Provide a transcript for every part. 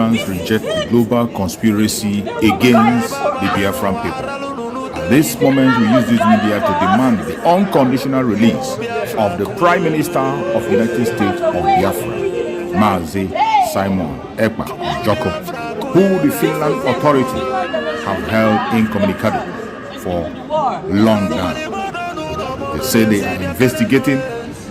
Biafrans reject the global conspiracy against the Biafran people. At this moment, we use this media to demand the unconditional release of the Prime Minister of the United States of Biafra, Mazi Simon Ekpa Joko, who the Finland authority have held incommunicado for long now. They say they are investigating,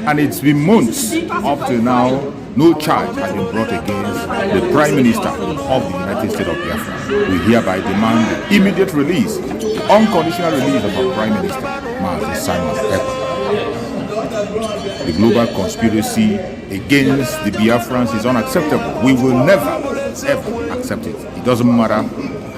and it's been months up to now. No charge has been brought against the Prime Minister of the United States of Biafra. We hereby demand the immediate release, the unconditional release of our Prime Minister, Mazi Simon Ekpa. The global conspiracy against the Biafrans is unacceptable. We will never, ever accept it. It doesn't matter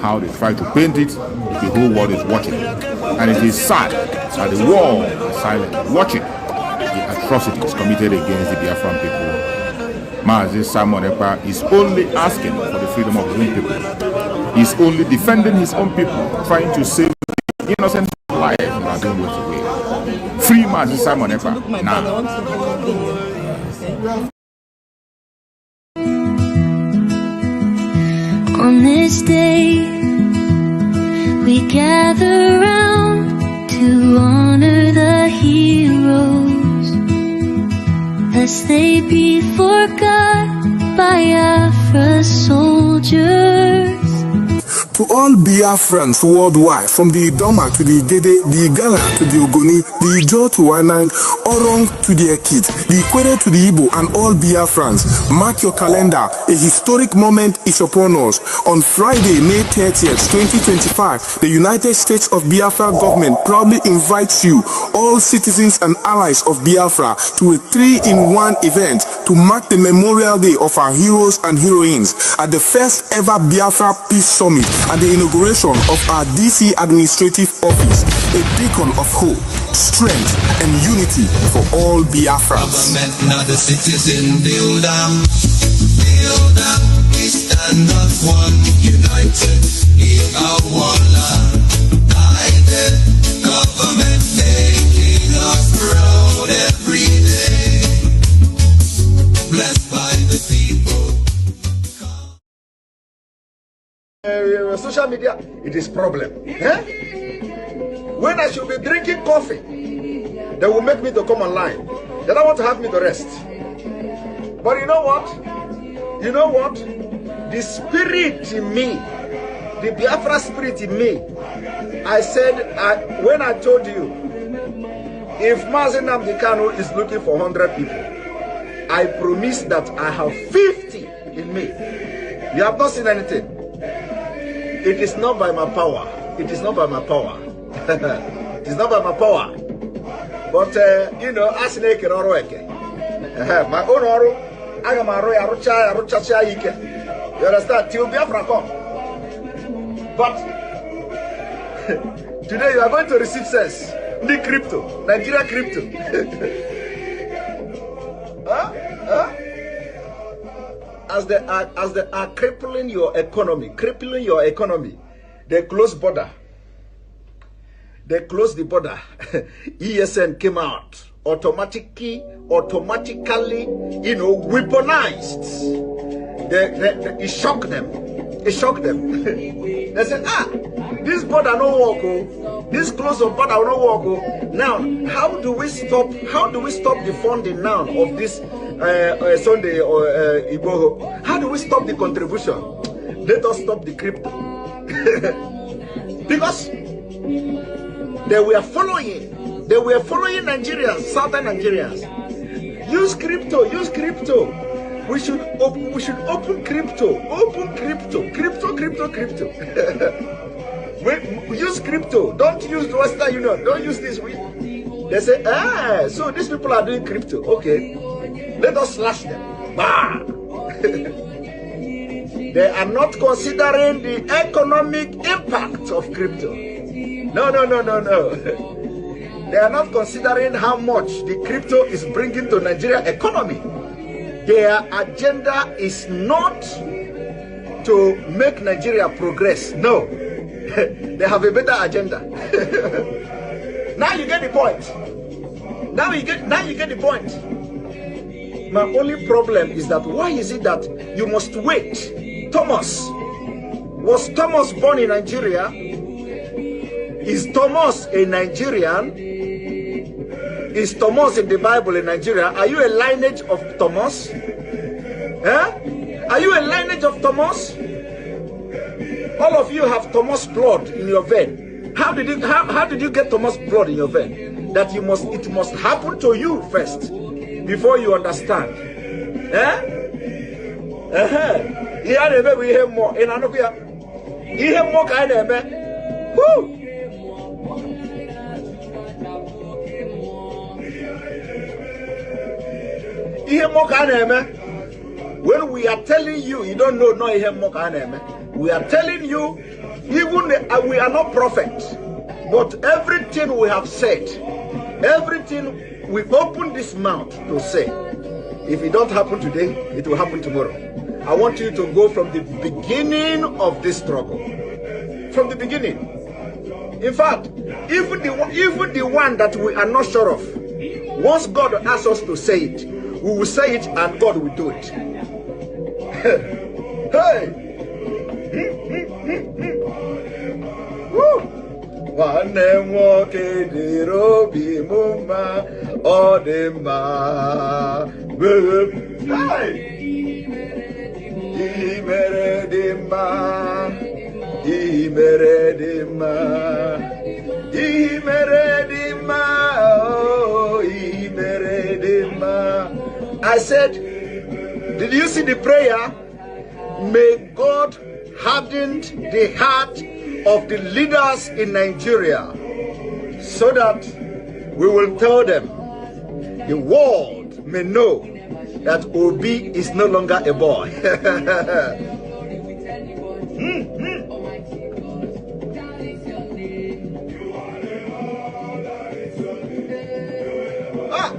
how they try to paint it, the whole world is watching. And it is sad that the world is silent, watching the atrocities committed against the Biafran people. Mazi Simon Ekpa is only asking for the freedom of his own people. He's only defending his own people, trying to save the innocent lives that are being wasted away. Free Mazi Simon Ekpa now. On this day, we gather round to honor the heroes, lest they be forgot by Biafra soldiers. To all Biafrans worldwide, from the Idoma to the Dede, the Igala to the Ogoni, the Ijo to Wanang, Orong to the Ekit, the Ikwere to the Igbo, and all Biafrans, mark your calendar. A historic moment is upon us. On Friday, May 30th, 2025, the United States of Biafra government proudly invites you, all citizens and allies of Biafra, to a 3-in-1 event to mark the Memorial Day of our heroes and heroines at the first ever Biafra Peace Summit and the inauguration of our DC administrative office, a beacon of hope, strength, and unity for all Biafrans. Government, not the citizen, build them. We stand as one, united, in our one land. United, government making us proud every day. Blessed by the people. Social media, it is problem. When I should be drinking coffee, they will make me to come online. They don't want to have me to rest. But you know what? You know what? The spirit in me, the Biafra spirit in me, I said, when I told you, if Mazi Nnamdi Kanu is looking for 100 people, I promise that I have 50 in me. You have not seen anything. It is not by my power. It is not by my power. It is not by my power. But you know, as my own oru, I am a royal. You understand? Till Biafra come. But today you are going to receive sense. The crypto, Nigeria crypto. As they are crippling your economy, they close border. They close the border. ESN came out automatically, you know, weaponized. It shocked them. It shocked them. They said, this border no work. This close of border no work. Now, how do we stop the funding now of this Sunday or Igbo? How do we stop the contribution? Let us stop the crypto. Because they were following Nigerians, southern Nigerians. Use crypto. We should open crypto. Crypto. We use crypto. Don't use the Western Union. Don't use this. They say, so these people are doing crypto. Okay, let us slash them. Bah! They are not considering the economic impact of crypto. No. They are not considering how much the crypto is bringing to Nigeria economy. Their agenda is not to make Nigeria progress. No. They have a better agenda. Now you get the point. Now you get the point. My only problem is that why is it that you must wait Thomas. Was Thomas born in Nigeria? Is Thomas a Nigerian? Is Thomas in the Bible in Nigeria? Are you a lineage of Thomas? Are you a lineage of Thomas? All of you have Thomas blood in your vein. How did you get Thomas blood in your vein? That it must happen to you first before you understand. We hear more. In another, you hear more kind of man. Woo! When we are telling you, you don't know, we are telling you, even we are not prophets, but everything we have said, everything we open this mouth to say, if it don't happen today, it will happen tomorrow. I want you to go from the beginning of this struggle, from the beginning. In fact, even the one that we are not sure of, once God asks us to say it, we will say it and God will do it. Hey! One walk the robi muma odema. Hey! Imeredima, oh, Imeredima. I said, did you see the prayer? May God harden the heart of the leaders in Nigeria so that we will tell them, the world may know that Obi is no longer a boy.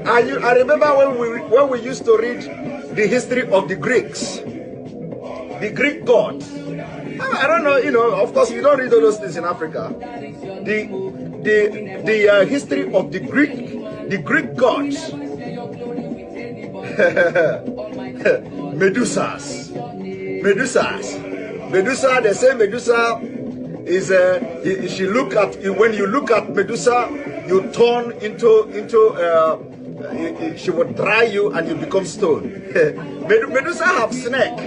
I remember when we used to read the history of the Greeks, the Greek gods. I don't know, of course you don't read all those things in Africa. The history of the Greek gods. Medusa, they say Medusa is she look at, when you look at Medusa, you turn into she would dry you and you become stone. Medusa have snake,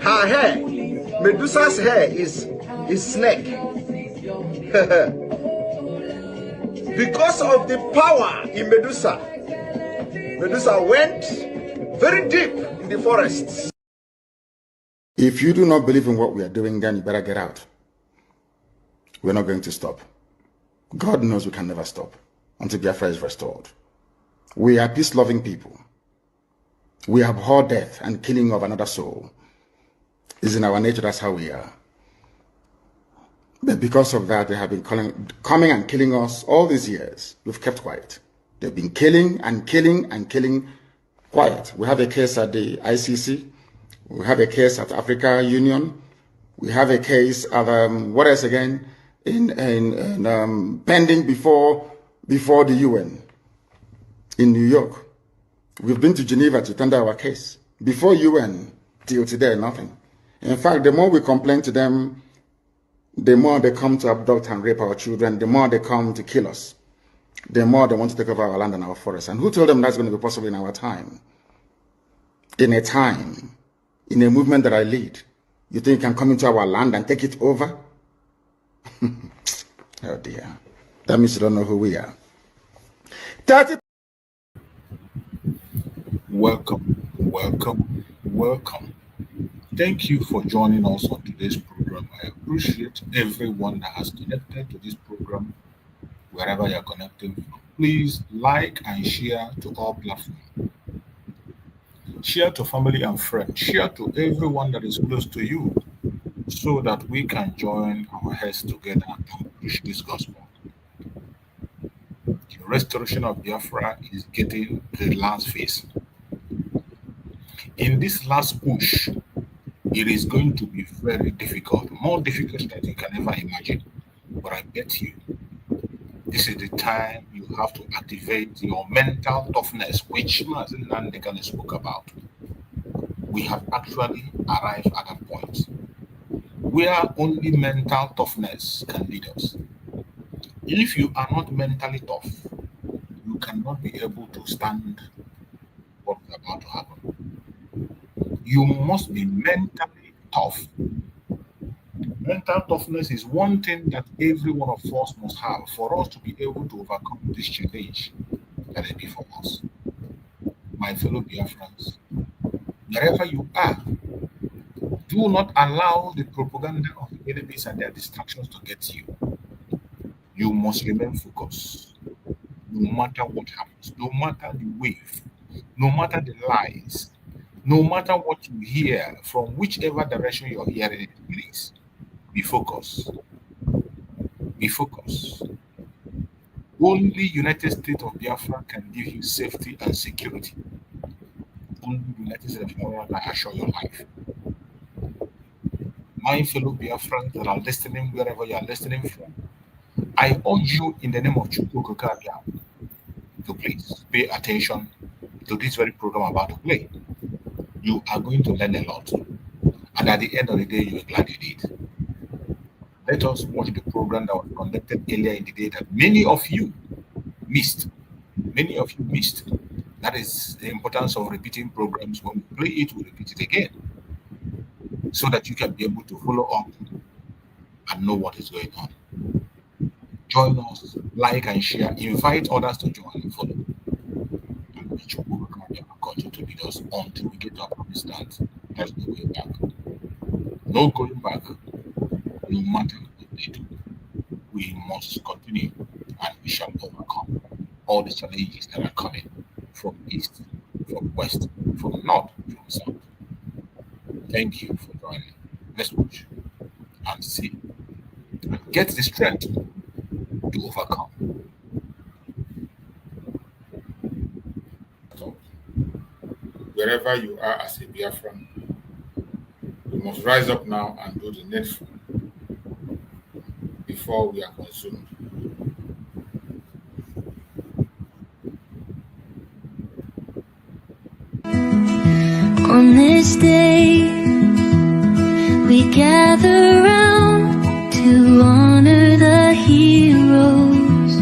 her hair, Medusa's hair is snake. Because of the power in Medusa went very deep in the forests. If you do not believe in what we are doing, then you better get out. We're not going to stop. God knows we can never stop until Biafra is restored. We are peace-loving people. We abhor death and killing of another soul. It's in our nature, that's how we are. But because of that, they have been coming and killing us all these years. We've kept quiet. They've been killing and killing and killing quiet. We have a case at the ICC. We have a case at Africa Union. We have a case at, what else again? Pending before the UN in New York. We've been to Geneva to tender our case. Before UN, till today, nothing. In fact, the more we complain to them, the more they come to abduct and rape our children, the more they come to kill us, the more they want to take over our land and our forests. And who told them that's going to be possible in our time? In a time, in a movement that I lead, you think you can come into our land and take it over? Oh dear. That means you don't know who we are. 30. Welcome. Thank you for joining us on today's program. I appreciate everyone that has connected to this program, wherever you're connecting from. Please like and share to all platforms. Share to family and friends. Share to everyone that is close to you so that we can join our heads together and push this gospel. The restoration of Biafra is getting the last phase. In this last push, it is going to be very difficult, more difficult than you can ever imagine. But I bet you, this is the time you have to activate your mental toughness, which Mazin Nandekan spoke about. we have actually arrived at that point where only mental toughness can lead us. If you are not mentally tough, you cannot be able to stand what is about to happen. You must be mentally tough. Mental toughness is one thing that every one of us must have for us to be able to overcome this challenge that is before us. My fellow Biafrans, wherever you are, do not allow the propaganda of the enemies and their distractions to get you. You must remain focused, no matter what happens, no matter the wave, no matter the lies, no matter what you hear from whichever direction you're hearing it, please be focused. Be focused. Only United States of Biafra can give you safety and security. Only United States of Biafra can assure your life. My fellow Biafrans that are listening, wherever you are listening from, I urge you in the name of Chukwu to please pay attention to this very program I'm about to play. You are going to learn a lot. And at the end of the day, you are glad you did. Let us watch the program that was conducted earlier in the day that many of you missed. Many of you missed. That is the importance of repeating programs. When we play it, we repeat it again, so that you can be able to follow up and know what is going on. Join us, like and share, invite others to join and follow. And we should continue to lead us until we get to our promised land. There's no going back. No going back, no matter what they do. We must continue and we shall overcome all the challenges that are coming from east, from west, from north, from south. Thank you for joining. Let's watch and see and get the strength to overcome. Wherever you are as a Biafran, you must rise up now and do the needful before we are consumed. On this day, we gather round to honor the heroes,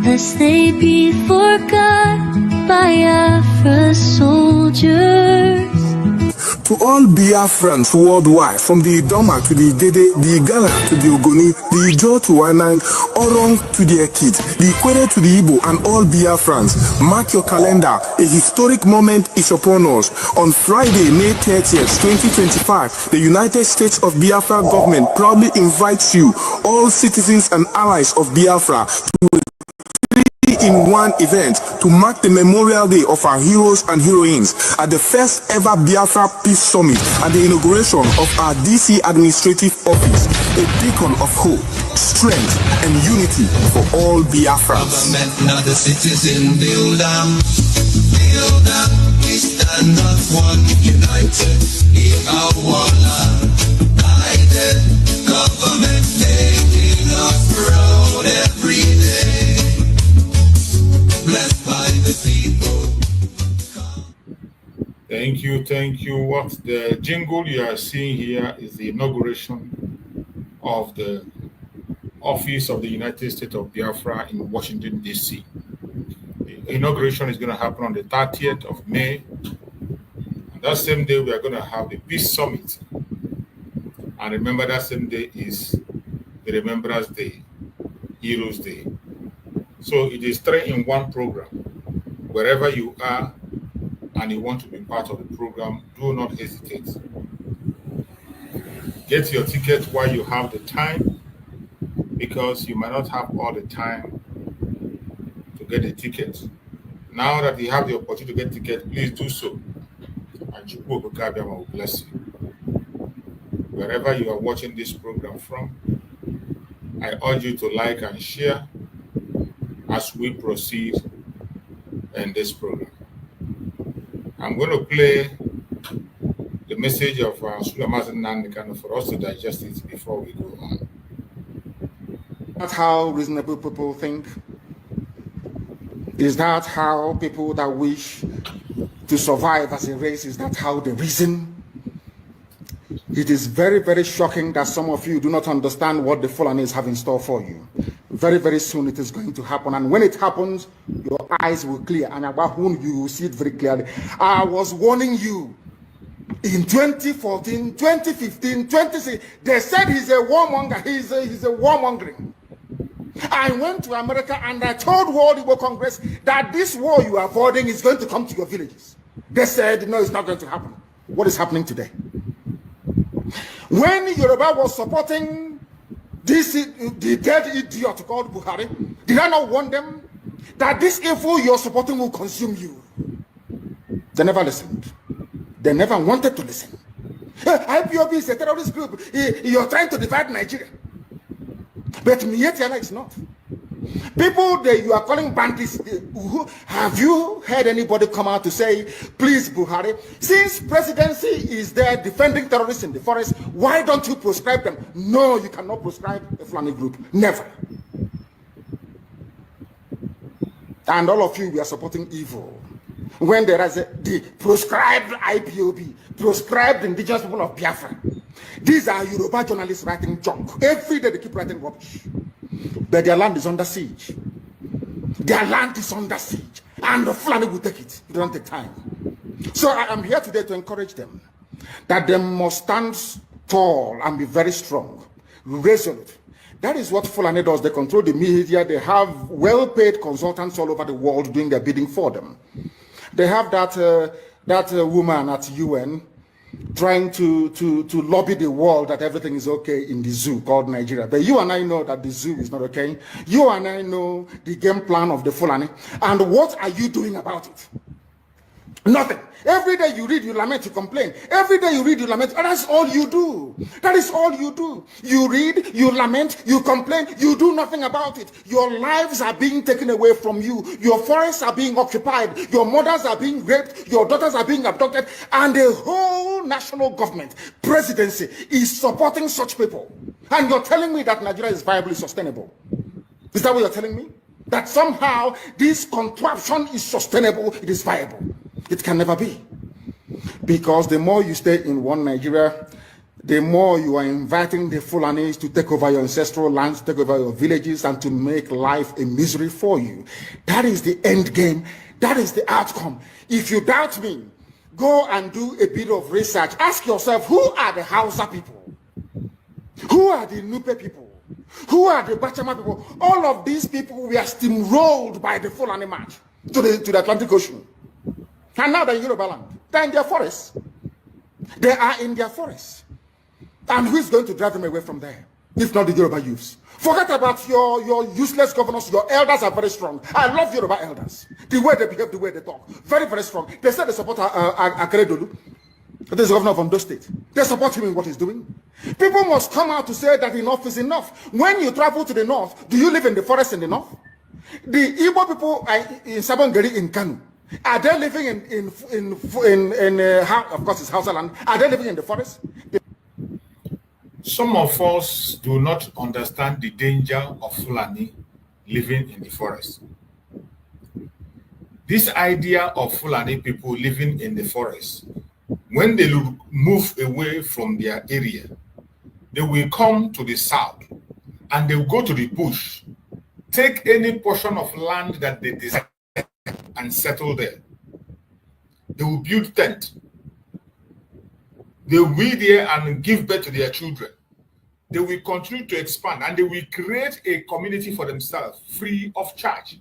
lest they be forgot by Biafra's soldiers. To all Biafrans worldwide, from the Idoma to the Dede, the Igala to the Ogoni, the Ijo to Wanang, Orong to the Ekit, the Ikwere to the Igbo, and all Biafrans, mark your calendar. A historic moment is upon us. On Friday, May 30th, 2025, the United States of Biafra government proudly invites you, all citizens and allies of Biafra, to in one event to mark the Memorial Day of our heroes and heroines at the first ever Biafra Peace Summit and the inauguration of our DC Administrative Office, a beacon of hope, strength, and unity for all Biafrans. Government, not the citizen, build up, we stand up one, united, in our land, united, government making us proud every day. Blessed by the people. Thank you. What the jingle you are seeing here is the inauguration of the Office of the United States of Biafra in Washington, D.C. The inauguration is going to happen on the 30th of May. And that same day, we are going to have the Peace Summit. And remember, that same day is the Remembrance Day, Heroes Day. So it is 3-in-1 program. Wherever you are and you want to be part of the program, do not hesitate. Get your ticket while you have the time, because you might not have all the time to get the ticket. Now that you have the opportunity to get ticket, please do so. And Chukwu will bless you. Wherever you are watching this program from, I urge you to like and share as we proceed in this program. I'm going to play the message of Sulamazan Nandikano for us to digest it before we go on. That's how reasonable people think. Is that how people that wish to survive as a race. Is that how they reason? It is very, very shocking that some of you do not understand what the Fulanis have in store for you. Very, very soon it is going to happen. And when it happens, your eyes will clear. And about whom you will see it very clearly. I was warning you in 2014, 2015, 2016. They said he's a warmonger. He's a warmongering. I went to America and I told World Igbo Congress that this war you are avoiding is going to come to your villages. They said, no, it's not going to happen. What is happening today? When Yoruba was supporting the dead idiot called Buhari, did I not warn them that this evil you're supporting will consume you? They never listened. They never wanted to listen. IPOB is a terrorist group. You're trying to divide Nigeria. But Mietiala is not. People that you are calling bandits, have you heard anybody come out to say, please, Buhari, since presidency is there defending terrorists in the forest, why don't you proscribe them? No, you cannot proscribe a Fulani group. Never. And all of you, we are supporting evil. When there is the proscribed IPOB, proscribed indigenous people of Biafra. These are Yoruba journalists writing junk. Every day they keep writing rubbish. But their land is under siege. Their land is under siege. And the Fulani will take it. It don't take time. So I am here today to encourage them that they must stand tall and be very strong, resolute. That is what Fulani does. They control the media. They have well-paid consultants all over the world doing their bidding for them. They have that woman at UN trying to lobby the world that everything is okay in the zoo called Nigeria. But you and I know that the zoo is not okay. You and I know the game plan of the Fulani. And what are you doing about it? Nothing. Every day you read, you lament, you complain. Every day you read, you lament. And that's all you do. That is all you do. You read, you lament, you complain, you do nothing about it. Your lives are being taken away from you. Your forests are being occupied. Your mothers are being raped. Your daughters are being abducted. And the whole national government, presidency, is supporting such people. And you're telling me that Nigeria is viably sustainable. Is that what you're telling me? That somehow this contraption is sustainable, it is viable. It can never be. Because the more you stay in one Nigeria, the more you are inviting the Fulanis to take over your ancestral lands, take over your villages, and to make life a misery for you. That is the end game. That is the outcome. If you doubt me, go and do a bit of research. Ask yourself, who are the Hausa people? Who are the Nupe people? Who are the Bachama people? All of these people were steamrolled by the Fulani march to the Atlantic Ocean. And now they're in Yoruba land. They're in their forests. They are in their forests. And who is going to drive them away from there? If not the Yoruba youths. Forget about your useless governors. Your elders are very strong. I love Yoruba elders. The way they behave, the way they talk. Very, very strong. They said they support Akeredolu. This is the governor of Ondo State. They support him in what he's doing. People must come out to say that enough is enough. When you travel to the north, do you live in the forest in the north? The Igbo people in Sabongeri in Kanu, are they living of course it's Hausa land, are they living in the forest? Some of us do not understand the danger of Fulani living in the forest. This idea of Fulani people living in the forest, when they move away from their area, they will come to the south and they will go to the bush, take any portion of land that they desire and settle there. They will build tent. They will be there and give birth to their children. They will continue to expand and they will create a community for themselves free of charge.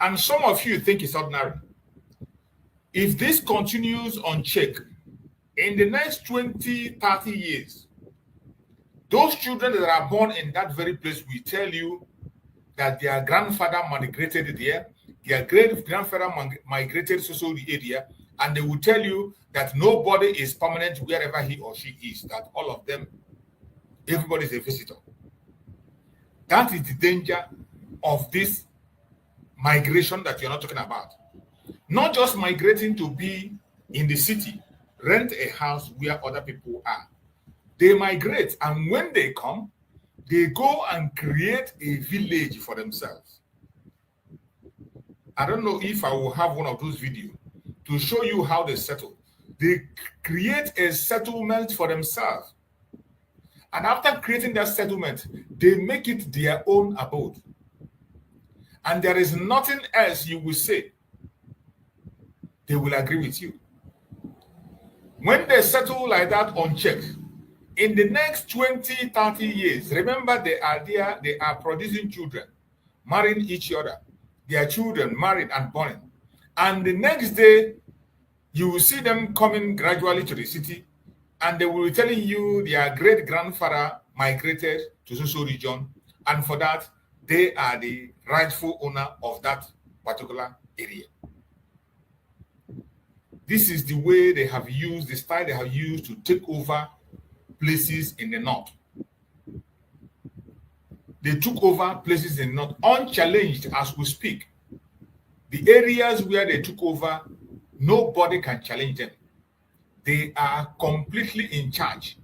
And some of you think it's ordinary. If this continues unchecked, in the next 20, 30 years, those children that are born in that very place will tell you that their grandfather migrated there, their great-grandfather migrated to the area, and they will tell you that nobody is permanent wherever he or she is, that all of them, everybody is a visitor. That is the danger of this migration that you're not talking about. Not just migrating to be in the city, rent a house where other people are. They migrate, and when they come, they go and create a village for themselves. I don't know if I will have one of those videos to show you how they settle. They create a settlement for themselves. And after creating that settlement, they make it their own abode. And there is nothing else you will say. They will agree with you. When they settle like that unchecked, in the next 20, 30 years, remember they are there, they are producing children, marrying each other. Their children married and born. And the next day, you will see them coming gradually to the city, and they will be telling you their great-grandfather migrated to social region, and for that, they are the rightful owner of that particular area. This is the way they have used, the style they have used to take over places in the north. They took over places in the north unchallenged as we speak. The areas where they took over, nobody can challenge them. They are completely in charge.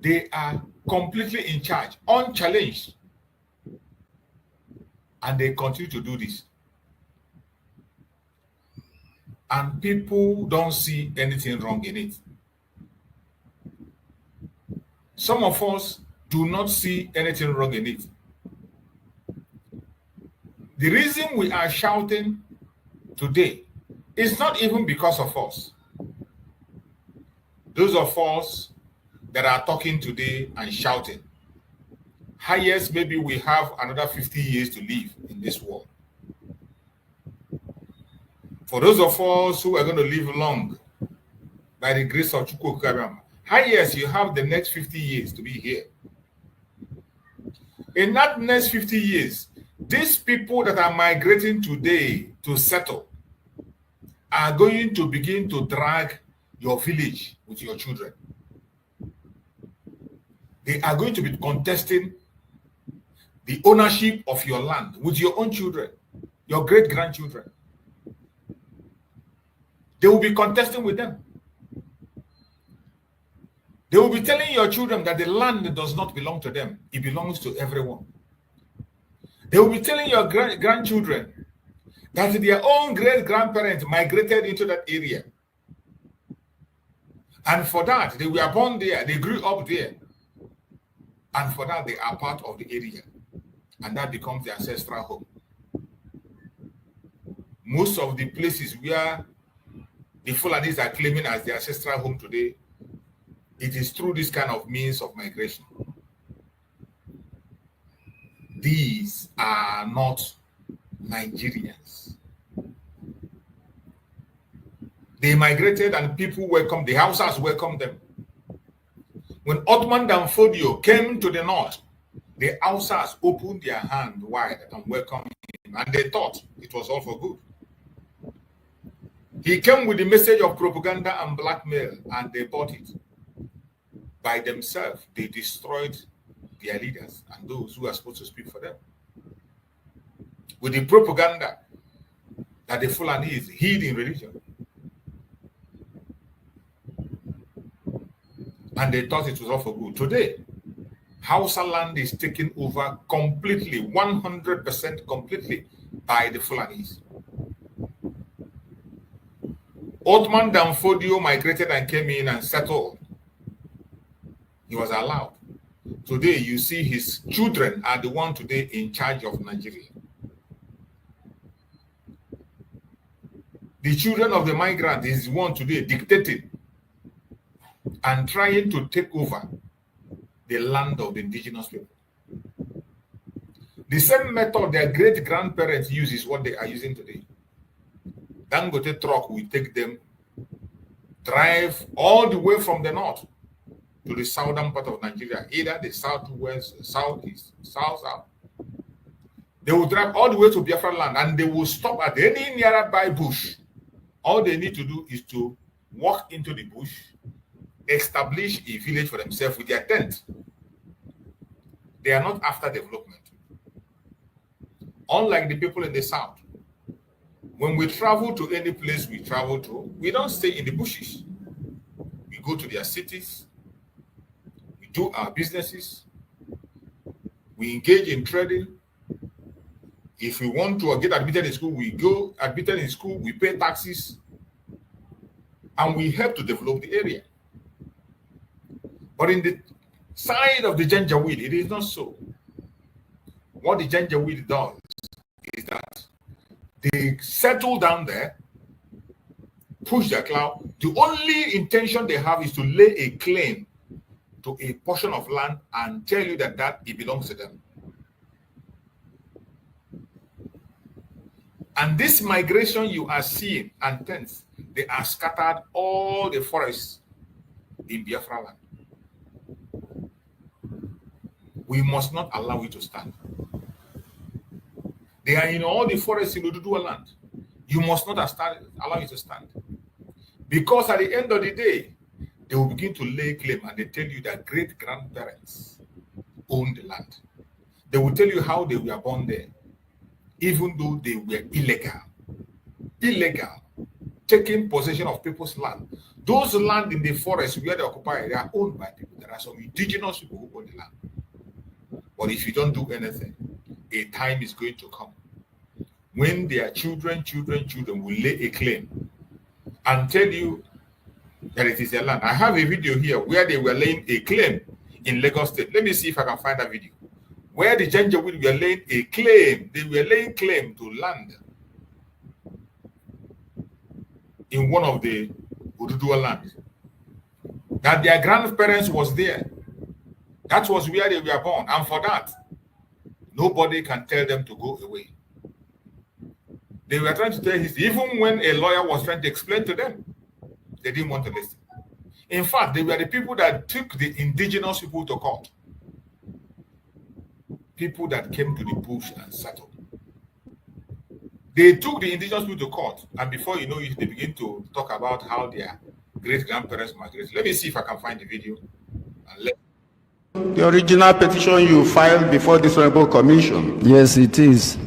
They are completely in charge, unchallenged. And they continue to do this. And people don't see anything wrong in it. Some of us do not see anything wrong in it. The reason we are shouting today is not even because of us. Those of us that are talking today and shouting, highest maybe we have another 50 years to live in this world. For those of us who are going to live long, by the grace of Chukwu Okabiyama, highest you have the next 50 years to be here. In that next 50 years, these people that are migrating today to settle are going to begin to drag your village with your children. They are going to be contesting the ownership of your land with your own children, your great-grandchildren. They will be contesting with them. They will be telling your children that the land does not belong to them. It belongs to everyone. They will be telling your grandchildren that their own great-grandparents migrated into that area. And for that, they were born there, they grew up there. And for that, they are part of the area. And that becomes the ancestral home. Most of the places where the Fulanis are claiming as their ancestral home today, it is through this kind of means of migration. These are not Nigerians. They migrated and people welcomed, the Hausas welcomed them. When Ottoman Danfodio came to the north, the Hausas opened their hand wide and welcomed him, and they thought it was all for good. He came with the message of propaganda and blackmail, and they bought it. By themselves, they destroyed their leaders and those who are supposed to speak for them. With the propaganda that the Fulanis hid in religion. And they thought it was all for good. Today, Hausa land is taken over completely, 100% completely by the Fulanis. Ottoman Danfodio migrated and came in and settled. He was allowed. Today, you see his children are the one today in charge of Nigeria. The children of the migrant is one today dictating and trying to take over the land of the indigenous people. The same method their great-grandparents use is what they are using today. Dangote truck will take them, drive all the way from the north to the southern part of Nigeria, either the southwest, southeast, south. They will drive all the way to Biafran land and they will stop at any nearby bush. All they need to do is to walk into the bush, establish a village for themselves with their tent. They are not after development. Unlike the people in the south, when we travel to any place we travel to, we don't stay in the bushes. We go to their cities, we do our businesses, we engage in trading, If we want to get admitted in school, we go admitted in school, we pay taxes, and we help to develop the area. But in the side of the Janjaweed, it is not so. What the Janjaweed does is that they settle down there, push their cloud. The only intention they have is to lay a claim to a portion of land and tell you that it belongs to them. And this migration you are seeing and tents, they are scattered all the forests in Biafra land. We must not allow it to stand. They are in all the forests in Ududua land. You must not allow it to stand. Because at the end of the day, they will begin to lay claim and they tell you that great-grandparents owned the land. They will tell you how they were born there, even though they were illegal, taking possession of people's land. Those land in the forest where they occupy, they are owned by people. There are some indigenous people who own the land. But if you don't do anything, a time is going to come when their children will lay a claim and tell you that it is their land. I have a video here where they were laying a claim in Lagos State. Let me see if I can find that video. Where the Janjaweed were laying a claim, they were laying claim to land in one of the Ududua lands. That their grandparents was there. That was where they were born. And for that, nobody can tell them to go away. They were trying to tell his, even when a lawyer was trying to explain to them, they didn't want to listen. In fact, they were the people that took the indigenous people to court. People that came to the bush and settled. They took the indigenous people to court, and before you know it, they begin to talk about how their great-grandparents migrated. Let me see if I can find the video. The original petition you filed before this Honorable Commission. Yes, it is.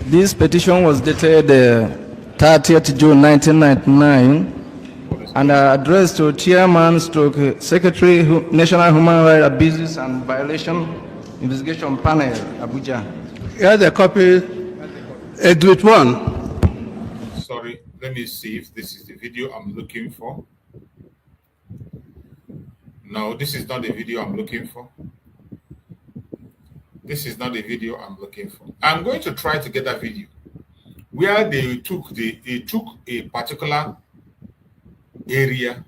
This petition was dated 30th June 1999 and addressed to Chairman / Secretary National Human Rights Abuses and Violation Investigation Panel, Abuja. Here's a copy, Exhibit 1. Sorry, let me see if this is the video I'm looking for. No, this is not the video I'm looking for. This is not the video I'm looking for. I'm going to try to get that video where they took a particular area,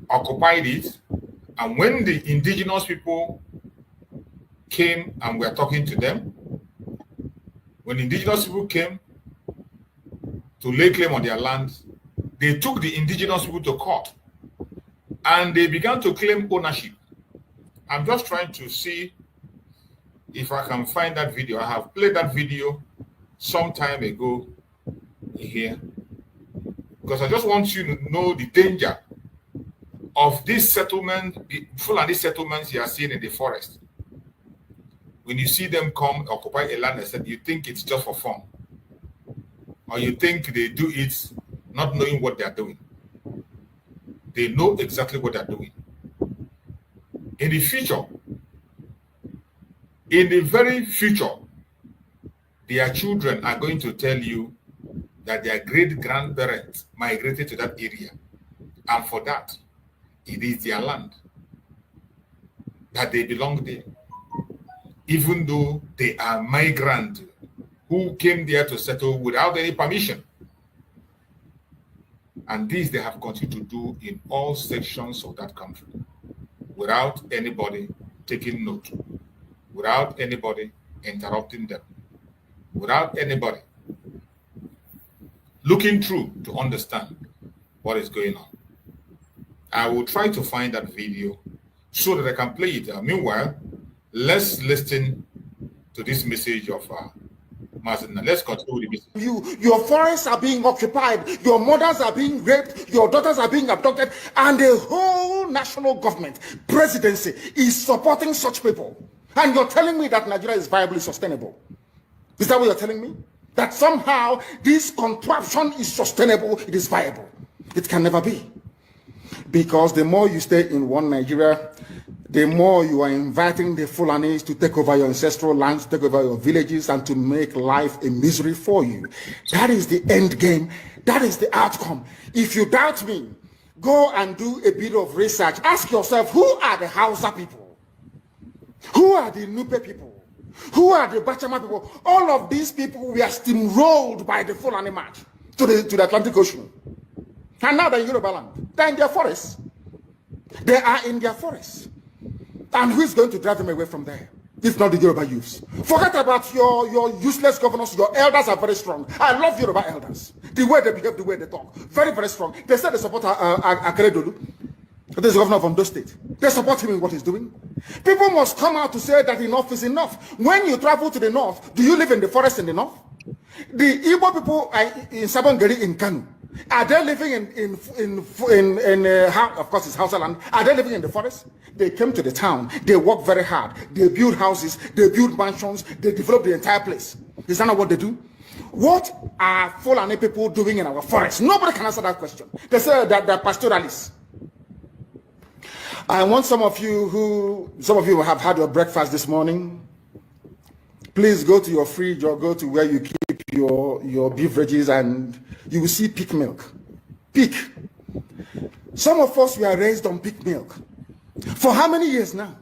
occupied it, and when the indigenous people came and were talking to them, when indigenous people came to lay claim on their land, they took the indigenous people to court and they began to claim ownership. I'm just trying to see if I can find that video. I have played that video some time ago here because I just want you to know the danger of this settlement, the Fulani settlements you are seeing in the forest. When you see them come occupy a land, you think it's just for fun, or you think they do it not knowing what they are doing. They know exactly what they are doing. In the future, in the very future, their children are going to tell you that their great-grandparents migrated to that area. And for that, it is their land, that they belong there. Even though they are migrants who came there to settle without any permission. And this they have continued to do in all sections of that country, without anybody taking note, without anybody interrupting them, without anybody looking through to understand what is going on. I will try to find that video so that I can play it. Meanwhile, let's listen to this message of Martin. Let's continue with the message. Your forests are being occupied, your mothers are being raped, your daughters are being abducted, and the whole national government, presidency, is supporting such people. And you're telling me that Nigeria is viably sustainable? Is that what you're telling me? That somehow this contraption is sustainable, it is viable? It can never be. Because the more you stay in one Nigeria, the more you are inviting the Fulanis to take over your ancestral lands, to take over your villages, and to make life a misery for you. That is the end game. That is the outcome. If you doubt me, go and do a bit of research. Ask yourself, who are the Hausa people? Who are the Nupe people? Who are the Bachama people? All of these people were steamrolled by the Fulani march to the Atlantic Ocean. And now they're in Yoruba land. They're in their forests. They are in their forests. And who is going to drive them away from there? If not the Yoruba youths. Forget about your useless governors. Your elders are very strong. I love Yoruba elders. The way they behave, the way they talk. Very, very strong. They said they support Akeredolu. This is the governor of Ondo State. They support him in what he's doing. People must come out to say that enough is enough. When you travel to the north, do you live in the forest in the north? The Igbo people in Sabongeri in Kanu, are they living of course it's Hausa land, are they living in the forest? They came to the town, they work very hard, they build houses, they build mansions, they develop the entire place. Is that not what they do? What are Fulani people doing in our forest? Nobody can answer that question. They say that they're pastoralists. I want some of you have had your breakfast this morning. Please go to your fridge or go to where you keep your beverages and you will see pig milk. Pig. Some of us were raised on pig milk. For how many years now?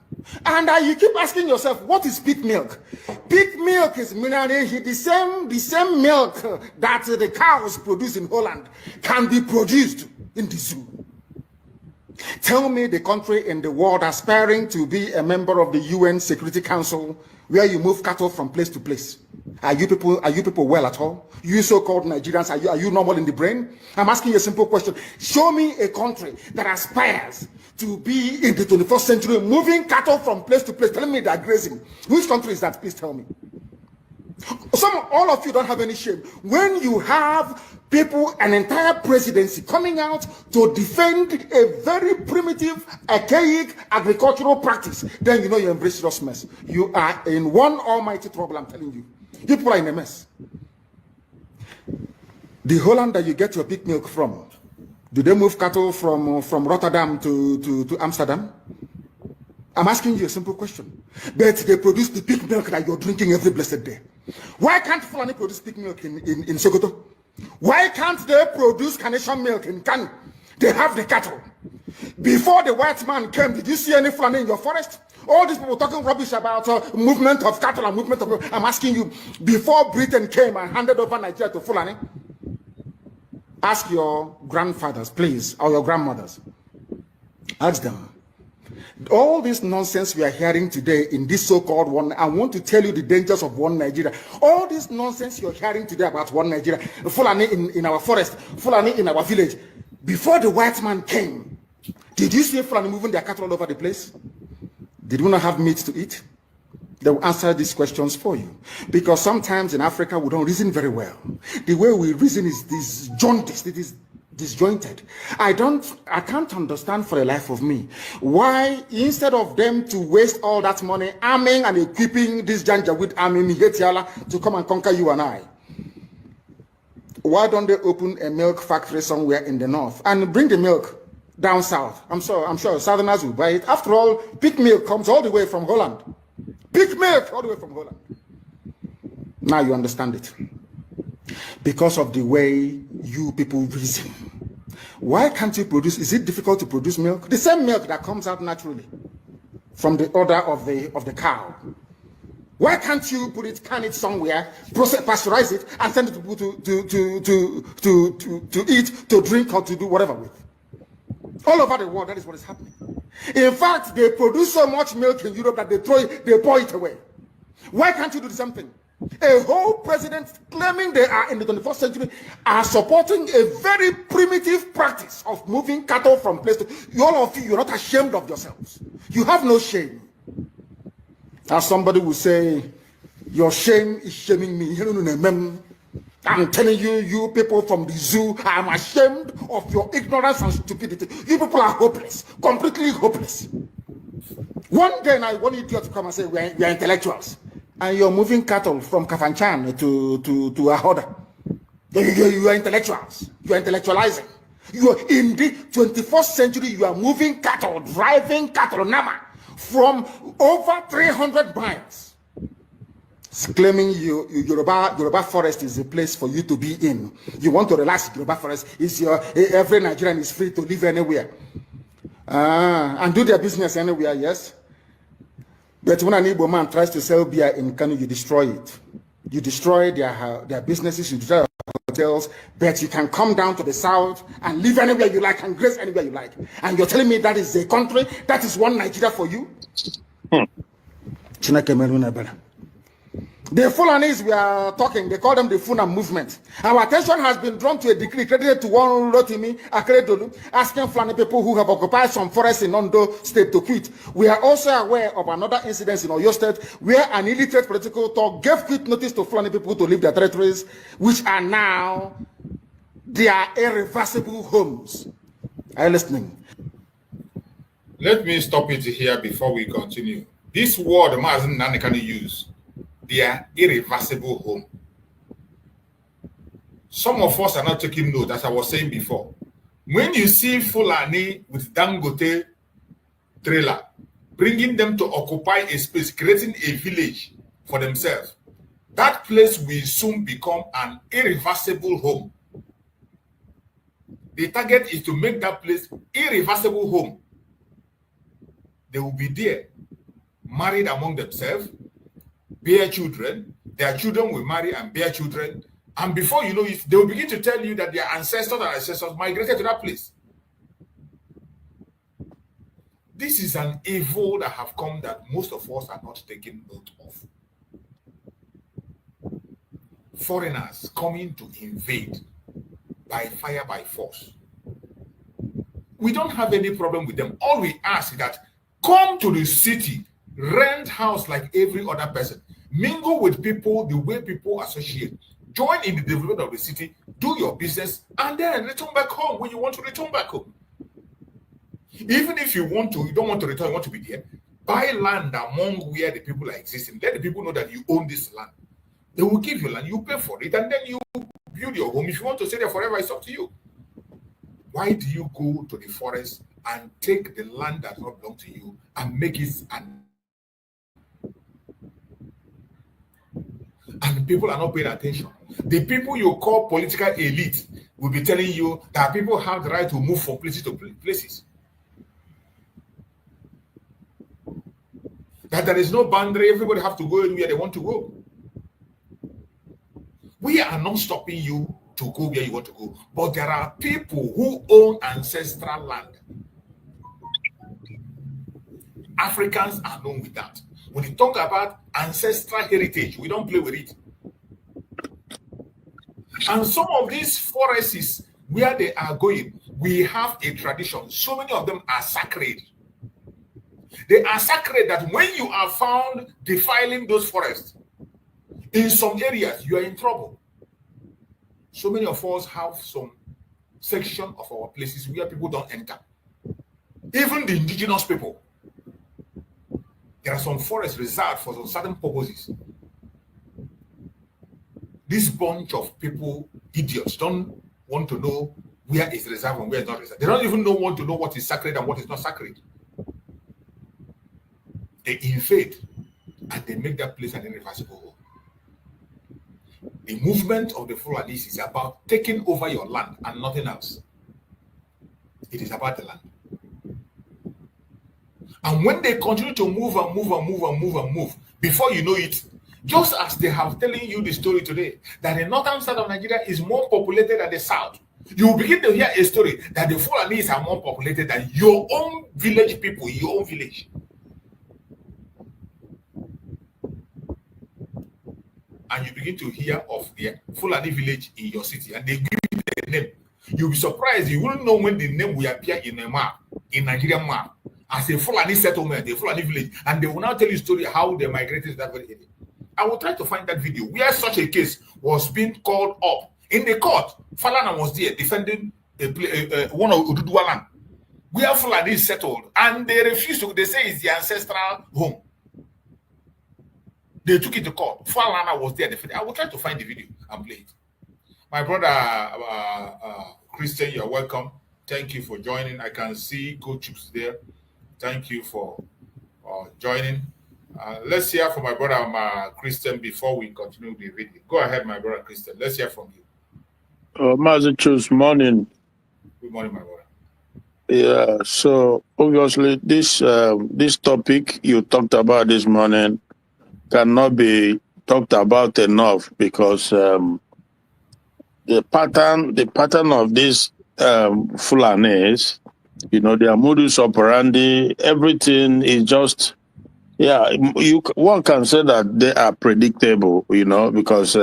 And you keep asking yourself, what is pig milk? Pig milk is the same milk that the cows produce in Holland can be produced in the zoo. Tell me the country in the world aspiring to be a member of the UN Security Council where you move cattle from place to place. Are you people well at all? You so-called Nigerians, are you normal in the brain? I'm asking you a simple question. Show me a country that aspires to be in the 21st century moving cattle from place to place, telling me they're grazing. Which country is that? Please tell me. All of you don't have any shame. When you have people, an entire presidency coming out to defend a very primitive, archaic agricultural practice, then you know you're in very serious mess. You are in one almighty trouble, I'm telling you. You people are in a mess. The Holland that you get your pig milk from, do they move cattle from Rotterdam to Amsterdam? I'm asking you a simple question. But they produce the pig milk that you're drinking every blessed day. Why can't Fulani produce pig milk in Sokoto? Why can't they produce Carnation milk in Kanu? They have the cattle. Before the white man came, did you see any Fulani in your forest? All these people talking rubbish about movement of cattle and movement of... I'm asking you, before Britain came and handed over Nigeria to Fulani, ask your grandfathers, please, or your grandmothers. Ask them. All this nonsense we are hearing today in this so-called one, I want to tell you the dangers of one Nigeria. All this nonsense you're hearing today about one Nigeria, Fulani in our forest, Fulani in our village. Before the white man came, did you see Fulani moving their cattle all over the place? Did we not have meat to eat? They will answer these questions for you. Because sometimes in Africa, we don't reason very well. The way we reason is disjointed. It is disjointed. I can't understand for the life of me why instead of them to waste all that money arming and equipping this Janjaweed army Mihetiala to come and conquer you and I, why don't they open a milk factory somewhere in the north and bring the milk down south? I'm sure Southerners will buy it. After all, pig milk comes all the way from Holland. Pig milk all the way from Holland. Now you understand it. Because of the way you people reason. Why can't you produce? Is it difficult to produce milk? The same milk that comes out naturally from the udder of the cow. Why can't you can it somewhere, pasteurize it, and send it to people to eat, to drink, or to do whatever with? All over the world, that is what is happening. In fact, they produce so much milk in Europe that they pour it away. Why can't you do the same thing? A whole president claiming they are in the 21st century are supporting a very primitive practice of moving cattle from place to... All of you, you're not ashamed of yourselves. You have no shame. As somebody will say, your shame is shaming me. I'm telling you, you people from the zoo, I'm ashamed of your ignorance and stupidity. You people are hopeless, completely hopeless. One day I want idiot to come and say, we are intellectuals. And you're moving cattle from Kafanchan to Ahoda. You are intellectuals. You are intellectualizing. You are in the 21st century, you are moving cattle, driving cattle, Nama, from over 300 miles, claiming Yoruba forest is a place for you to be in. You want to relax, Yoruba forest is every Nigerian is free to live anywhere and do their business anywhere, yes. But when an Igbo man tries to sell beer in Kano, you destroy it. You destroy their businesses, you destroy their hotels, but you can come down to the south and live anywhere you like and grace anywhere you like. And you're telling me that is a country, that is one Nigeria for you? The Fulanis we are talking, they call them the Funa movement. Our attention has been drawn to a decree credited to one Rotimi Akredolu, asking Fulani people who have occupied some forests in Ondo State to quit. We are also aware of another incident in Oyo State where an illiterate political talk gave quit notice to Fulani people to leave their territories, which are now their irreversible homes. Are you listening? Let me stop it here before we continue. This word Mazen Nani can use. Their irreversible home. Some of us are not taking note, as I was saying before. When you see Fulani with Dangote trailer, bringing them to occupy a space, creating a village for themselves, that place will soon become an irreversible home. The target is to make that place irreversible home. They will be there, married among themselves, bear children, their children will marry and bear children, and before you know it, they will begin to tell you that their ancestors migrated to that place. This is an evil that have come that most of us are not taking note of. Foreigners coming to invade by fire, by force. We don't have any problem with them. All we ask is that come to the city, rent house like every other person. Mingle with people the way people associate. Join in the development of the city. Do your business and then return back home when you want to return back home. Even if you don't want to return, you want to be there, buy land among where the people are existing. Let the people know that you own this land. They will give you land, you pay for it, and then you build your home. If you want to stay there forever, it's up to you. Why do you go to the forest and take the land that does not belong to you and make it and people are not paying attention? The people you call political elite will be telling you that people have the right to move from places to places. That there is no boundary, everybody have to go anywhere they want to go. We are not stopping you to go where you want to go, but there are people who own ancestral land. Africans are known with that. When you talk about ancestral heritage, we don't play with it. And some of these forests where they are going, we have a tradition. So many of them are sacred. They are sacred that when you are found defiling those forests, in some areas, you are in trouble. So many of us have some section of our places where people don't enter. Even the indigenous people. There are some forests reserved for some certain purposes. This bunch of people, idiots, don't want to know where is reserved and where is not reserved. They don't even want to know what is sacred and what is not sacred. They invade and they make that place an irreversible home. The movement of the Fulanis is about taking over your land and nothing else. It is about the land. And when they continue to move and move and move and move and move, before you know it, just as they have telling you the story today, that the northern side of Nigeria is more populated than the south, you will begin to hear a story that the Fulanis are more populated than your own village people in your own village. And you begin to hear of the Fulani village in your city, and they give you the name. You'll be surprised. You wouldn't know when the name will appear in a map, in Nigerian map, as a Fulani settlement, a Fulani village, and they will now tell you a story how they migrated to that very area. I will try to find that video where such a case was being called up in the court. Falana was there defending one of Oduduwa land, where Fulani settled, and they refused to. They say it's the ancestral home. They took it to court. Falana was there defending. I will try to find the video and play it. My brother Christian, you're welcome. Thank you for joining. I can see Coach Chips there. Thank you for joining. Let's hear from my brother Christian before we continue the video. Go ahead, my brother Christian. Let's hear from you. Massachusetts, morning. Good morning, my brother. Yeah, so obviously this topic you talked about this morning cannot be talked about enough because the pattern of these Fulanis, their modus operandi, everything is just, one can say that they are predictable, because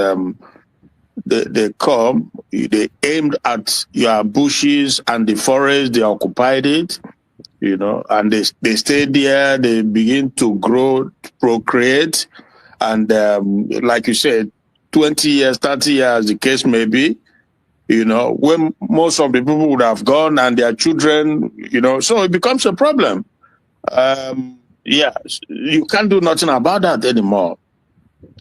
they come, they aimed at your bushes and the forest, they occupied it, and they stay there, they begin to grow, procreate, and like you said, 20 years, 30 years, the case may be, when most of the people would have gone and their children, so it becomes a problem. You can't do nothing about that anymore.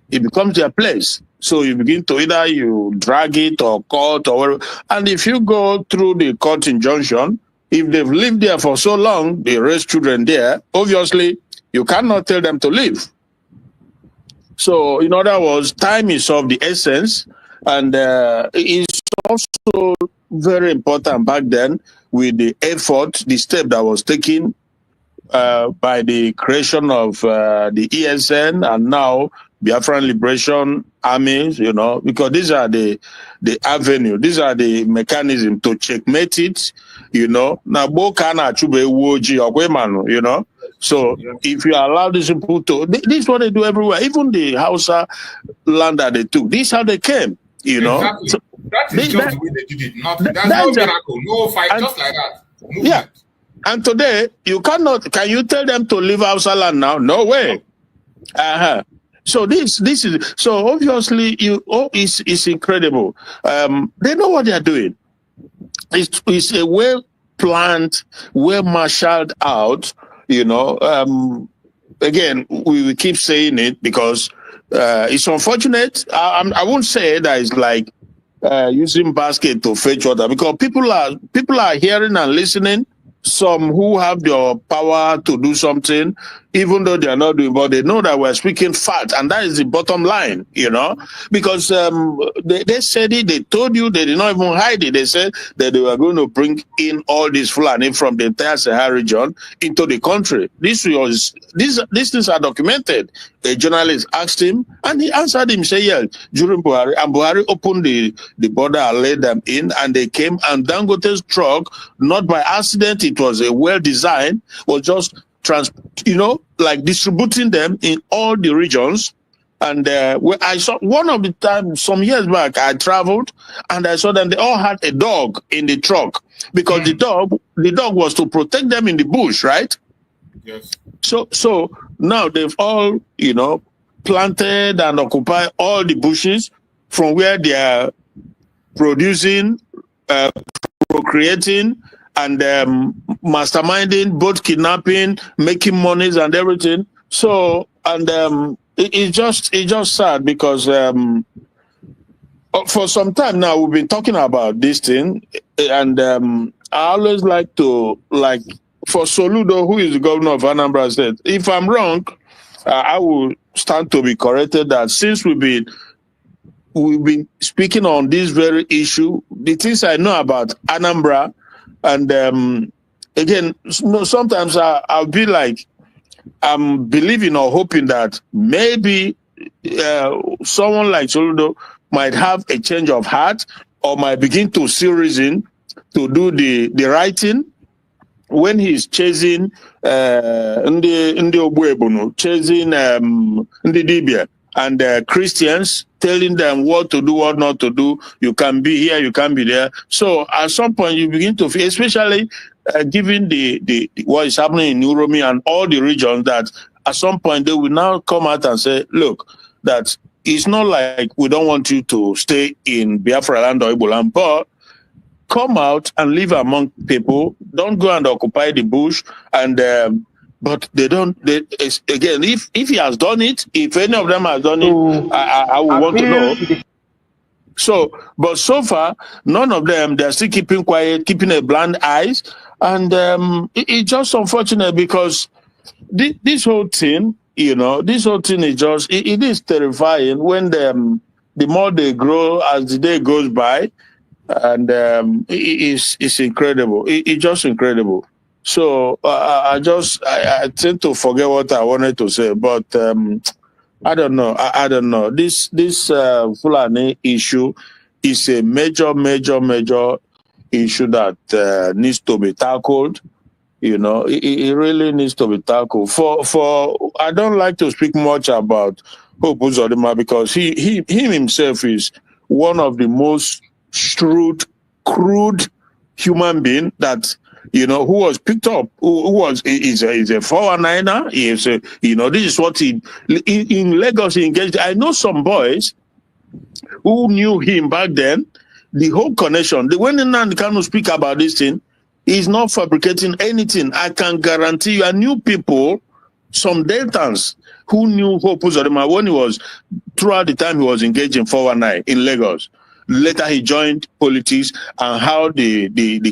It becomes their place. So you begin to either you drag it or court or whatever. And if you go through the court injunction, if they've lived there for so long, they raise children there, obviously you cannot tell them to leave. So in other words, time is of the essence, and it's also very important back then with the effort, the step that was taken by the creation of the ESN and now Biafran Liberation Armies, because these are the avenue, these are the mechanism to checkmate it, Now, so if you allow these people to, this is what they do everywhere, even the Hausa land that they took, this is how they came, Exactly. So that is just the way they did it. There's no miracle, no fight, just like that. Movement. Yeah. And today, can you tell them to leave Hausa land now? No way. So this is, so obviously, it's incredible. They know what they're doing. It's a well-planned, well-marshaled out, again, we keep saying it because it's unfortunate. I won't say that it's like using basket to fetch water, because people are hearing and listening. Some who have the power to do something, even though they are not doing, but they know that we're speaking fact, and that is the bottom line, because they said it, they told you, they did not even hide it. They said that they were going to bring in all these Fulani from the entire Sahara region into the country. These things are documented. A journalist asked him, and he answered him, say, yeah, during Buhari, and Buhari opened the border and let them in, and they came, and Dangote's truck, not by accident, it was a well-designed, was just like distributing them in all the regions. And where I saw one of the times, some years back, I traveled and I saw them, they all had a dog in the truck, because the dog was to protect them in the bush, right? Yes. So now they've all, planted and occupied all the bushes from where they are producing, procreating, and masterminding, both kidnapping, making monies and everything. So, and it's just sad because for some time now we've been talking about this thing, and I always like to, for Soludo, who is the governor of Anambra State, if I'm wrong, I will stand to be corrected that since we've been speaking on this very issue, the things I know about Anambra, and again, sometimes I'll be like, I'm believing or hoping that maybe someone like Soludo might have a change of heart, or might begin to see reason to do the right thing when he's chasing Ndi Ogbuebuno, chasing Ndi Dibia, and Christians, telling them what to do, what not to do. You can be here, you can be there. So at some point you begin to feel, especially given the what is happening in Uromi and all the regions, that at some point they will now come out and say, look, that it's not like we don't want you to stay in Biafra land or Igbo land, but come out and live among people. Don't go and occupy the bush. And but they don't. Again, if he has done it, if any of them has done it, I will want to know. So, but so far, none of them. They're still keeping quiet, keeping a blind eyes, and it's just unfortunate because this whole thing, this whole thing is just, it is terrifying when the more they grow as the day goes by, and it's incredible. It's just incredible. So I tend to forget what I wanted to say, but I don't know. I don't know. This Fulani issue is a major issue that needs to be tackled. It really needs to be tackled. For I don't like to speak much about Hope Uzodimma because he himself is one of the most shrewd, crude human being that who was picked up, is a 419er. This is what in Lagos he engaged. I know some boys who knew him back then. The whole connection. When Nnamdi Kanu speak about this thing, he's not fabricating anything. I can guarantee you. I knew people, some Deltans, who knew Hope Uzodimma when he was, throughout the time he was engaged in 419 in Lagos. Later he joined politics, and how the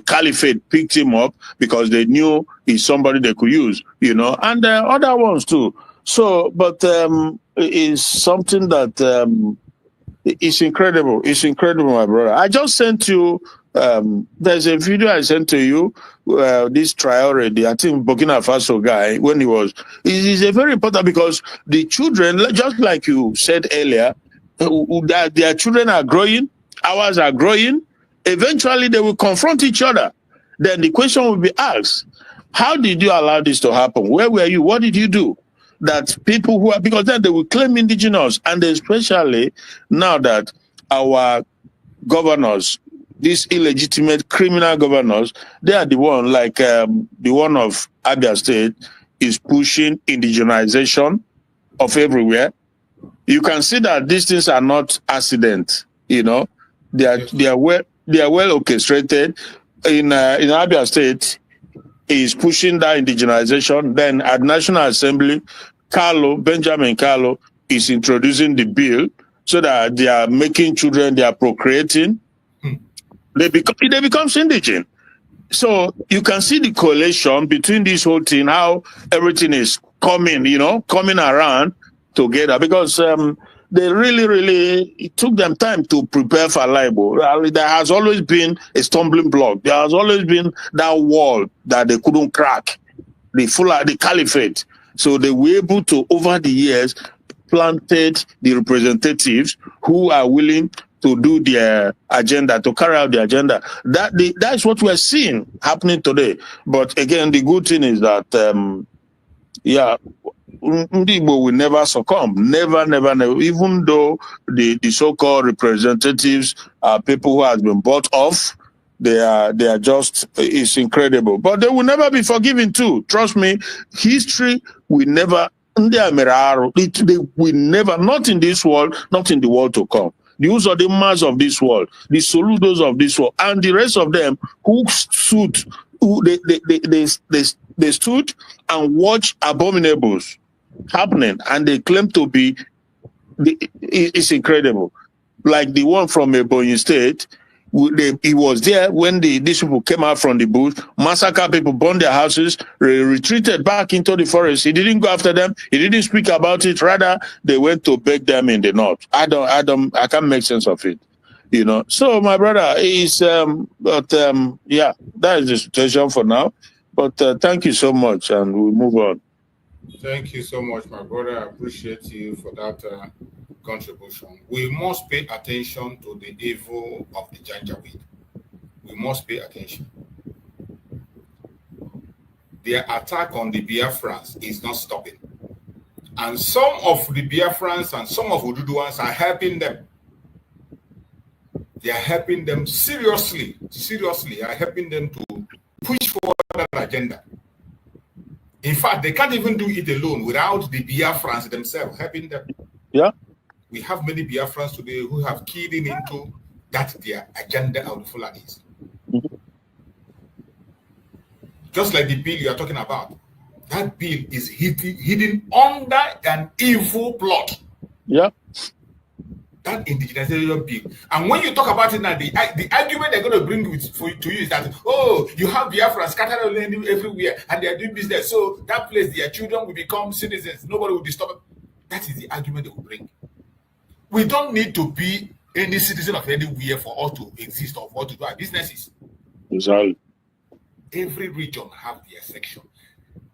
caliphate picked him up because they knew he's somebody they could use, and other ones too. So, but it's something that it's incredible. It's incredible, my brother. I just sent you. There's a video I sent to you. This trial already. I think Burkina Faso guy when he was. It is a very important because the children, just like you said earlier, that their children are growing. Ours are growing. Eventually, they will confront each other. Then the question will be asked, how did you allow this to happen? Where were you? What did you do? That people who are, because then they will claim indigenous, and especially now that our governors, these illegitimate criminal governors, they are the one, like the one of Abia State, is pushing indigenization of everywhere. You can see that these things are not accident, They are well orchestrated. In Abia State, is pushing that indigenization. Then at National Assembly, Benjamin Carlo is introducing the bill so that they are making children, they are procreating. They become indigent. So you can see the correlation between this whole thing, how everything is coming around together, because they really, it took them time to prepare for libel. There has always been a stumbling block. There has always been that wall that they couldn't crack, the caliphate. So they were able to, over the years, planted the representatives who are willing to do their agenda, to carry out the agenda. That's what we're seeing happening today. But again, the good thing is that, Ndigbo will never succumb. Never. Even though the so-called representatives are people who have been bought off, they are just, it's incredible. But they will never be forgiven too. Trust me, history will never, they will never, not in this world, not in the world to come. The Uzodimmas of this world, the Soludos of this world, and the rest of them who stood, they stood and watched abominables happening, and they claim to be, it's incredible. Like the one from Ebonyi State, he was there when these people came out from the bush, massacred people, burned their houses, retreated back into the forest. He didn't go after them. He didn't speak about it. Rather, they went to beg them in the north. I can't make sense of it. So my brother is, yeah, that is the situation for now. But thank you so much, and we'll move on. Thank you so much, my brother. I appreciate you for that contribution. We must pay attention to the evil of the Janjaweed. We must pay attention. Their attack on the Biafrans is not stopping. And some of the Biafrans and some of Ududuans are helping them. They are helping them seriously, are helping them to push forward that agenda. In fact, they can't even do it alone without the Biafrans themselves helping them. Yeah. We have many Biafrans today who have keyed into that their agenda of the Fulanis. Mm-hmm. Just like the bill you are talking about. That bill is hidden under an evil plot. Yeah. That indigenization bill. And when you talk about it now, the argument they're going to bring to you is that, oh, you have Biafrans scattered everywhere and they are doing business. So that place, their children will become citizens. Nobody will disturb them. That is the argument they will bring. We don't need to be any citizen of anywhere for us to exist or for us to do our businesses. Exactly. Every region have their section.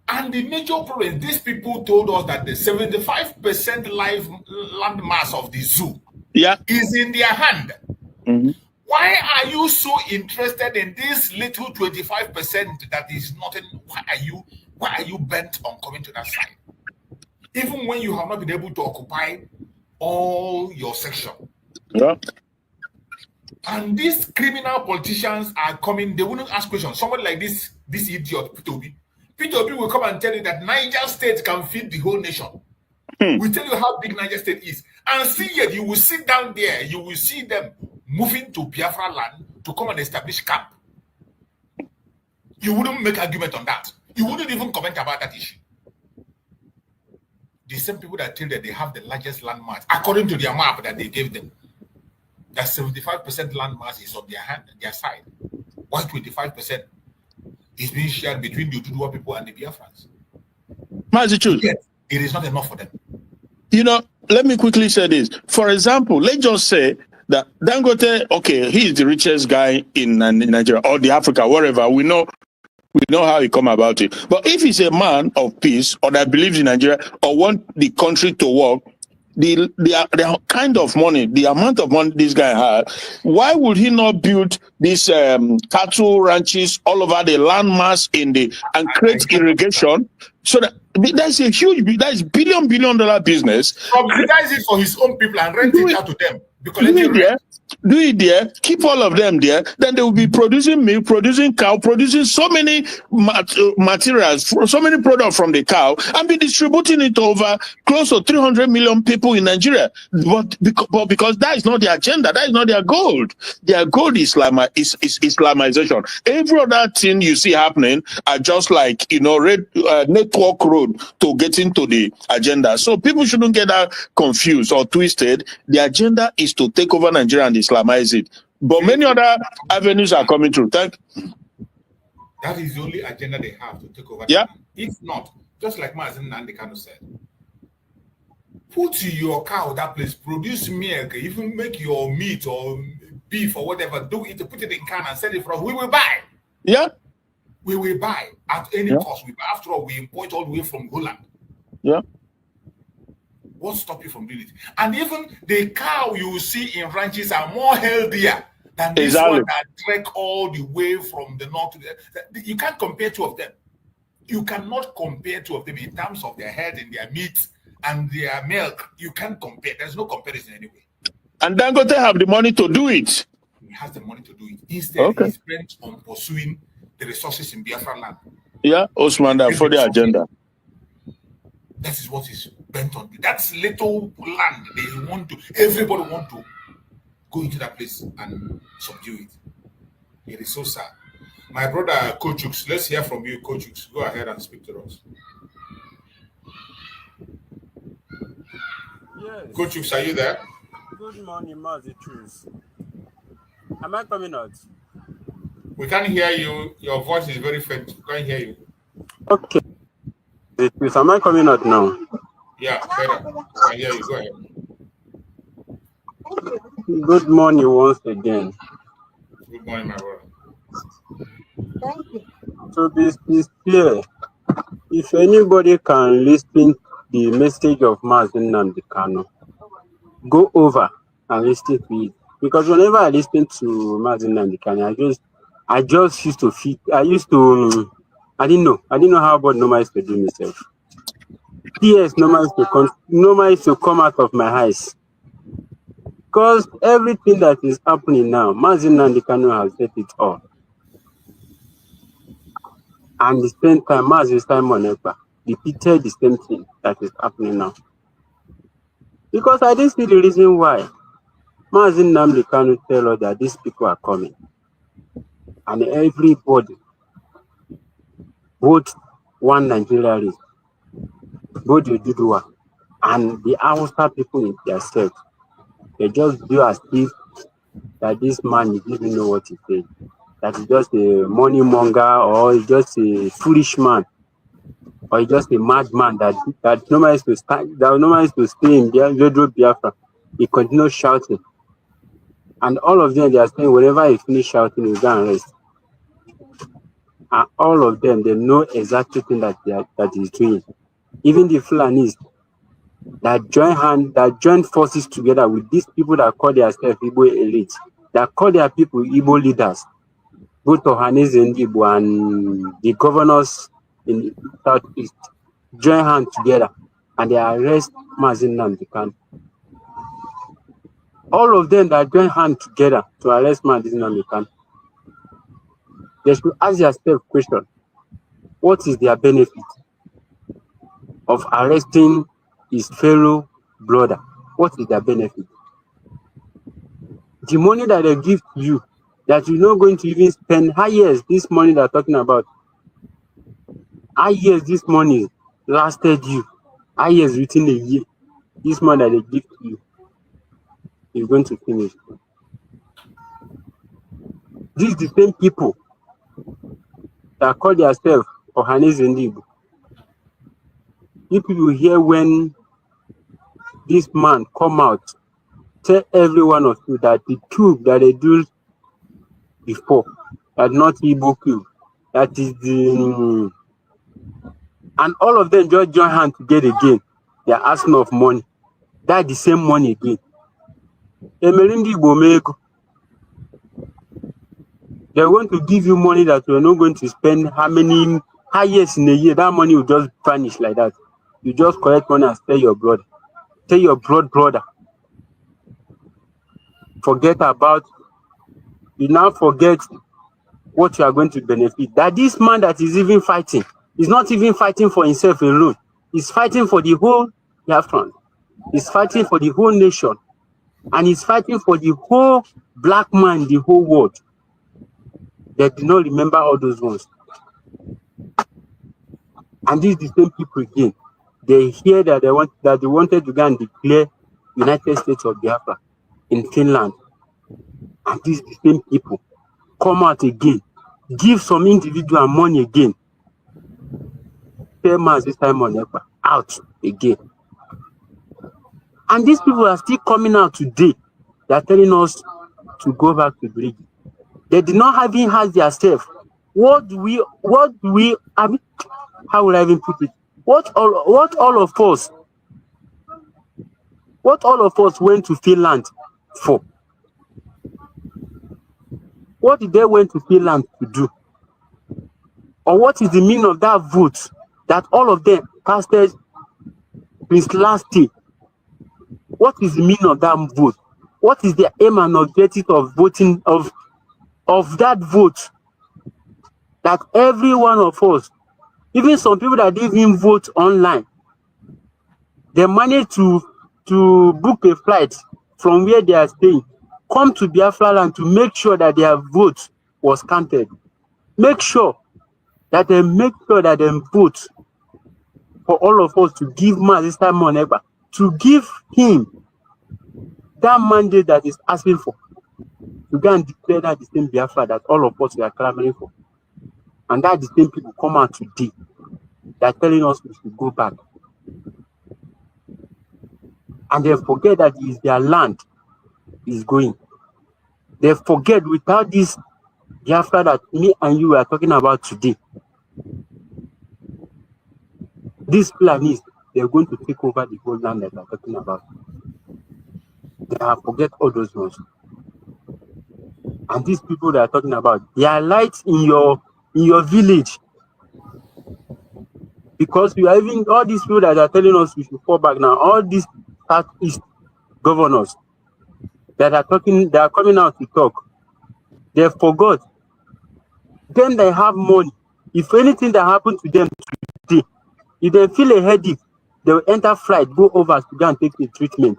And the major problem, these people told us that the 75% land mass of the zoo is in their hand. Mm-hmm. Why are you so interested in this little 25% that is nothing? Why are you bent on coming to that side? Even when you have not been able to occupy all your section. Yeah. And these criminal politicians are coming, they wouldn't ask questions. Somebody like this idiot, P2B will come and tell you that Niger State can feed the whole nation. We tell you how big Niger State is. And see it, you will sit down there, you will see them moving to Biafra land to come and establish camp. You wouldn't make argument on that. You wouldn't even comment about that issue. The same people that tell that they have the largest land mass, according to their map that they gave them, that 75% land mass is on their side, while 25% is being shared between the Ududua people and the Biafrans. Yet, it is not enough for them. You know, let me quickly say this. For example, let's just say that Dangote, okay, he is the richest guy in Nigeria or the Africa, wherever. We know how he come about it. But if he's a man of peace or that believes in Nigeria or want the country to work, the kind of money, the amount of money this guy had, why would he not build these cattle ranches all over the landmass and create irrigation? So that's a huge, that is $1 billion business. Subsidize it for his own people and rent it out to them. Do it there, keep all of them there, then they will be producing milk, producing cow, producing so many materials, so many products from the cow, and be distributing it over close to 300 million people in Nigeria. But because that is not their agenda, that is not their goal. Their goal is Islamization. Every other thing you see happening are just like, network road to get into the agenda. So people shouldn't get that confused or twisted. The agenda is to take over Nigeria and Islamize it. But many other avenues are coming through. That is the only agenda they have, to take over. Yeah. If not, just like Mazen Nandekano said, put your cow that place, produce milk, even make your meat or beef or whatever, do it, put it in can and sell it from. We will buy. Yeah. We will buy at any cost. After all, we import all the way from Holland. Yeah. What stop you from doing it? And even the cow you see in ranches are more healthier than this one that trek all the way from the north to the. You can't compare two of them. You cannot compare two of them in terms of their health and their meat and their milk. You can't compare. There's no comparison anyway. And Dangote have the money to do it. He has the money to do it. Instead, he's bent on pursuing the resources in Biafra land. Yeah, Osman, for the agenda. That is what is bent on. That's little land. Everybody want to go into that place and subdue it. It is so sad. My brother, Kochux, let's hear from you, Kochux. Go ahead and speak to us. Yes. Kochux, are you there? Good morning, Mazitrus. Am I coming out? We can't hear you. Your voice is very faint. We can't hear you. Okay. Am I coming out now? Yeah, better. I hear you. Go ahead. Good morning once again. Good morning, my brother. To be clear, if anybody can listen the message of Mazen Nandekano, go over and listen to it. Because whenever I listen to Mazen Nandekano, I just used to feel. I didn't know how about normal is to do myself. Tears normal is to come out of my eyes. Because everything that is happening now, Mazen Nandekano has said it all. And the same time, Mazen Simon Ekpa repeated the same thing that is happening now. Because I didn't see the reason why Mazen Nandekano tell us that these people are coming. And everybody, both one Nigeria, both the Ududua and the Hausa people in themselves, They just do as if that this man is even know what he's saying. That he's just a money monger, or he's just a foolish man, or he's just a madman that no man is to stand, that no man is to stay in Biafra. He continues shouting. And all of them, they are saying whenever he finish shouting, he'll go and rest. And all of them, they know exactly thing that he's doing. Even the Fulanis that join forces together with these people that call themselves Igbo elite, that call their people Igbo leaders, both Ohanese and Igbo and the governors in the southeast, join hands together and they arrest Mazin Nnamdi Kanu. All of them that join hands together to arrest Mazin Nnamdi Kanu, they should ask themselves question: what is their benefit of arresting his fellow brother? What is their benefit? The money that they give to you, that you're not going to even spend, how years this money they're talking about, how years this money lasted you, how years within a year, this money that they give to you is going to finish. These the same people that call themselves Ohanese and Igbo. If you hear when this man come out, tell every one of you that the coup that they do before, that not Igbo coup, that is the, and all of them just join hands together again. They are asking of money. That's the same money again. Emerindi Igbo make. They want to give you money that you're not going to spend how years in a year. That money will just vanish like that. You just collect money and tell your brother. Tell your brother. Forget about, you now forget what you are going to benefit. That this man that is even fighting is not even fighting for himself alone. He's fighting for the whole Biafran. He's fighting for the whole nation. And he's fighting for the whole black man, the whole world. They do not remember all those ones. And these the same people again. They hear that they wanted to go and declare United States of Biafra in Finland. And these the same people come out again, give some individual money again. 10 months this time on out again. And these people are still coming out today. They are telling us to go back to Bridge. They did not even ask themselves, what do we, I mean, how would I even put it? What all of us went to Finland for? What did they went to Finland to do? Or what is the meaning of that vote that all of them casted since last year? What is the meaning of that vote? What is the aim and objective of voting of that vote? That every one of us, even some people that didn't even vote online, they managed to book a flight from where they are staying, come to Biafra land to make sure that their vote was counted. Make sure that they vote for all of us to give Master Moneba, to give him that mandate that is asking for, to go and declare that the same Biafra that all of us are clamoring for. And that the same people come out today, they're telling us we should go back. And they forget that it is their land is going. They forget without this Biafra that me and you are talking about today, these plans, they're going to take over the whole land that we're talking about. They have forget all those ones. And these people that are talking about, they are lights in your village. Because we are even all these people that are telling us we should fall back now, all these Southeast governors that are coming out to talk, they forgot. Then they have money. If anything that happened to them today, if they feel a headache, they will enter flight, go over to go and take the treatment.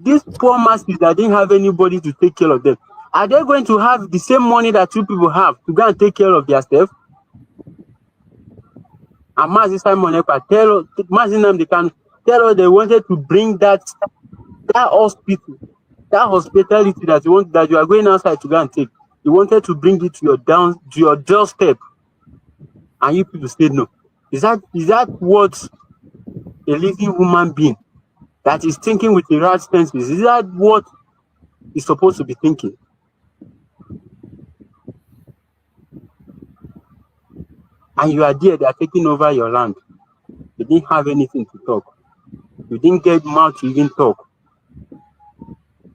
These poor masses that didn't have anybody to take care of them, are they going to have the same money that you people have to go and take care of themselves? And Mazi Simon Ekpa tell Mazi Nnamdi Kanu, tell us they wanted to bring that hospital, that hospitality that you are going outside to go and take. You wanted to bring it to your doorstep, and you people said no. Is that what a living human being that is thinking with the right senses, is that what is supposed to be thinking? And you are there, they are taking over your land. You didn't have anything to talk. You didn't get mouth to even talk.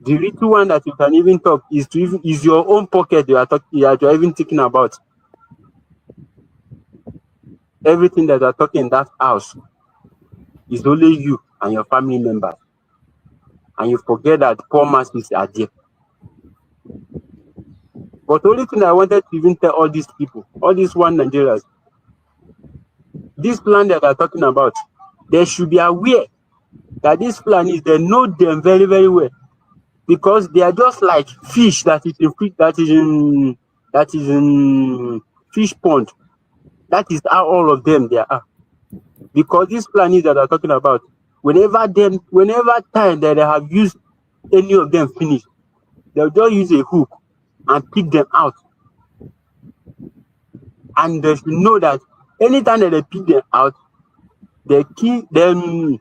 The little one that you can even talk is your own pocket you are even thinking about. Everything that you are talking in that house is only you and your family members. And you forget that poor masses are there. But the only thing I wanted to even tell all these people, all these one Nigerians, this plan that they're talking about, they should be aware that this plan is, they know them very, very well. Because they are just like fish that is in fish pond. That is how all of them they are. Because these planets that are talking about, whenever time that they have used any of them finish, they'll just use a hook and pick them out. And they should know that anytime that they pick them out, they kill them.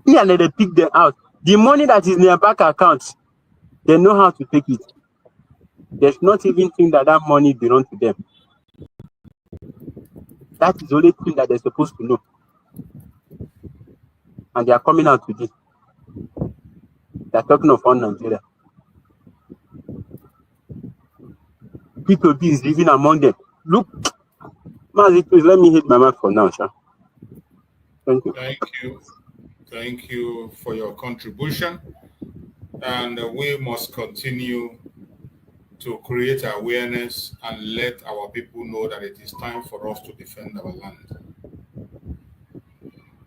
And they pick them out. The money that is in their bank accounts, they know how to take it. They should not even think that money belongs to them. That is the only thing that they're supposed to know. And they are coming out today. They're talking of one Nigeria. P2B is living among them. Look, Mazi, please let me hit my mouth for now, sir. Thank you. Thank you. Thank you for your contribution. And we must continue to create awareness and let our people know that it is time for us to defend our land.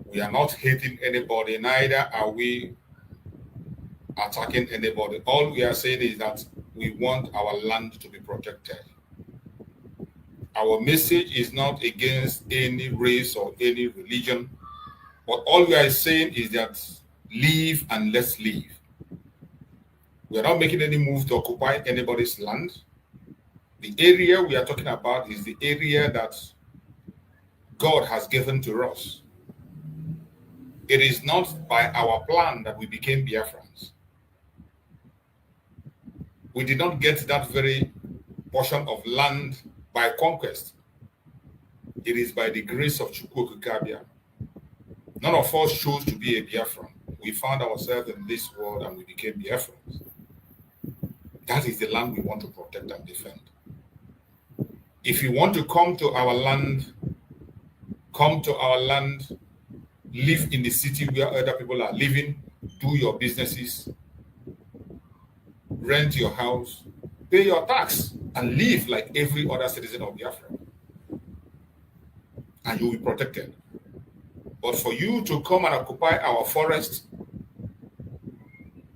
We are not hating anybody, neither are we attacking anybody. All we are saying is that we want our land to be protected. Our message is not against any race or any religion, but all we are saying is that leave and let's leave. We are not making any move to occupy anybody's land. The area we are talking about is the area that God has given to us. It is not by our plan that we became Biafrans. We did not get that very portion of land by conquest. It is by the grace of Chukwu Okikabia. None of us chose to be a Biafran. We found ourselves in this world and we became Biafrans. That is the land we want to protect and defend. If you want to come to our land, live in the city where other people are living, do your businesses, rent your house, pay your tax, and live like every other citizen of Biafra. And you will be protected. But for you to come and occupy our forest,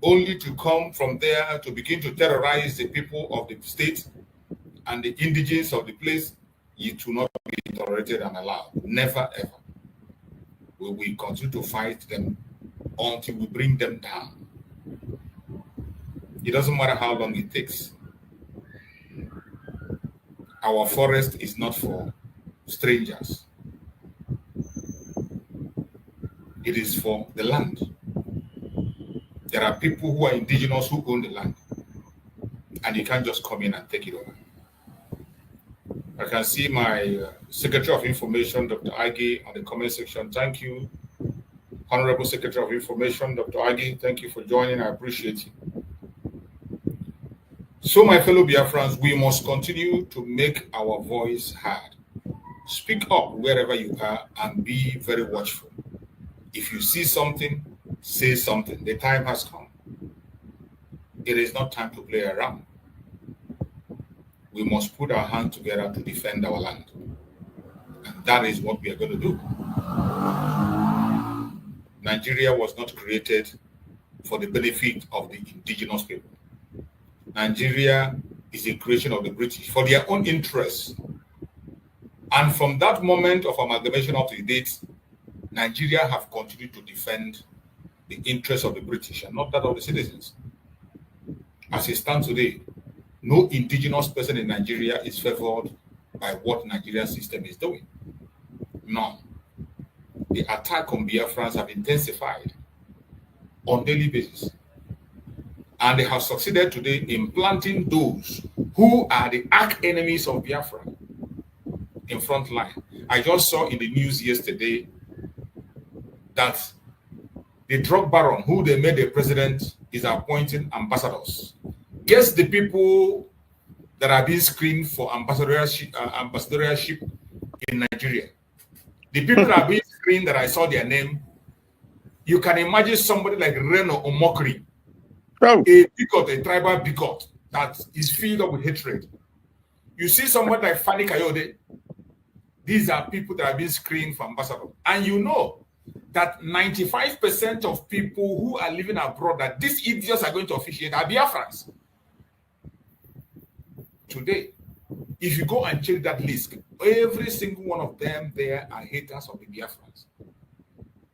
only to come from there to begin to terrorize the people of the state and the indigenous of the place, it will not be tolerated and allowed. Never, ever. We will continue to fight them until we bring them down. It doesn't matter how long it takes. Our forest is not for strangers. It is for the land. There are people who are indigenous who own the land, and you can't just come in and take it over. I can see my Secretary of Information, Dr. Agi, on the comment section. Thank you, Honorable Secretary of Information, Dr. Agi. Thank you for joining. I appreciate you. So, my fellow Biafrans, we must continue to make our voice heard. Speak up wherever you are and be very watchful. If you see something, say something. The time has come. It is not time to play around. We must put our hands together to defend our land. And that is what we are going to do. Nigeria was not created for the benefit of the indigenous people. Nigeria is a creation of the British for their own interests. And from that moment of amalgamation up to date, Nigeria have continued to defend the interests of the British and not that of the citizens. As it stands today, no indigenous person in Nigeria is favored by what Nigeria's system is doing. None. The attack on Biafrans have intensified on a daily basis. And they have succeeded today in planting those who are the arch enemies of Biafra in front line. I just saw in the news yesterday that the drug baron who they made the president is appointing ambassadors. Guess the people that are being screened for ambassadorship in Nigeria. The people that are being screened that I saw their name, you can imagine somebody like Reno Omokri, a bigot, a tribal bigot that is filled up with hatred. You see somebody like Fani Kayode, these are people that are being screened for ambassador. And you know that 95% of people who are living abroad that these idiots are going to officiate are Biafrans. Today, if you go and check that list, every single one of them there are haters of the Biafrans.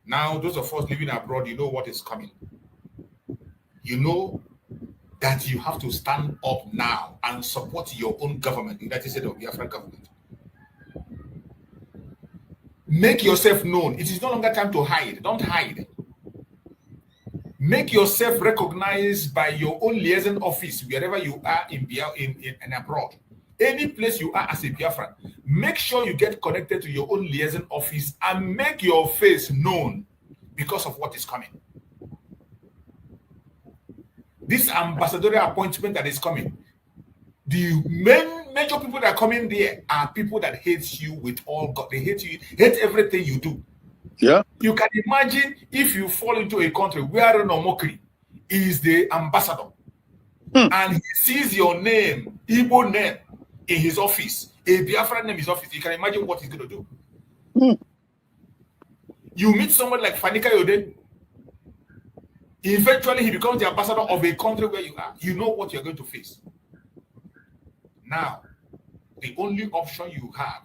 Now, those of us living abroad, you know what is coming. You know that you have to stand up now and support your own government, the United States of Biafran government. Make yourself known. It is no longer time to hide. Don't hide. Make yourself recognized by your own liaison office wherever you are in abroad. Any place you are as a Biafran, make sure you get connected to your own liaison office and make your face known because of what is coming. This ambassadorial appointment that is coming, the major people that are coming there are people that hate you with all God. They hate you, hate everything you do. Yeah. You can imagine if you fall into a country where Nomokri is the ambassador and he sees your name, Igbo name, in his office, a Biafran name in his office, you can imagine what he's going to do. You meet someone like Fanika Yode, eventually he becomes the ambassador of a country where you are. You know what you're going to face. Now, the only option you have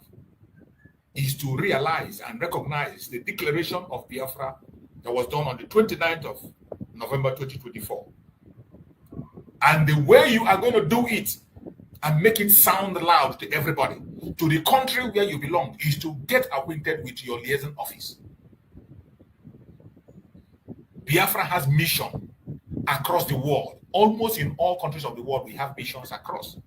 is to realize and recognize the declaration of Biafra that was done on the 29th of November 2024. And the way you are going to do it and make it sound loud to everybody, to the country where you belong, is to get acquainted with your liaison office. Biafra has mission across the world. Almost in all countries of the world, we have missions across.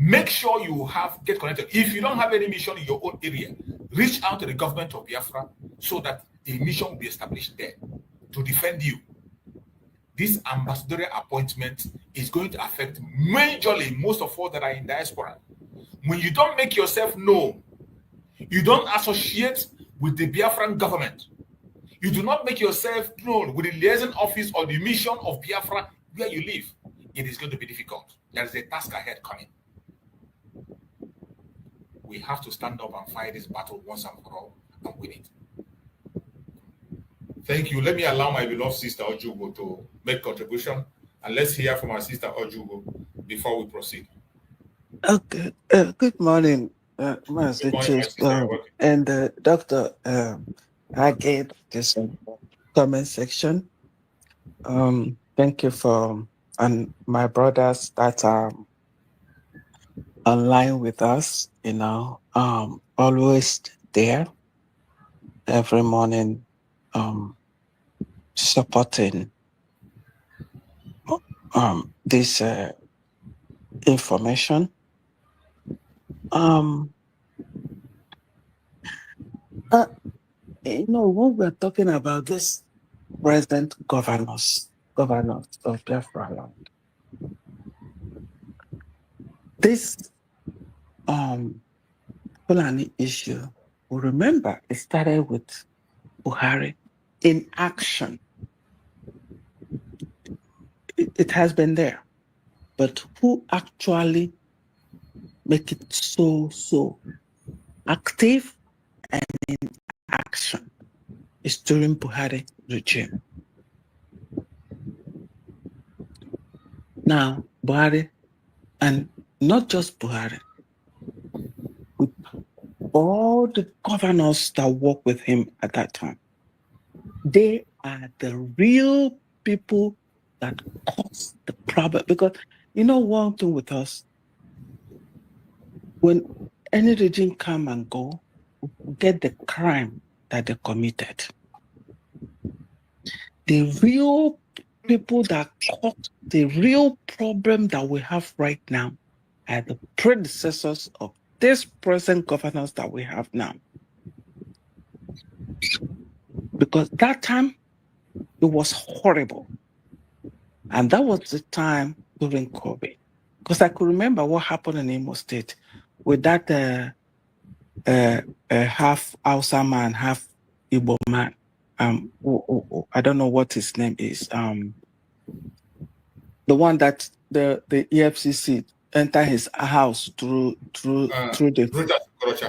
Make sure you get connected. If you don't have any mission in your own area, reach out to the government of Biafra so that a mission will be established there to defend you. This ambassadorial appointment is going to affect majorly most of all that are in diaspora. When you don't make yourself known, you don't associate with the Biafran government, you do not make yourself known with the liaison office or the mission of Biafra where you live, it is going to be difficult. There is a task ahead coming. We have to stand up and fight this battle once and for all and win it. Thank you. Let me allow my beloved sister Ojugo to make contribution, and let's hear from our sister Ojugo before we proceed. Okay. Good morning, Master Chief, and Dr. I gave this comment section. Thank you for and my brothers that are online with us, always there every morning, supporting this information. When we're talking about this present governors of Biafra land, this Fulani issue, we remember it started with Buhari in action. It has been there, but who actually make it so active and in action is during Buhari regime. Now, Buhari, and not just Buhari, with all the governors that worked with him at that time, They are the real people that cause the problem. Because you know one thing with us, when any regime come and go, get the crime that they committed. The real people that cause the real problem that we have right now are the predecessors of this present governance that we have now. Because that time, it was horrible. And that was the time during COVID. Because I could remember what happened in Imo State with that half Hausa man, half Igbo man. I don't know what his name is. The one that the EFCC enter his house through the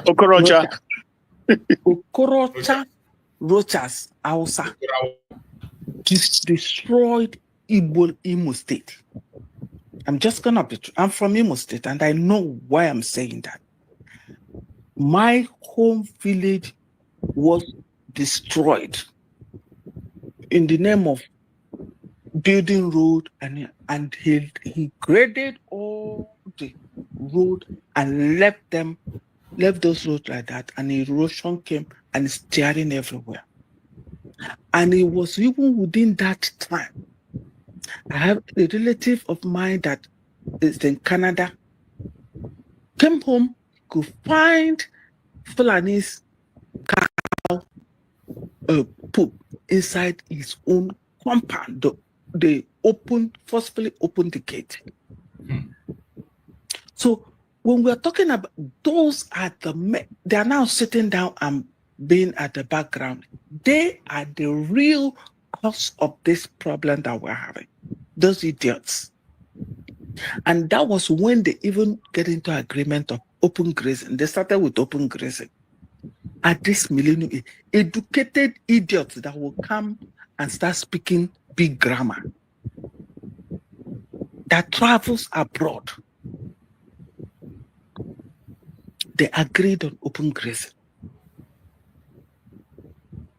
Okorocha. Okorocha Rochas Hausa destroyed Imo State. I'm from Imo State, and I know why I'm saying that. My home village was destroyed in the name of building road, and he graded all the road and left those roads like that, and erosion came and it's tearing everywhere. And it was even within that time. I have a relative of mine that is in Canada, came home, could find Fulani's cow poop inside his own compound. They forcefully opened the gate. So when we're talking about those are they are now sitting down and being at the background. They are the real cause of this problem that we're having. Those idiots. And that was when they even get into agreement of open grazing. They started with open grazing. At this millennium, educated idiots that will come and start speaking big grammar, that travels abroad. They agreed on open grazing.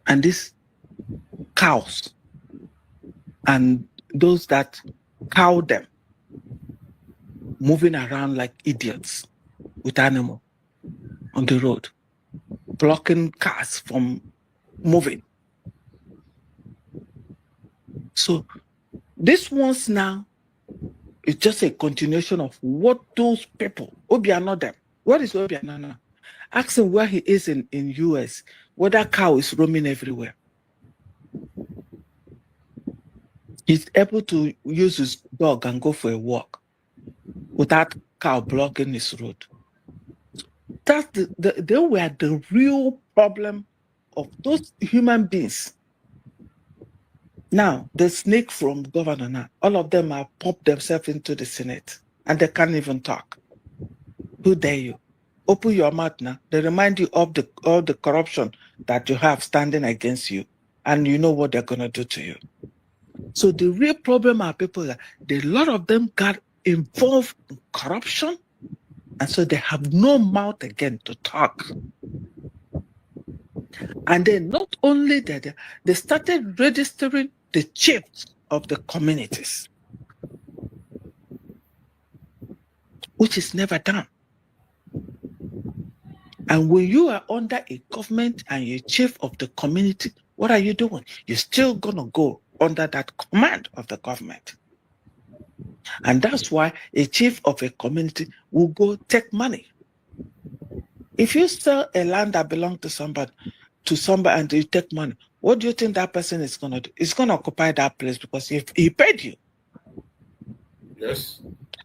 And these cows and those that cow them, moving around like idiots with animal on the road, blocking cars from moving. So this one's now is just a continuation of what those people, Obiano them. What is Obiano now? Ask him where he is in US, whether cow is roaming everywhere. He's able to use his dog and go for a walk without cow blocking his road. That's they were the real problem of those human beings. Now, the snake from governor now, all of them have popped themselves into the Senate and they can't even talk. Who dare you? Open your mouth now. They remind you of all the corruption that you have standing against you, and you know what they're going to do to you. So the real problem are people that a lot of them got involved in corruption, and so they have no mouth again to talk. And then not only that, they started registering the chiefs of the communities, which is never done. And when you are under a government and you're chief of the community, what are you doing? You're still going to go under that command of the government. And that's why a chief of a community will go take money. If you sell a land that belongs to somebody and you take money, what do you think that person is going to do? It's going to occupy that place because he paid you. Yes.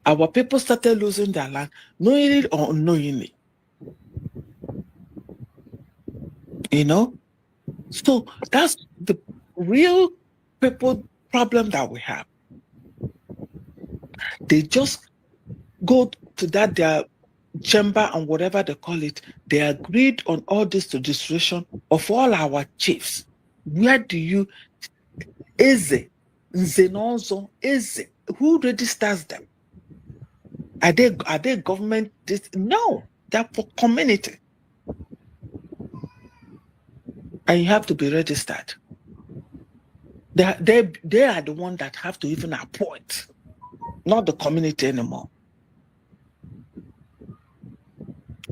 Our people started losing their land, knowingly or unknowingly. You know? So that's the real people problem that we have. They just go to their chamber and whatever they call it. They agreed on all this to distribution of all our chiefs. Where do you Eze, Nzenozo, Eze? Who registers them? Are they government? No, they're for community. And you have to be registered. They are the one that have to even appoint, not the community anymore.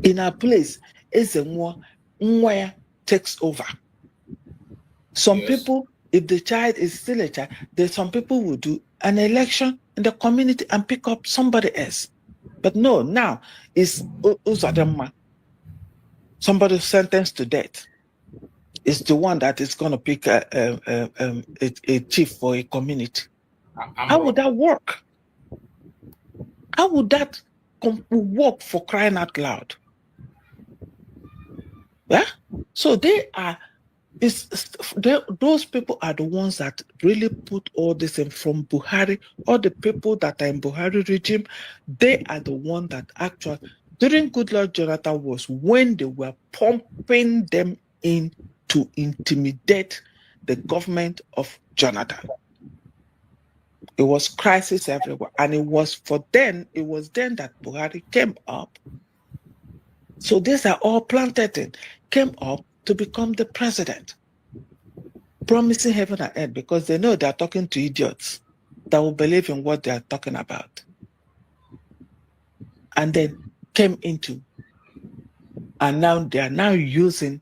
In our place, it's a more where takes over. Some people, if the child is still a child, some people will do an election in the community and pick up somebody else. But no, now it's Uzadema. Somebody sentenced to death is the one that is going to pick a chief for a community. How would that work? How would that work, for crying out loud? Yeah. So those people are the ones that really put all this in from Buhari. All the people that are in Buhari regime, they are the one that actually, during Goodluck Jonathan was when they were pumping them in to intimidate the government of Jonathan. It was crisis everywhere. And it was then that Buhari came up. So these are all planted in, came up to become the president, promising heaven and earth, because they know they're talking to idiots that will believe in what they're talking about. And then came into, and now they are now using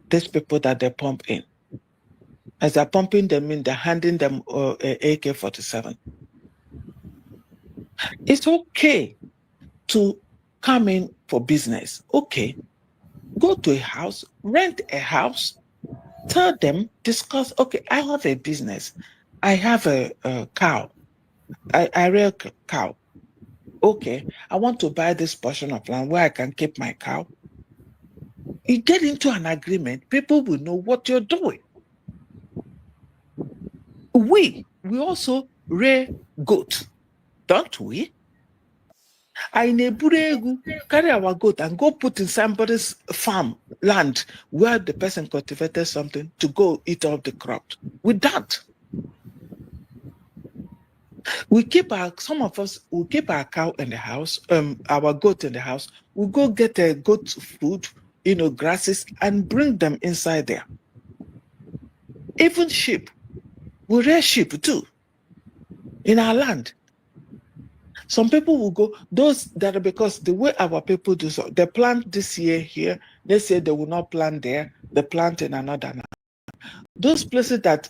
these people that they pump in. As they're pumping them in, they're handing them AK-47. It's okay to come in for business. Okay. Go to a house, rent a house, tell them, discuss, okay, I have a business. I have a cow. I rear a cow. Okay, I want to buy this portion of land where I can keep my cow. You get into an agreement, people will know what you're doing. We also rear goat, don't we? I carry our goat and go put in somebody's farm land where the person cultivated something to go eat all the crops. We don't. Some of us will keep our cow in the house, our goat in the house. We'll go get a goat food, grasses, and bring them inside there. Even sheep. We rear sheep too in our land. Some people will go, those that are, because the way our people do so, they plant this year here, they say they will not plant there, they plant in another. Those places that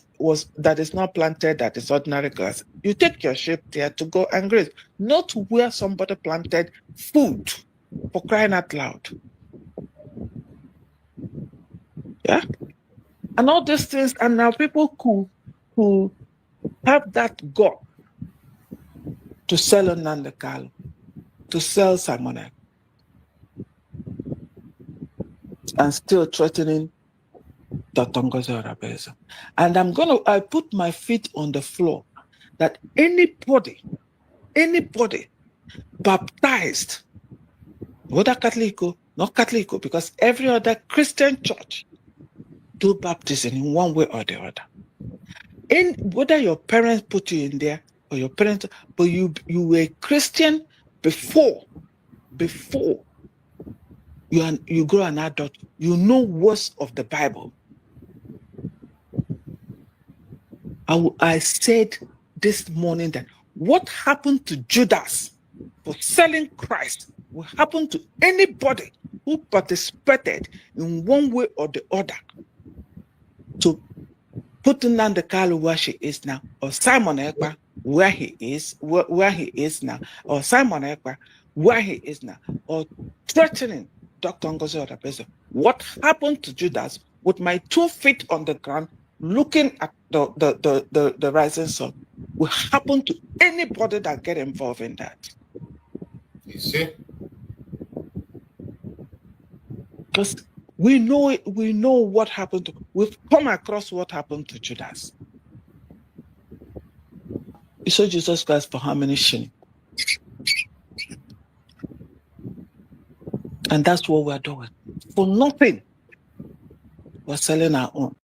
is not planted, that is ordinary grass, you take your sheep there to go and graze, not where somebody planted food, for crying out loud. Yeah? And all these things, and now people who have that gut to sell Nandekal, to sell Simon, and still threatening Dr. Ngozi Orebeze. And I put my feet on the floor that anybody baptized, whether Catholic or not Catholic, because every other Christian church do baptism in one way or the other. Whether your parents put you in there or your parents, but you were Christian before you grow an adult, you know words of the Bible. I said this morning that what happened to Judas for selling Christ will happen to anybody who participated in one way or the other to put Nandekal where she is now, or Simon Ekpa where he is now, or Simon Ekpa where he is now, or threatening Dr. Ngozi Orebeze. What happened to Judas with my 2 feet on the ground looking at the rising sun will happen to anybody that get involved in that. You see? Because we know it, we know what happened to, we've come across what happened to Judas. You saw Jesus Christ for how many shillings? And that's what we're doing. For nothing, we're selling our own.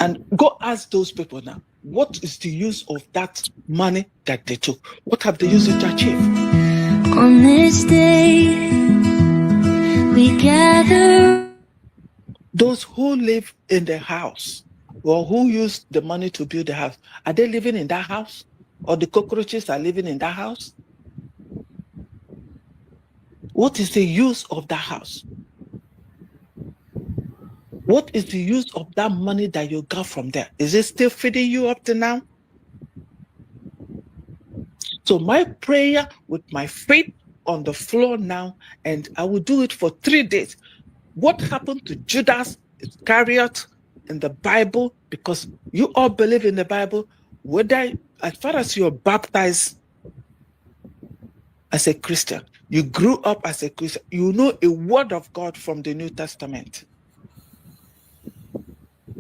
And go ask those people now, what is the use of that money that they took? What have they used it to achieve? On this day, we gather. Those who live in the house or who use the money to build the house, are they living in that house? Or the cockroaches are living in that house? What is the use of that house? What is the use of that money that you got from there? Is it still feeding you up to now? So my prayer with my faith on the floor now, and I will do it for 3 days. What happened to Judas Iscariot in the Bible? Because you all believe in the Bible, whether as far as you're baptized as a Christian, you grew up as a Christian, you know a word of God from the New Testament.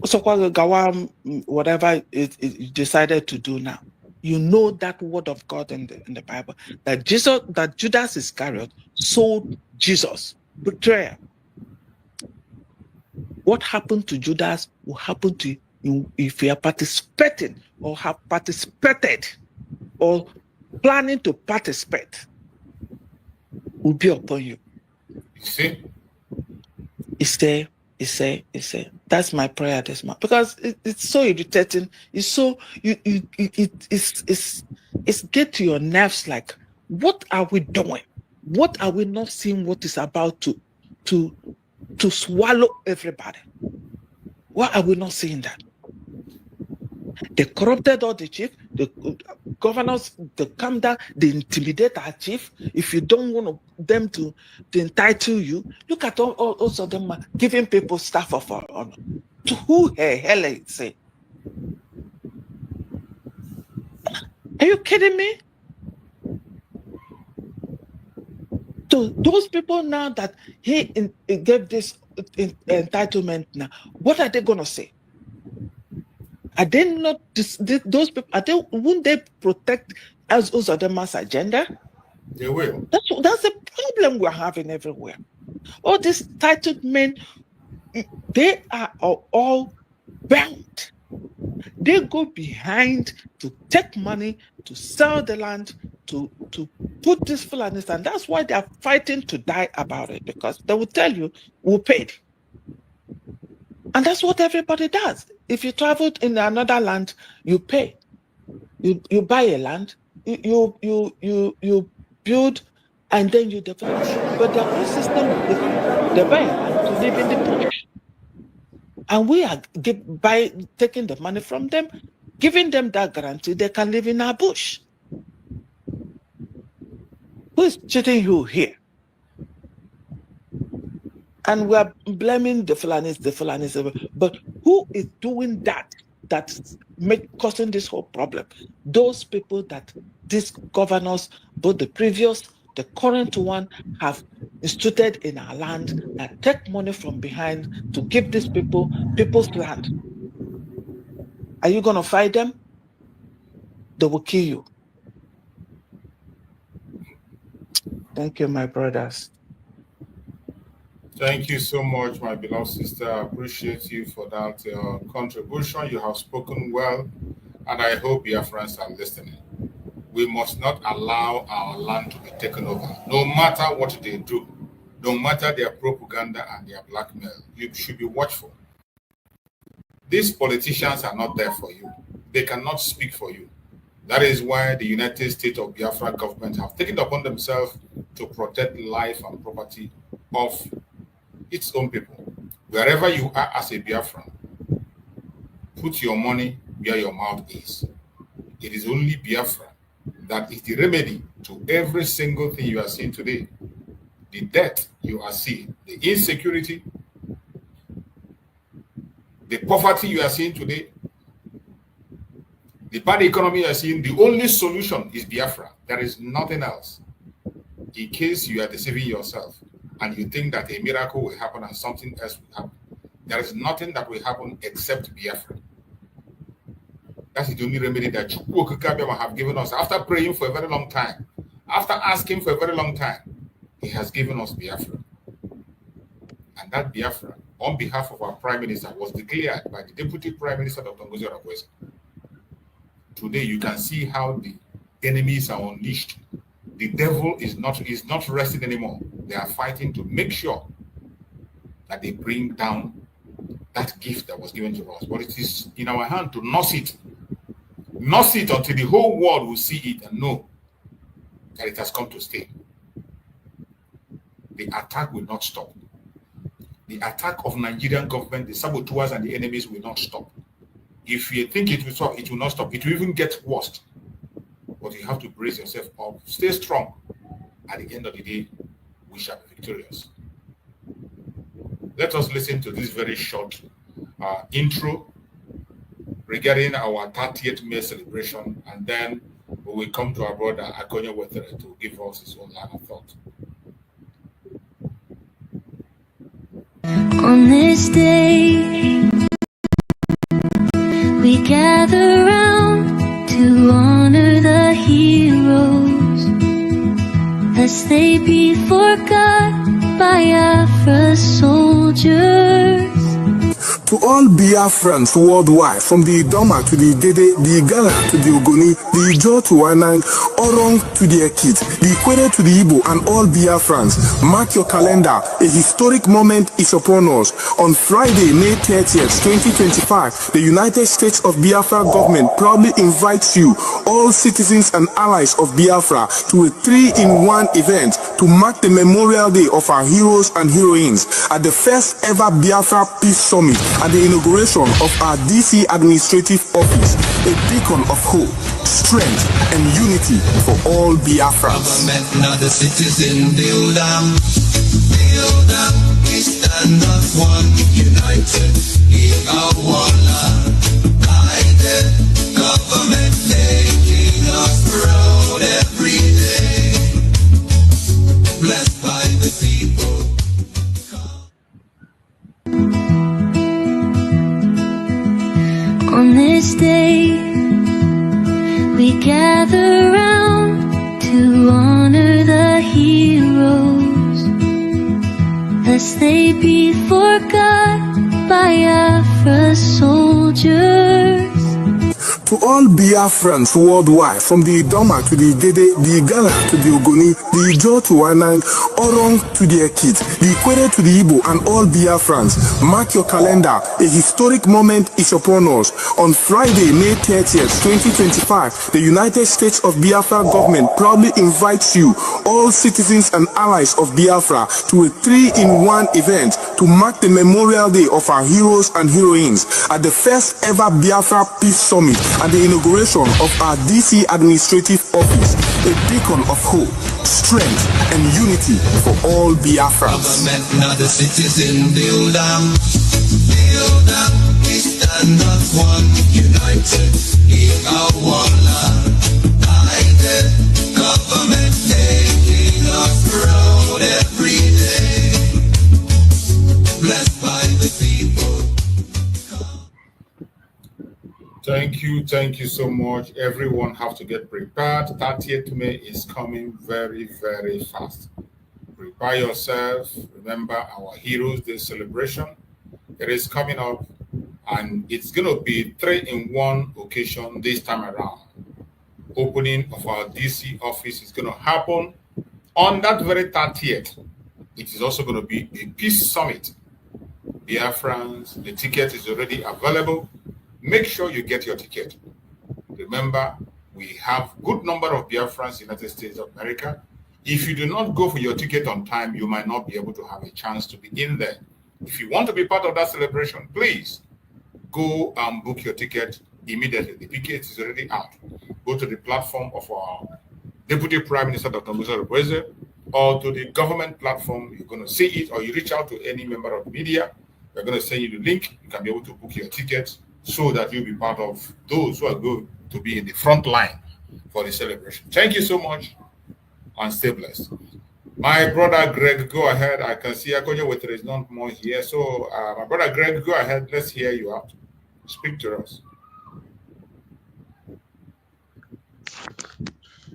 So whatever it decided to do now, you know that word of God in the Bible, that Judas Iscariot sold Jesus, betrayal. What happened to Judas will happen to you if you are participating or have participated or planning to participate, will be upon you. See? It's that's my prayer this month, because it's so irritating. It's so it's get to your nerves. Like, what are we doing? What are we not seeing? What is about to swallow everybody? Why are we not seeing that? They corrupted all the chief, the governors, they come down, they intimidate our chief. If you don't want them to entitle you, look at all of them giving people staff of honor. To who the hell is it? Are you kidding me? So those people now that he gave this entitlement now, what are they going to say? Are they not those people? Won't they protect Uzodema's agenda? They will. That's a problem we're having everywhere. All these titled men, they are all bound. They go behind to take money, to sell the land, to put this Fulanis, and that's why they are fighting to die about it, because they will tell you, we paid. And that's what everybody does. If you traveled in another land, you pay. You buy a land, you build, and then you develop. But the whole system is different. They buy a land to live in the bush. And we are taking the money from them, giving them that guarantee they can live in our bush. Who is cheating you here? And we are blaming the Fulanis, but who is doing that? That's causing this whole problem. Those people that these governors, both the previous, the current one, have instituted in our land, that take money from behind to give these people's land. Are you going to fight them? They will kill you. Thank you, my brothers. Thank you so much, my beloved sister. I appreciate you for that contribution. You have spoken well, and I hope Biafrans are listening. We must not allow our land to be taken over, no matter what they do, no matter their propaganda and their blackmail. You should be watchful. These politicians are not there for you. They cannot speak for you. That is why the United States of Biafra government have taken it upon themselves to protect life and property of its own people. Wherever you are as a Biafran, put your money where your mouth is. It is only Biafra that is the remedy to every single thing you are seeing today. The debt you are seeing, the insecurity, the poverty you are seeing today, the bad economy you are seeing, the only solution is Biafra. There is nothing else. In case you are deceiving yourself and you think that a miracle will happen and something else will happen, there is nothing that will happen except Biafra. That's the only remedy that Chukwu Okike have given us. After praying for a very long time, after asking for a very long time, he has given us Biafra. And that Biafra, on behalf of our Prime Minister, was declared by the Deputy Prime Minister, Dr. Ngozi Okonjo-Iweala. Today, you can see how the enemies are unleashed. The devil is not resting anymore. They are fighting to make sure that they bring down that gift that was given to us. But it is in our hand to nurse it. Nurse it until the whole world will see it and know that it has come to stay. The attack will not stop. The attack of Nigerian government, the saboteurs and the enemies will not stop. If you think it will stop, it will not stop. It will even get worse. But you have to brace yourself up. Stay strong. At the end of the day, we shall be victorious. Let us listen to this very short intro regarding our 30th May celebration, and then we will come to our brother Akonyo Wetere to give us his own line of thought. On this day, we gather round to honor the heroes, lest they be forgot by Biafra's soldiers. To all Biafrans worldwide, from the Idoma to the Dede, the Igala to the Ogoni, the Ijo to Wanang, Orong to the Ekit, the Ikwere to the Igbo, and all Biafrans, mark your calendar. A historic moment is upon us. On Friday, May 30th, 2025, the United States of Biafra government proudly invites you, all citizens and allies of Biafra, to a 3-in-1 event to mark the Memorial Day of our heroes and heroines at the first ever Biafra Peace Summit and the inauguration of our DC administrative office, a beacon of hope, strength, and unity for all Biafrans. Government, not the citizen, build them, we stand as one, united, in our land, guided, government making us proud every day, blessed by the people. On this day, we gather round to honor the heroes, lest they be forgot by Biafra's soldiers. To all Biafrans worldwide, from the Idoma to the Dede, the Igala to the Ogoni, the Ijo to Wanang, Orong to the Ekit, the Ikwere to the Igbo, and all Biafrans, mark your calendar. A historic moment is upon us. On Friday, May 30th, 2025, the United States of Biafra government proudly invites you, all citizens and allies of Biafra, to a 3-in-1 event to mark the Memorial Day of our heroes and heroines at the first ever Biafra Peace Summit and the inauguration of our DC administrative office, a beacon of hope, strength, and unity for all Biafrans. Government, not the citizen, build them, we stand as one, united, in our land, guided, government making us proud every day, blessed by the people. Thank you so much. Everyone have to get prepared. 30th May is coming very, very fast. Prepare yourself. Remember our Heroes Day celebration. It is coming up, and it's going to be 3-in-1 occasion this time around. Opening of our DC office is going to happen on that very 30th. It is also going to be a peace summit. Biafrans, the ticket is already available. Make sure you get your ticket. Remember, we have good number of Biafrans in the United States of America. If you do not go for your ticket on time, you might not be able to have a chance to be in there. If you want to be part of that celebration, please go and book your ticket immediately. The ticket is already out. Go to the platform of our Deputy Prime Minister, Dr. Musa Rweze, or to the government platform. You're going to see it, or you reach out to any member of the media. We're going to send you the link. You can be able to book your tickets so that you'll be part of those who are going to be in the front line for the celebration. Thank you so much, and stay blessed. My brother Greg, go ahead. I can see Akonyo Wetere is not more here. So, my brother Greg, go ahead. Let's hear you out. Speak to us.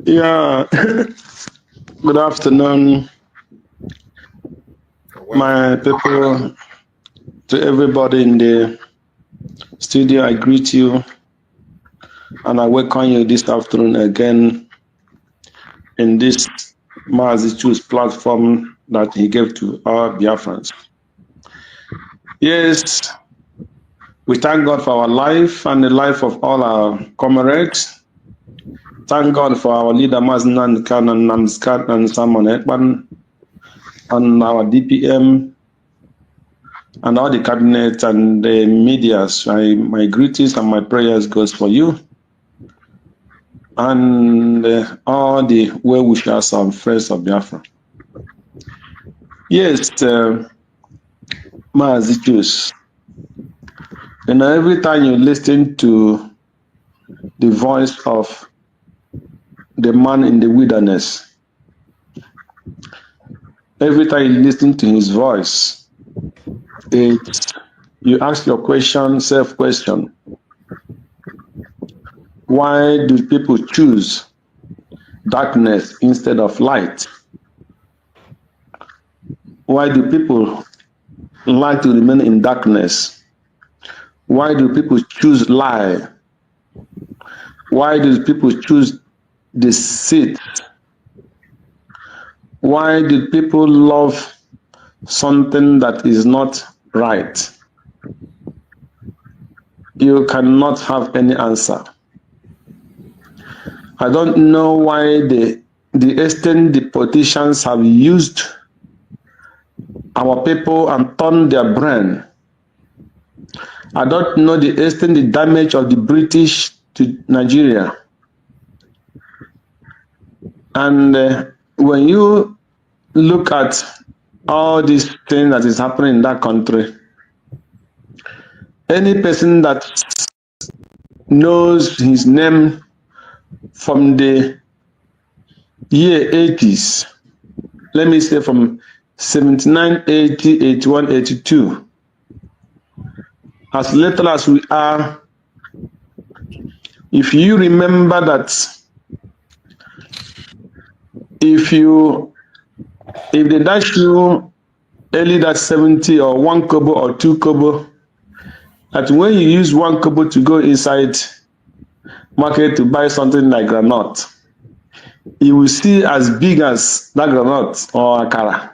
Yeah. Good afternoon, my people, to everybody in the studio. I greet you and I welcome you this afternoon again in this Mazi Choose platform that he gave to our Biafrans. Yes, We thank God for our life and the life of all our comrades. Thank God for our leader, Maznan Khan and Namskat and Simon Ekman, and our DPM, and all the cabinet and the medias. My greetings and my prayers goes for you, and all the well-wishers and friends of Biafra. Yes, Mazichus. You know, every time you listen to the voice of the man in the wilderness, every time you listen to his voice, you ask your question, self-question. Why do people choose darkness instead of light? Why do people like to remain in darkness? Why do people choose lie? Why do people choose deceit? Why do people love something that is not right? You cannot have any answer. I don't know why the extent the politicians have used our people and turned their brain. I don't know the extent the damage of the British to Nigeria. And when you look at all these things that is happening in that country, any person that knows his name from the year 80s, let me say from 79, 80, 81, 82, as little as we are, if you remember that if they dash you early that 70 or 1 kobo or 2 kobo, that when you use 1 kobo to go inside market to buy something like granite, you will see as big as that granite or akara.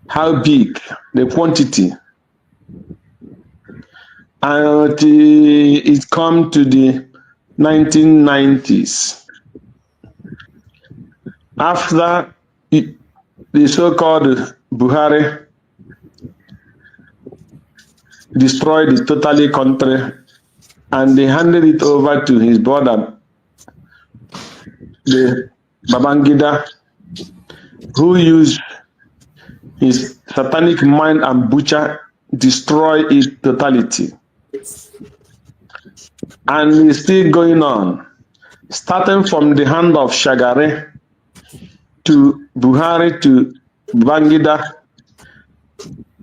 How big, the quantity. And it come to the 1990s. After the so-called Buhari destroyed the totally country and they handed it over to his brother, the Babangida, who used his satanic mind and butcher, destroy its totality. And it's still going on, starting from the hand of Shagare to Buhari to Babangida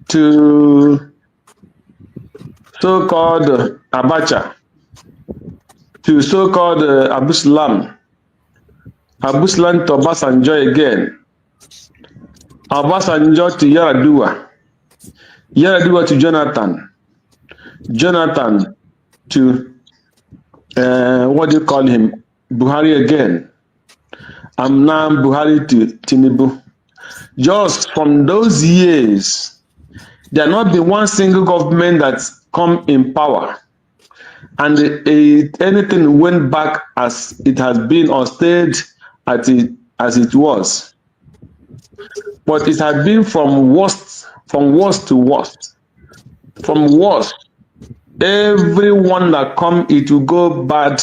to so-called Abacha to so-called Abu Salam to Obasanjo again, Obasanjo to Yar'Adua to Jonathan to what do you call him, Buhari again, and now Buhari to Tinubu. Just from those years, there not been one single government that's come in power and anything went back as it has been or stayed as it was. But it has been from worst to worst. From worst, everyone that come, it will go bad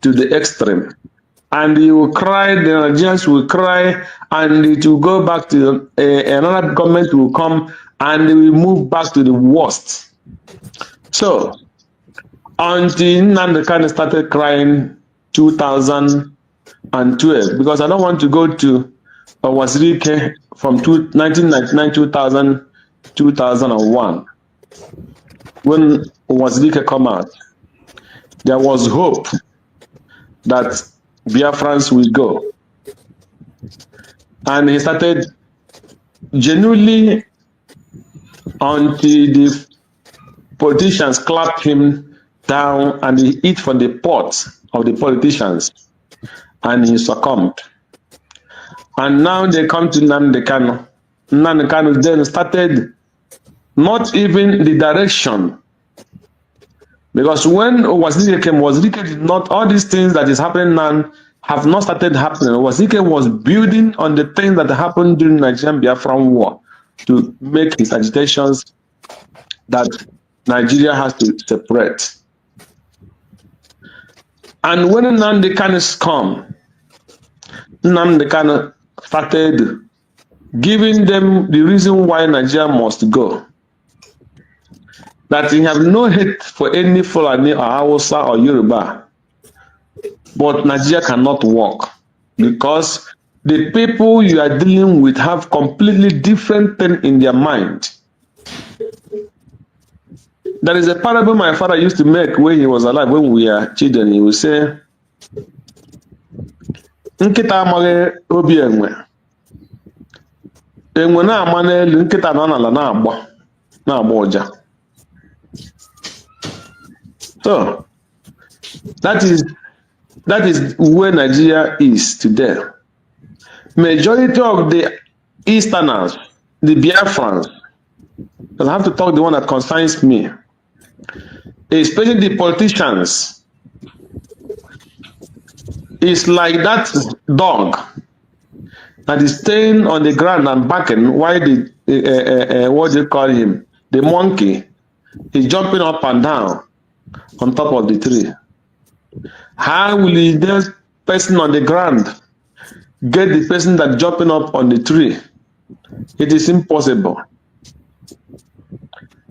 to the extreme. And you will cry, the Nigerians will cry, and it will go back to another government will come and they will move back to the worst. So, until Nnamdi Kanu started crying 2012, because I don't want to go to Wazirike from 1999, 2000, 2001. When Wazirike come out, there was hope that Biafrans will go. And he started genuinely until the politicians clapped him down and he eat from the pot of the politicians and he succumbed. And now they come to Nnamdi Kanu. Nnamdi Kanu then started not even the direction Because when Wazirike came, Wazirike did not, all these things that is happening now have not started happening. Wazirike was building on the things that happened during Nigerian Biafran War to make his agitations that Nigeria has to separate. And when Nnamdi Kanu come, Nnamdi Kanu started giving them the reason why Nigeria must go. That he have no hate for any Fulani or Hausa or Yoruba, but Nigeria cannot work because the people you are dealing with have completely different thing in their mind. There is a parable my father used to make when he was alive, when we were children. He would say, Nkita amaghe obi enwe. Enwe na-ama n'elu, nkịta nọ n'ala na-agba ụja. So that is where Nigeria is today. Majority of the Easterners, the Biafrans, because I have to talk the one that concerns me, especially the politicians, is like that dog that is staying on the ground and barking while the what do you call him? The monkey is jumping up and down on top of the tree. How will this person on the ground get the person that jumping up on the tree? It is impossible.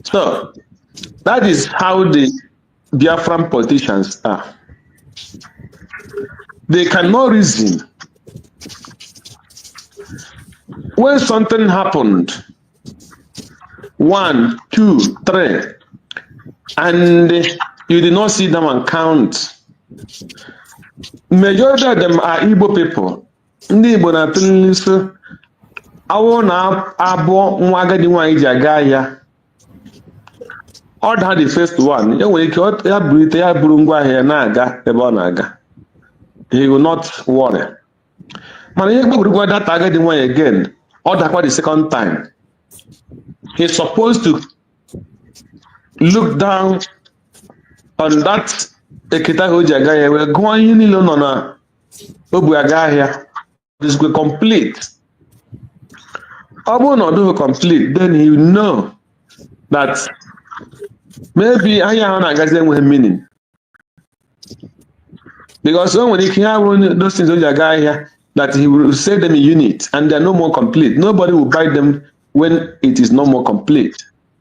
So that is how the Biafran politicians are. They cannot reason. When something happened, 1, 2, 3, and you did not see them and count, majority of them are Igbo people. Ndị Igbo na-atụli so awụ na-abụ nwa agadi nwaanyị ji aga ahịa. Ọ daa the first one, e nwere ike ya burite ya buru ngwa ahịa na-aga ebe ọ na-aga. He will not worry. Mana ihe gbagburu data agadi nwaanyị again, ọ dakwa the second time. He's supposed to look down on that ekita ho ji aga ahịa wee gụọ ihe niile nọ na obu aga ahịa. This will complete. Or not do complete, then you know that maybe I have meaning. Because when he can those things that he will say them in unit and they are no more complete. Nobody will buy them when it is no more complete.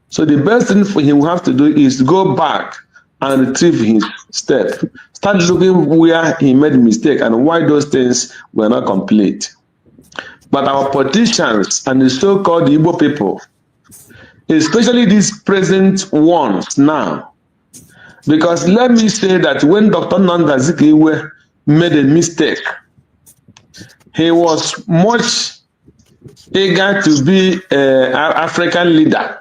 So the best thing for him will have to do is go back and retrieve his step. Start looking where he made a mistake and why those things were not complete. But our politicians and the so-called Igbo people, especially these present ones now, because let me say that when Dr. Nnamdi Azikiwe made a mistake, he was much eager to be an African leader.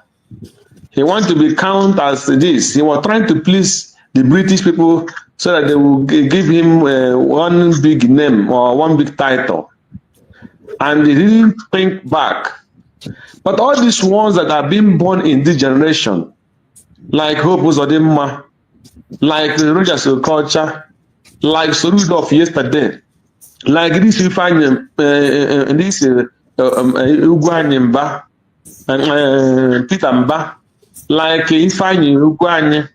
He wanted to be counted as this. He was trying to please the British people so that they will give him one big name or one big title. And he didn't think back. But all these ones that are being born in this generation, like Hope Uzodimma, like Rogers Culture, like Soludo of yesterday, like this Ifanyim, this Ugwanyimba, and Peter Mba, like Ifanyim Ugwany,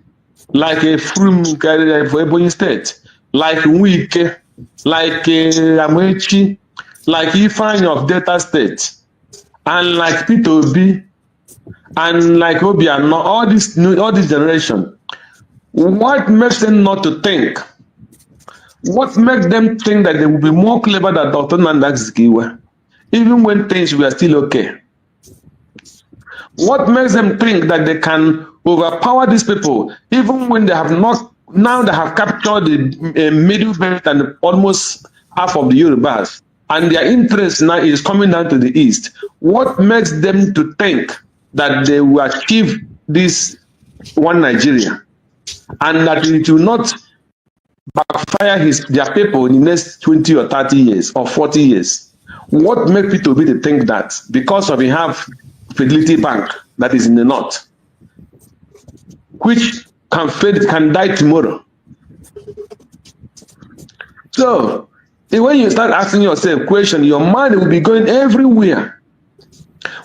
like a Frum for Ebony State, like Wike, like Amechi, like Ifanyim of Delta State, and like Peter Obi, and like Obiano, all this generation. What makes them not to think? What makes them think that they will be more clever than Dr. Nnamdi Azikiwe, even when things were still okay? What makes them think that they can overpower these people, even when they have not, now they have captured the middle belt and almost half of the Yorubas, and their interest now is coming down to the east? What makes them to think that they will achieve this one Nigeria, and that it will not backfire their people in the next 20 or 30 years or 40 years? What makes people be to think that? Because of we have Fidelity Bank that is in the north, which can fade, can die tomorrow. So when you start asking yourself questions, your mind will be going everywhere.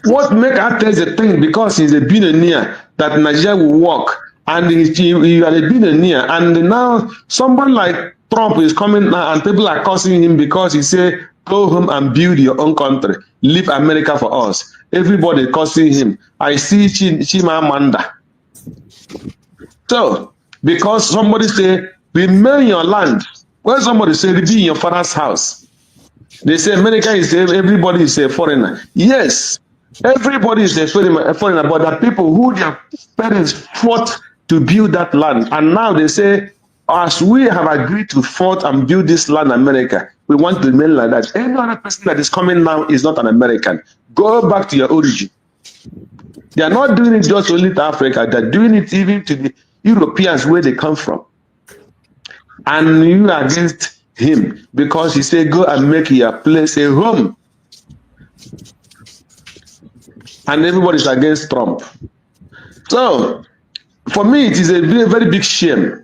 What make Ates a thing? Because he's a billionaire that Nigeria will work, and you are a billionaire, and now someone like Trump is coming now, and people are cursing him because he say, "Go home and build your own country, leave America for us." Everybody cursing him. I see Chimamanda. So because somebody say, "Remain your land," when somebody say, "Be in your father's house," they say America is everybody is a foreigner. Yes. Everybody is a foreigner, but the people who their parents fought to build that land, and now they say, as we have agreed to fight and build this land, America, we want to remain like that. Any other person that is coming now is not an American. Go back to your origin. They are not doing it just only to Africa; they're doing it even to the Europeans where they come from. And you are against him because he said, "Go and make your place a home." And everybody's against Trump. So, for me, it is a very, very big shame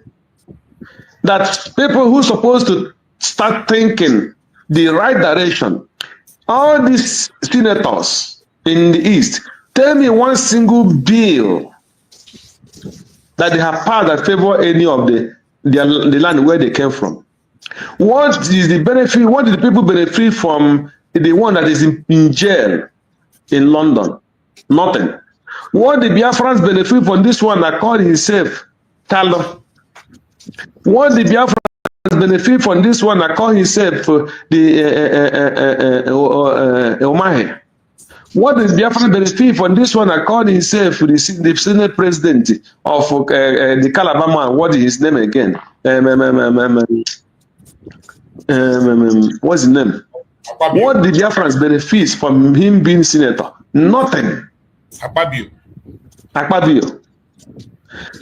that people who are supposed to start thinking the right direction, all these senators in the East, tell me one single bill that they have passed that favor any of the land where they came from. What is the benefit? What did the people benefit from the one that is in jail in London? Nothing. What did Biafrans benefit from this one that called himself Talo? What did Biafrans benefit from this one that called himself Omahe? What did Biafrans benefit from this one that called himself the Senate President of the Calabar man? What is his name again? What's his name? What did Biafrans benefit from him being senator? Nothing. Akpabio.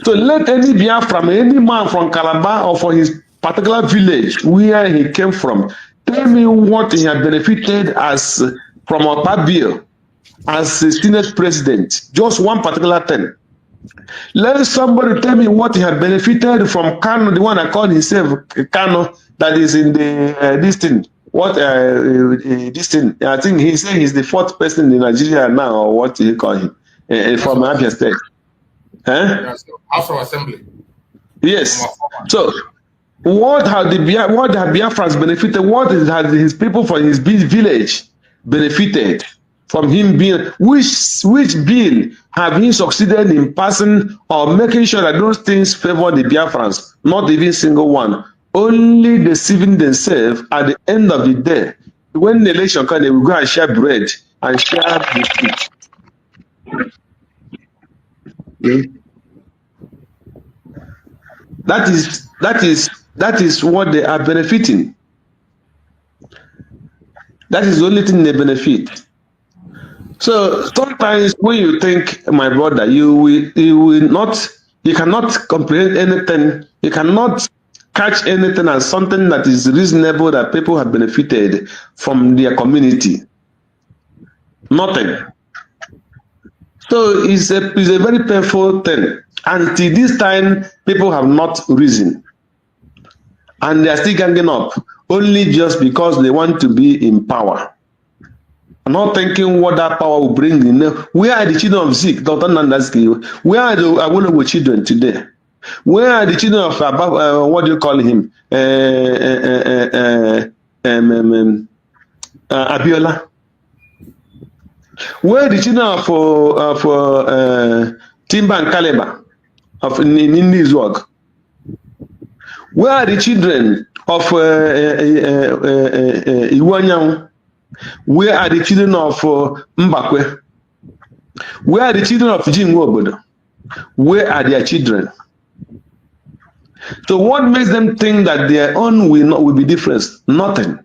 So let any Biafran, any man from Calabar or from his particular village where he came from, tell me what he had benefited as from Akpabio as a Senate president. Just one particular thing. Let somebody tell me what he had benefited from Kano, the one that called himself Kano, that is in the this thing. What this thing? I think he said he's the fourth person in Nigeria now, or what do you call him? From Abia State. House of Assembly. Yes. So, what have Biafrans benefited? What has his people from his village benefited from him being? Which bill have he succeeded in passing or making sure that those things favor the Biafrans? Not even single one. Only deceiving themselves at the end of the day. When the election comes, they will go and share bread and share biscuits. That is what they are benefiting. That is the only thing they benefit. So sometimes when you think, my brother, you cannot comprehend anything. You cannot catch anything as something that is reasonable that people have benefited from their community. Nothing. So it's a very painful thing. Until this time, people have not risen. And they are still ganging up, only just because they want to be in power. I'm not thinking what that power will bring in. Where are the children of Zik, Dr. Nandaski? Where are the Awolowo children today? Where are the children of what do you call him? Abiola? Where are the children of Timba and Kaleba of Nindi's work? Where are the children of Iwanyang? Where are the children of Mbakwe? Where are the children of Jinwobodo? Where are their children? So what makes them think that their own will be different? Nothing.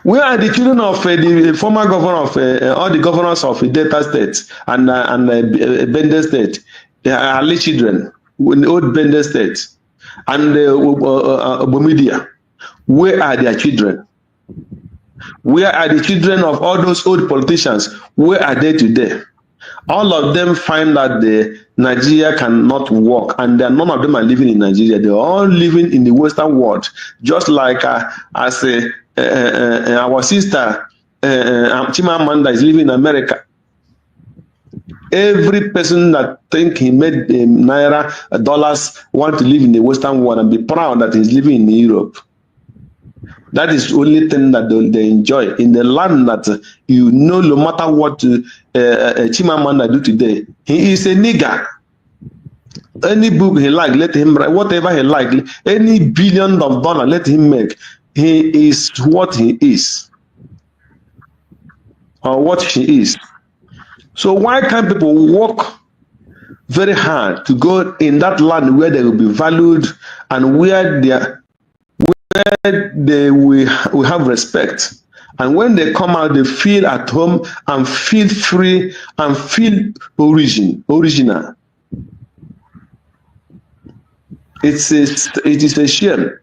Where are the children of the former governor of all the governors of Delta State and Bende State? They are only children in the old Bende State and Obomedia. Where are their children? Where are the children of all those old politicians? Where are they today? all of them find that the Nigeria cannot work, and none of them are living in Nigeria. They're all living in the Western world, just like as our sister Chimamanda is living in America. Every person that think he made naira dollars want to live in the Western world and be proud that he's living in Europe. That is the only thing that they enjoy in the land that no matter what Chimamanda do today, he is a nigger. Any book he like, let him write. Whatever he like, any $billion of dollars, let him make. He is what he is, or what she is. So why can't people work very hard to go in that land where they will be valued and where they will have respect? And when they come out, they feel at home and feel free and feel original. It is a shame.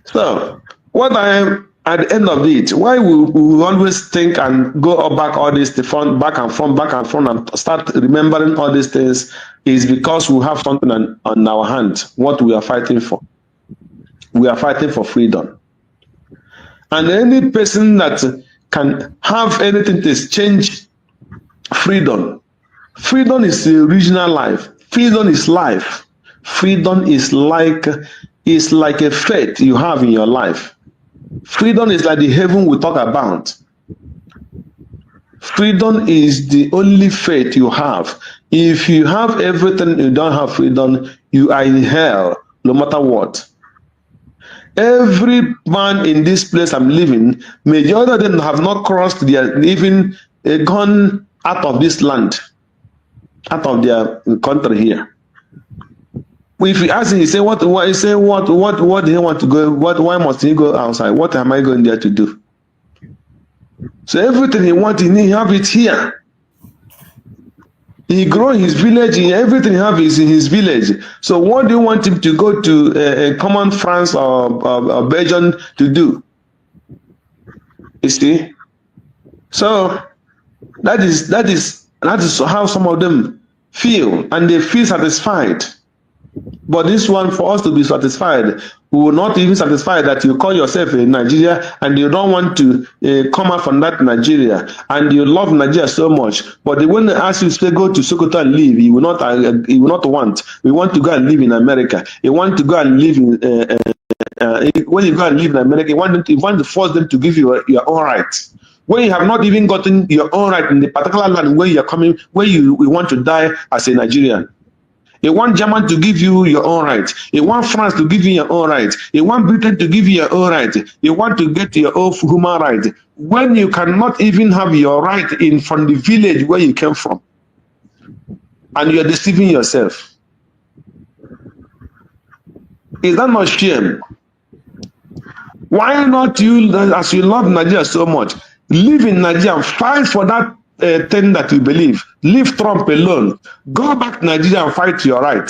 So what I am at the end of it, why we always think and go back all this back and front and start remembering all these things is because we have something on our hand, what we are fighting for. We are fighting for freedom. And any person that can have anything to change freedom. Freedom is the original life. Freedom is life. Freedom is like a faith you have in your life. Freedom is like the heaven we talk about. Freedom is the only faith you have. If you have everything, you don't have freedom, you are in hell, no matter what. Every man in this place I'm living, majority of them have not crossed even gone out of this land, out of their country here. If you ask him, he say, what do he want to go? Why must he go outside? What am I going there to do? So everything he wants, he have it here. He grow in his village, everything he have is in his village. So what do you want him to go to common France or Belgium to do? You see? So that is how some of them feel, and they feel satisfied. But this one, for us to be satisfied, we will not even satisfied that you call yourself a Nigeria and you don't want to come out from that Nigeria, and you love Nigeria so much. But when they ask you to go to Sokoto and live, you will not want. We want to go and live in America. You want to go and live in when you go and live in America, you want to force them to give you your own rights. When you have not even gotten your own right in the particular land where you're coming, where you want to die as a Nigerian. You want German to give you your own right. You want France to give you your own right. You want Britain to give you your own right. You want to get your own human right. When you cannot even have your right from the village where you came from. And you're deceiving yourself. Is that not shame? Why not you, as you love Nigeria so much, live in Nigeria and fight for that thing that you believe. Leave Trump alone. Go back to Nigeria and fight your right.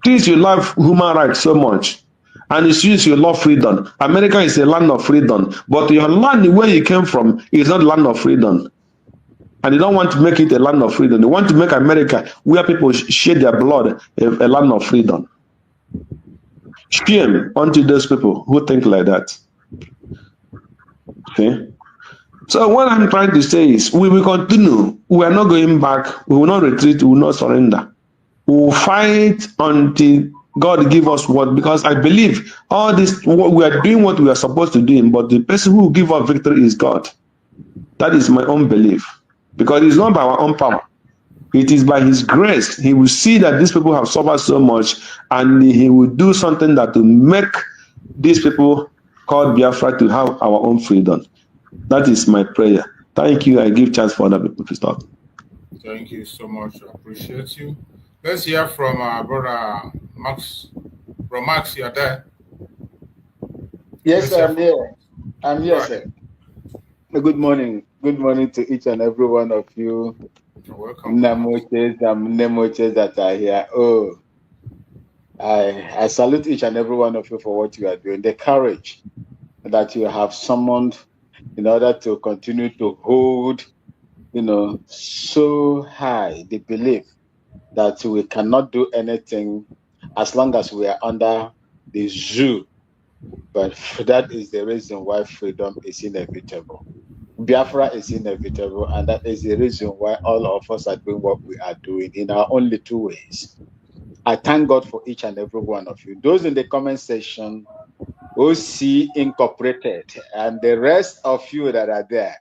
Since you love human rights so much, and since you love freedom, America is a land of freedom, but your land where you came from is not land of freedom. And they don't want to make it a land of freedom. They want to make America, where people shed their blood, a land of freedom. Shame unto those people who think like that. Okay? So what I'm trying to say is, we will continue. We are not going back. We will not retreat. We will not surrender. We will fight until God give us what, because I believe all this, we are doing what we are supposed to do, but the person who will give us victory is God. That is my own belief, because it's not by our own power. It is by his grace. He will see that these people have suffered so much, and he will do something that will make these people called Biafra to have our own freedom. That is my prayer. Thank you. I give chance for other people to start. Thank you so much. I appreciate you. Let's hear from our brother Max. Bro Max, you're there? Yes, I'm here. I'm here, sir. Good morning. Good morning to each and every one of you. You're welcome. Nemoches that are here. Oh, I salute each and every one of you for what you are doing. The courage that you have summoned in order to continue to hold so high, the belief that we cannot do anything as long as we are under the zoo. But that is the reason why freedom is inevitable. Biafra is inevitable, and that is the reason why all of us are doing what we are doing in our only two ways. I thank God for each and every one of you. Those in the comment section, OC Incorporated, and the rest of you that are there,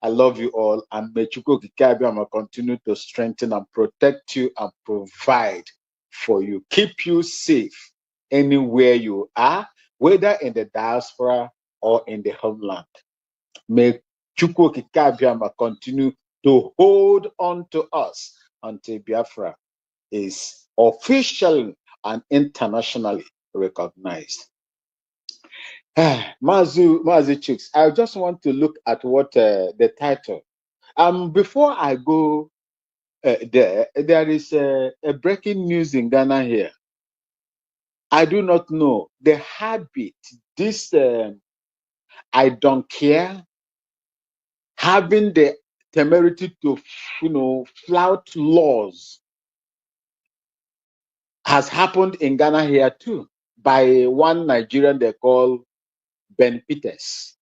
I love you all, and may Chukwu Kikabiama continue to strengthen and protect you and provide for you. Keep you safe anywhere you are, whether in the diaspora or in the homeland. May Chukwu Kikabiama continue to hold on to us until Biafra is officially and internationally recognized. Mazu Chicks, I just want to look at what the title. Before I go there is a breaking news in Ghana here. I do not know the habit. This I don't care, having the temerity to flout laws has happened in Ghana here too by one Nigerian they call Ben Peters.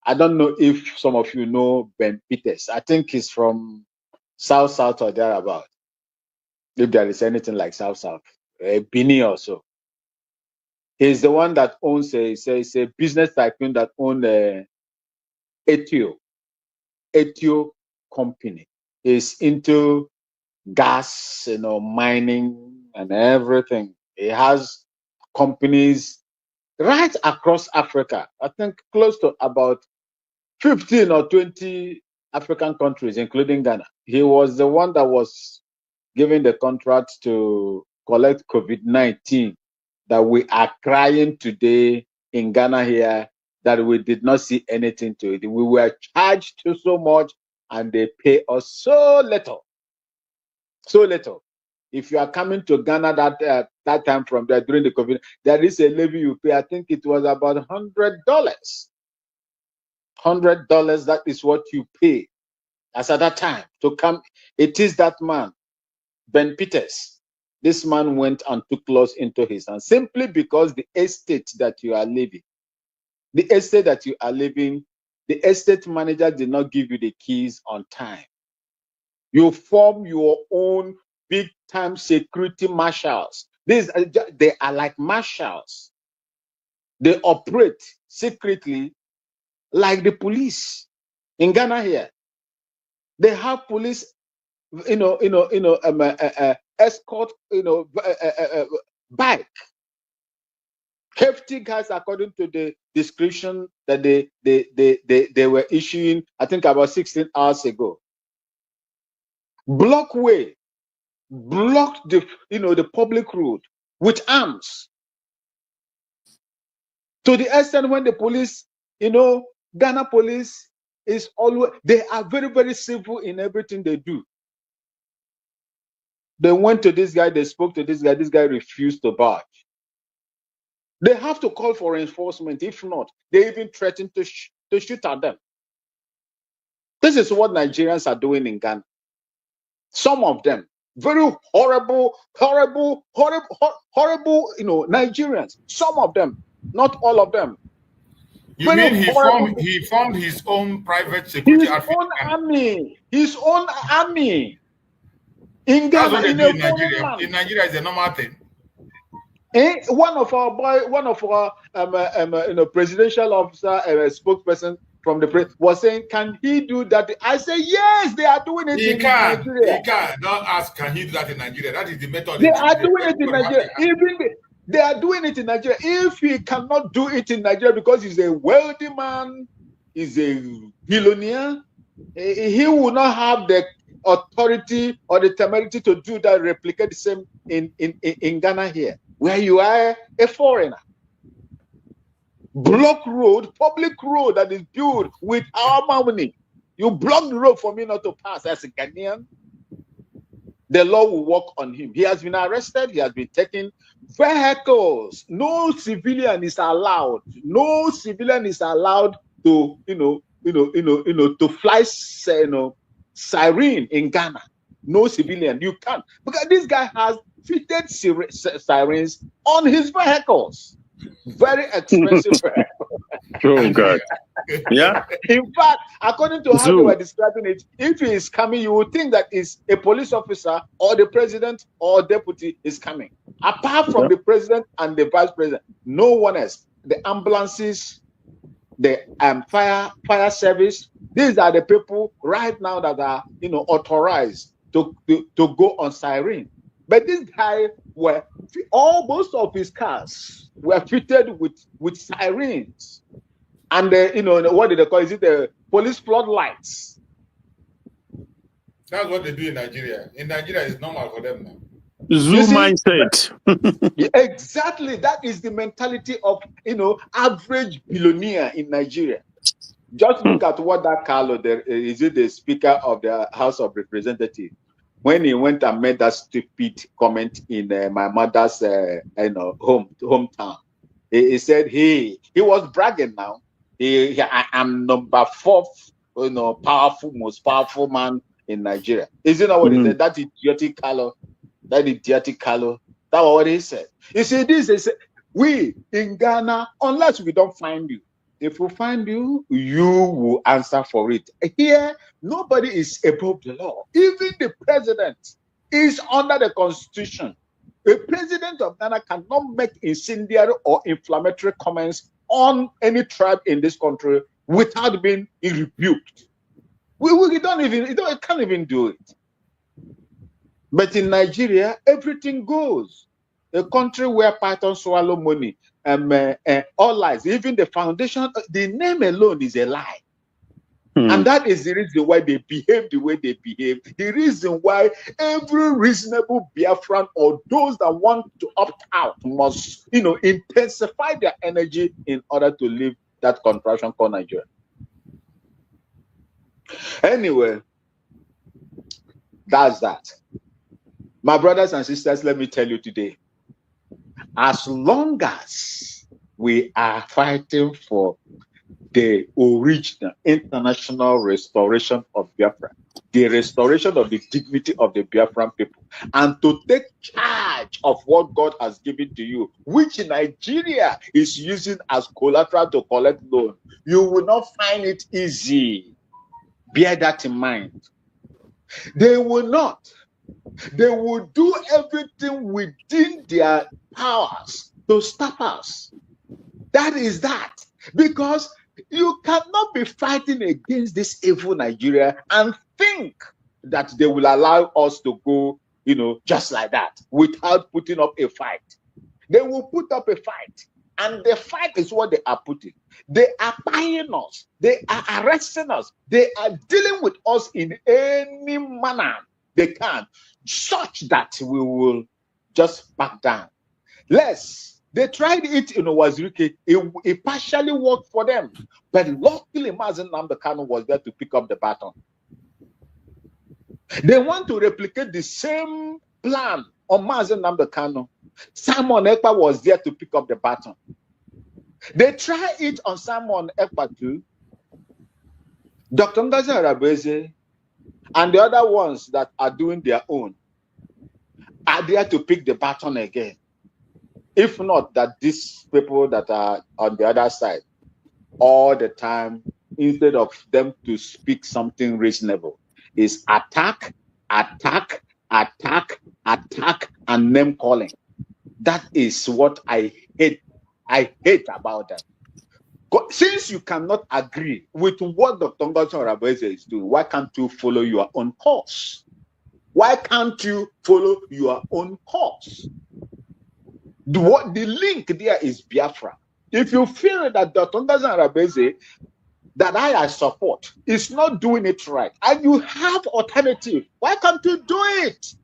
I don't know if some of you know Ben Peters. I think he's from South or thereabout. If there is anything like South, Bini also. He's the one that owns a business tycoon that owns Etio company. He's into gas, mining and everything. He has companies right across Africa. I think close to about 15 or 20 African countries, including Ghana. He was the one that was given the contract to collect COVID-19 that we are crying today in Ghana here, that we did not see anything to it. We were charged to so much and they pay us so little. So little. If you are coming to Ghana that time from there during the COVID, there is a levy you pay. I think it was about $100. $100, that is what you pay as at that time to come. It is that man, Ben Peters. This man went and took laws into his hands simply because the estate that you are living, the estate manager did not give you the keys on time. You form your own big time security marshals. They are like marshals. They operate secretly like the police in Ghana here. They have police, escort, bike. Hefty guys, according to the description that they were issuing, I think about 16 hours ago. Blocked the public road with arms. To the extent when the police, Ghana police is always, they are very, very civil in everything they do. They went to this guy, they spoke to this guy refused to budge. They have to call for enforcement. If not, they even threaten to shoot at them. This is what Nigerians are doing in Ghana. Some of them, very horrible, Nigerians. Some of them, not all of them. You mean he formed his own private security outfit? His own army. In Ghana, that's what they do in Nigeria. In Nigeria, it's a normal thing. One of our presidential officer, spokesperson from the press was saying, "Can he do that?" I say, "Yes, they are doing it in Nigeria." He can. Don't ask, "Can he do that in Nigeria?" That is the method. They are doing it in Nigeria. They are doing it in Nigeria. If he cannot do it in Nigeria because he's a wealthy man, he's a billionaire, he will not have the authority or the temerity to do that, replicate the same in Ghana here, where you are a foreigner. Block road, public road that is built with our money. You block the road for me not to pass as a Ghanaian. The law will work on him. He has been arrested. He has been taken. Vehicles. No civilian is allowed. No civilian is allowed to, to fly, siren in Ghana. No civilian, you can't, because this guy has fitted sirens on his vehicles. Very expensive vehicles. Oh God. Yeah. In fact, according to how they were describing it, if he is coming, you would think that it's a police officer or the president or deputy is coming. Apart from the president and the vice president, no one else. The ambulances, the fire service, these are the people right now that are authorized to go on siren. But this guy most of his cars were fitted with sirens. And what did they call it? Is it the police floodlights? That's what they do in Nigeria. In Nigeria, it's normal for them now. Zoo mindset. Exactly. That is the mentality of average billionaire in Nigeria. Just look at what that Carlo, is it the Speaker of the House of Representatives, when he went and made that stupid comment in my mother's hometown. He said he was bragging now. I am number 4th, most powerful man in Nigeria. Isn't that what he said? That idiotic Carlo. That was what he said. You see, this is we in Ghana, unless we don't find you. If we find you, you will answer for it. Here, nobody is above the law. Even the president is under the constitution. The president of Ghana cannot make incendiary or inflammatory comments on any tribe in this country without being rebuked. We can't even do it. But in Nigeria, everything goes. A country where pythons swallow money, all lies. Even the foundation, the name alone is a lie. And that is the reason why they behave the way they behave. The reason why every reasonable Biafran or those that want to opt out must, intensify their energy in order to leave that contraction called Nigeria. Anyway, that's that. My brothers and sisters, let me tell you today, as long as we are fighting for the original international restoration of Biafra, the restoration of the dignity of the Biafran people, and to take charge of what God has given to you, which Nigeria is using as collateral to collect loan, you will not find it easy. Bear that in mind. They will not. They will do everything within their powers to stop us. That is that. Because you cannot be fighting against this evil Nigeria and think that they will allow us to go, just like that, without putting up a fight. They will put up a fight. And the fight is what they are putting. They are buying us. They are arresting us. They are dealing with us in any manner they can, such that we will just back down. They tried it in Wazirike. It partially worked for them. But luckily, Mazen Nnamdi Kanu was there to pick up the baton. They want to replicate the same plan on Mazen Nnamdi Kanu. Simon Ekpa was there to pick up the baton. They tried it on Simon Ekpa too. Dr. Ngozi Arabeze and the other ones that are doing their own are there to pick the baton again. If not that these people that are on the other side all the time, instead of them to speak something reasonable, is attack, attack, attack, attack, and name calling. That is what I hate. I hate about them. Since you cannot agree with what Dr. Ngozi Arabeze is doing, why can't you follow your own course? Why can't you follow your own course? The link there is Biafra. If you feel that Dr. Ngozi Arabeze, that I support, is not doing it right, and you have alternative, why can't you do it?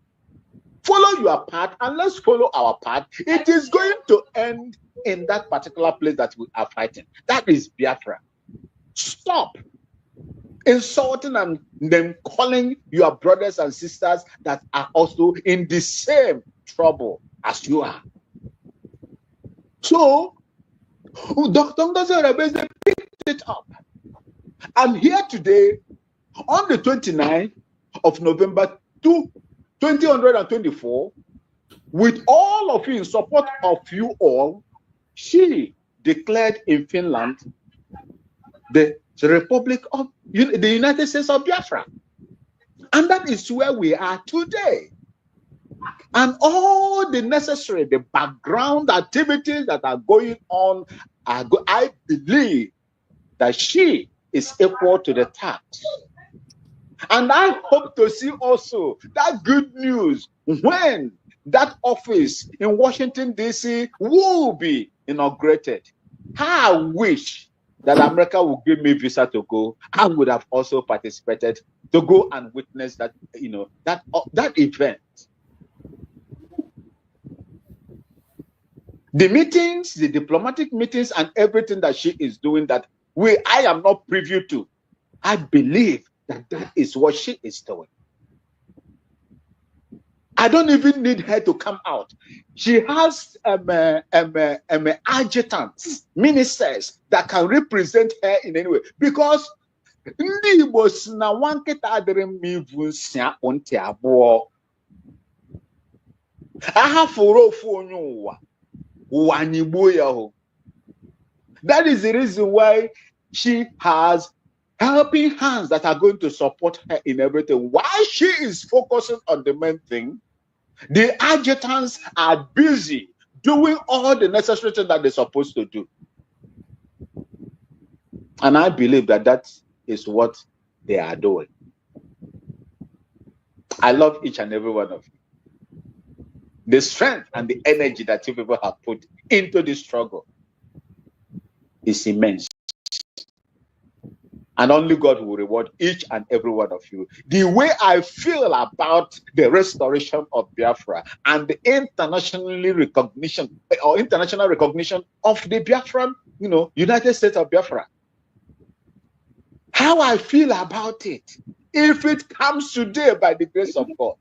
Follow your path, and let's follow our path. It is going to end in that particular place that we are fighting. That is Biafra. Stop insulting and then calling your brothers and sisters that are also in the same trouble as you are. So, Dr. Ngozi Arabeze picked it up. I'm here today on the 29th of November 2024, with all of you in support of you all, she declared in Finland the Republic of the United States of Biafra. And that is where we are today. And all the necessary, the background activities that are going on, I believe that she is equal to the task. And I hope to see also that good news when that office in Washington, D.C. will be inaugurated. I wish that America would give me visa to go. I would have also participated to go and witness that, that event. The meetings, the diplomatic meetings, and everything that she is doing that I am not privy to. I believe that is what she is doing. I don't even need her to come out. She has adjutants, ministers that can represent her in any way. Because ndị Igbo si na nwa nkịta adịrị mma ivu nsị akpụ ntị abụọ. Ahafuru ofu onye ụwa, ụwa anyị gbuo ya hụ. That is the reason why she has helping hands that are going to support her in everything. While she is focusing on the main thing, the adjutants are busy doing all the necessary things that they're supposed to do. And I believe that is what they are doing. I love each and every one of you. The strength and the energy that you people have put into this struggle is immense. And only God will reward each and every one of you. The way I feel about the restoration of Biafra and the international recognition of the Biafran, United States of Biafra. How I feel about it. If it comes today by the grace of God,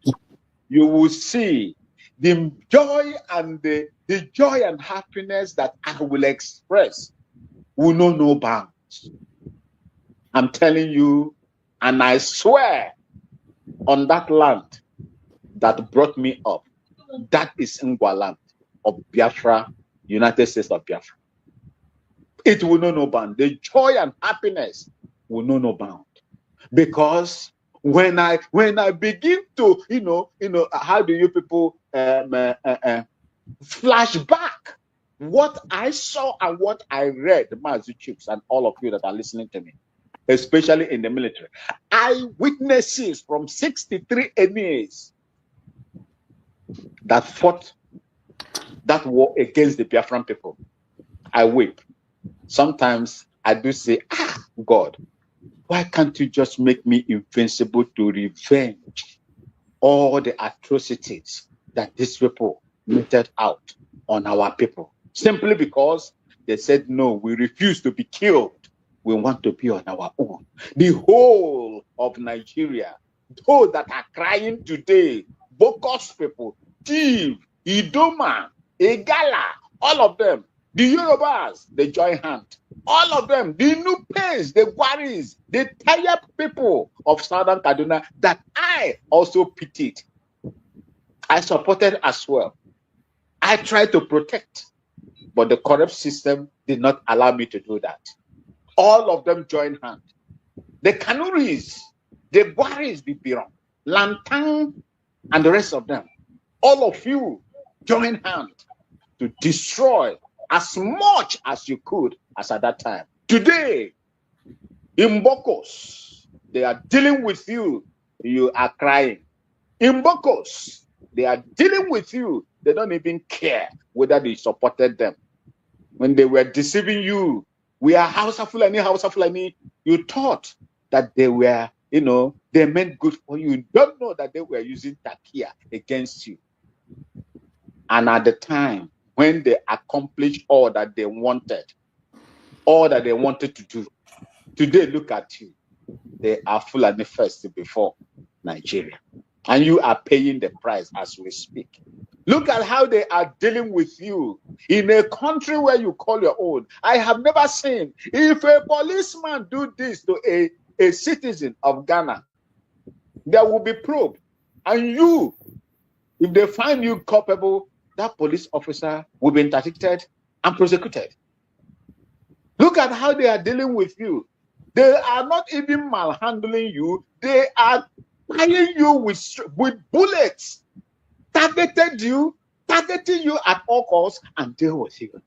you will see the joy and the joy and happiness that I will express will know no bounds. I'm telling you, and I swear on that land that brought me up, that is Ngwa land of Biafra, United States of Biafra. It will know no bound. The joy and happiness will know no bound. Because when I begin to, how do you people flash back what I saw and what I read, Mazu Chips and all of you that are listening to me, especially in the military. Eyewitnesses from 63 enemies that fought that war against the Biafran people. I weep. Sometimes I do say, God, why can't you just make me invincible to revenge all the atrocities that these people meted out on our people? Simply because they said, no, we refuse to be killed. We want to be on our own. The whole of Nigeria, those that are crying today, Bokos people, Tiv, Idoma, Igala, all of them, the Yorubas, they join hand. All of them, the Nupes, the Waris, the tired people of Southern Kaduna that I also pitied. I supported as well. I tried to protect, but the corrupt system did not allow me to do that. All of them joined hand. The Kanuris, the Gwaris, the Biron, Lantang, and the rest of them. All of you joined hand to destroy as much as you could as at that time. Today, in Bokos, they are dealing with you. You are crying. In Bokos, they are dealing with you. They don't even care whether they supported them. When they were deceiving you, we are Hausa Fulani. You thought that they were, they meant good for you. You don't know that they were using Takia against you. And at the time, when they accomplished all that they wanted to do, today, look at you. They are Fulani first before Nigeria. And you are paying the price as we speak. Look at how they are dealing with you in a country where you call your own. I have never seen, if a policeman do this to a citizen of Ghana, There will be probe. And you, if they find you culpable, that police officer will be interdicted and prosecuted. Look at how they are dealing with you. They are not even malhandling you. They are firing you with bullets, targeting you at all costs, and deal with you.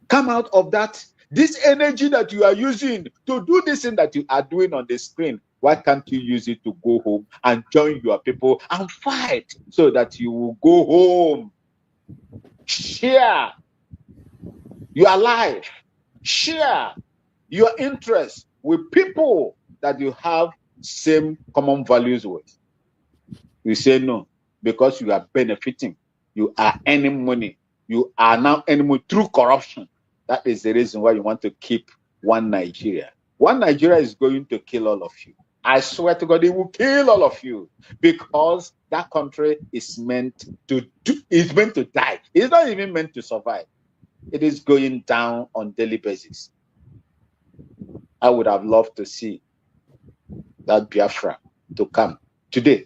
Come out of that. This energy that you are using to do this thing that you are doing on the screen, why can't you use it to go home and join your people and fight so that you will go home? Share your life. Share your interests with people that you have same common values with. You say no, because you are benefiting. You are earning money. You are now earning money through corruption. That is the reason why you want to keep one Nigeria. One Nigeria is going to kill all of you. I swear to God, it will kill all of you, because that country is meant to die. It's not even meant to survive. It is going down on daily basis. I would have loved to see that Biafra to come today,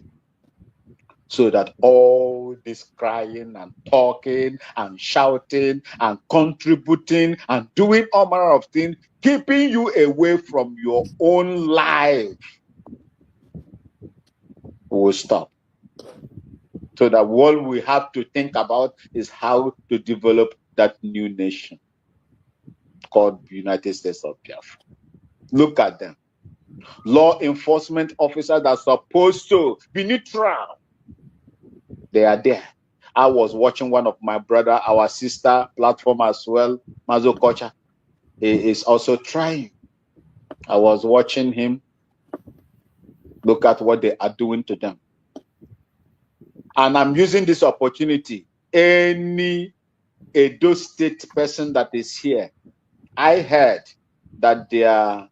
so that all this crying and talking and shouting and contributing and doing all manner of things, keeping you away from your own life, will stop. So that what we have to think about is how to develop that new nation called United States of Biafra. Look at them. Law enforcement officers that are supposed to be neutral, they are there. I was watching one of my brother, our sister platform as well, Mazo Kocha. He is also trying. I was watching him. Look at what they are doing to them. And I'm using this opportunity. Any Edo State person that is here, I heard that their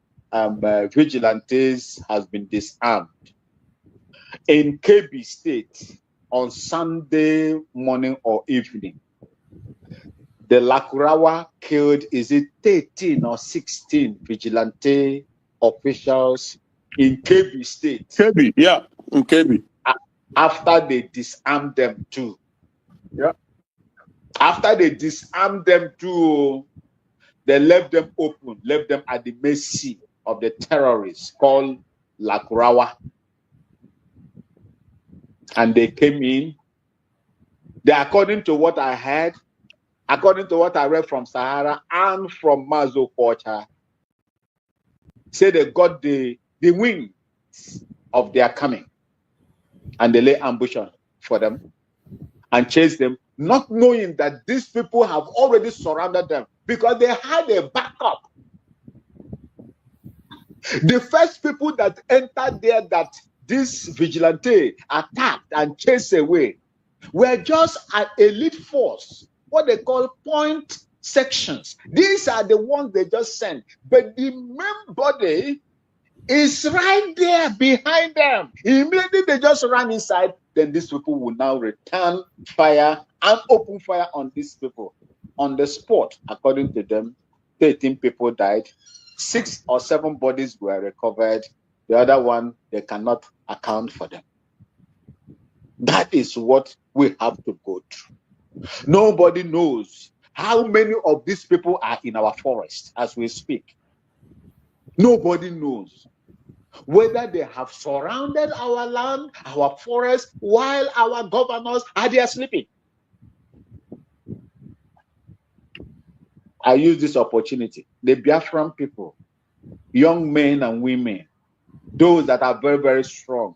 vigilantes has been disarmed in Kebbi State on Sunday morning or evening. The Lakurawa killed, is it 13 or 16 vigilante officials in Kebbi State? Kebbi, yeah, in Kebbi. After they disarmed them too. Yeah. After they disarmed them too, they left them open, left them at the mercy of the terrorists called Lakurawa. And they came in. According to what I heard, according to what I read from Sahara and from Mazo Kocha, say they got the wings of their coming, and they lay ambush for them and chase them, not knowing that these people have already surrounded them, because they had a backup. The first people that entered there that this vigilante attacked and chased away were just an elite force, what they call point sections. These are the ones they just sent. But the main body is right there behind them. Immediately they just ran inside. Then these people will now return fire and open fire on these people. On the spot, according to them, 13 people died. 6 or 7 bodies were recovered. The other one, they cannot account for them. That is what we have to go through. Nobody knows how many of these people are in our forest as we speak. Nobody knows whether they have surrounded our land, our forest, while our governors are there sleeping. I use this opportunity. The Biafran people, young men and women, those that are very, very strong,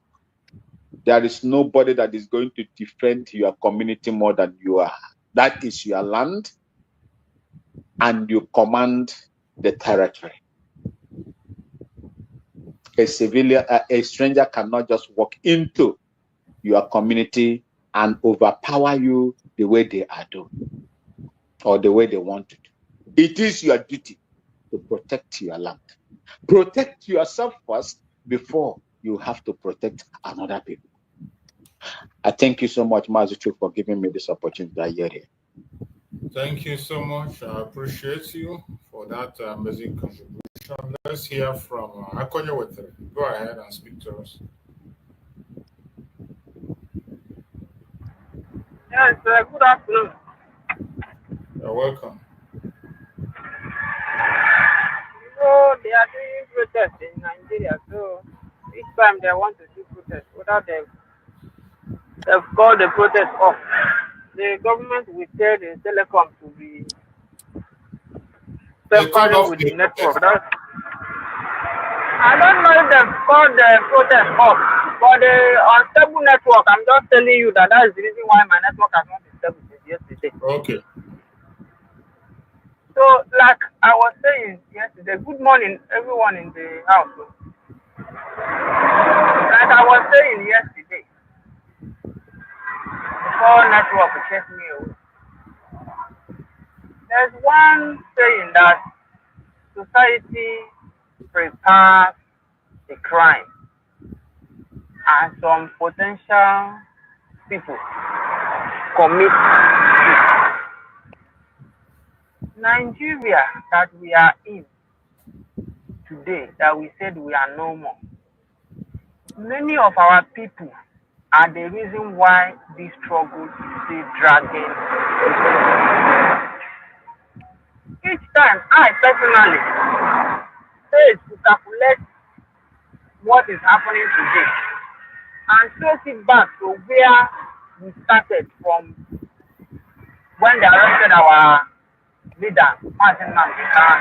there is nobody that is going to defend your community more than you are. That is your land, and you command the territory. A civilian, a stranger cannot just walk into your community and overpower you the way they are doing, or the way they want to do. It is your duty to protect your land. Protect yourself first before you have to protect another people. I thank you so much, Mazuchu, for giving me this opportunity. I hear it. Thank you so much. I appreciate you for that amazing contribution. Let's hear from Akonya Wetere. Go ahead and speak to us. Yes, good afternoon. You're welcome. So they are doing protests in Nigeria. So each time they want to do protest, without they've called the protest off. The government will tell the telecom to be tampering with the network. I don't know if they've called the protest off, but the unstable network, I'm just telling you that is the reason why my network has not been stable since yesterday. Okay. So, like I was saying yesterday, good morning, everyone in the house. Like I was saying yesterday, before network chased me away, there's one saying that society prepares a crime and some potential people commit it. Nigeria that we are in today, that we said we are no more, many of our people are the reason why this struggle is still dragging. Each time I personally say to calculate what is happening today and trace it back to where we started from when they arrested our leader, Marginalization,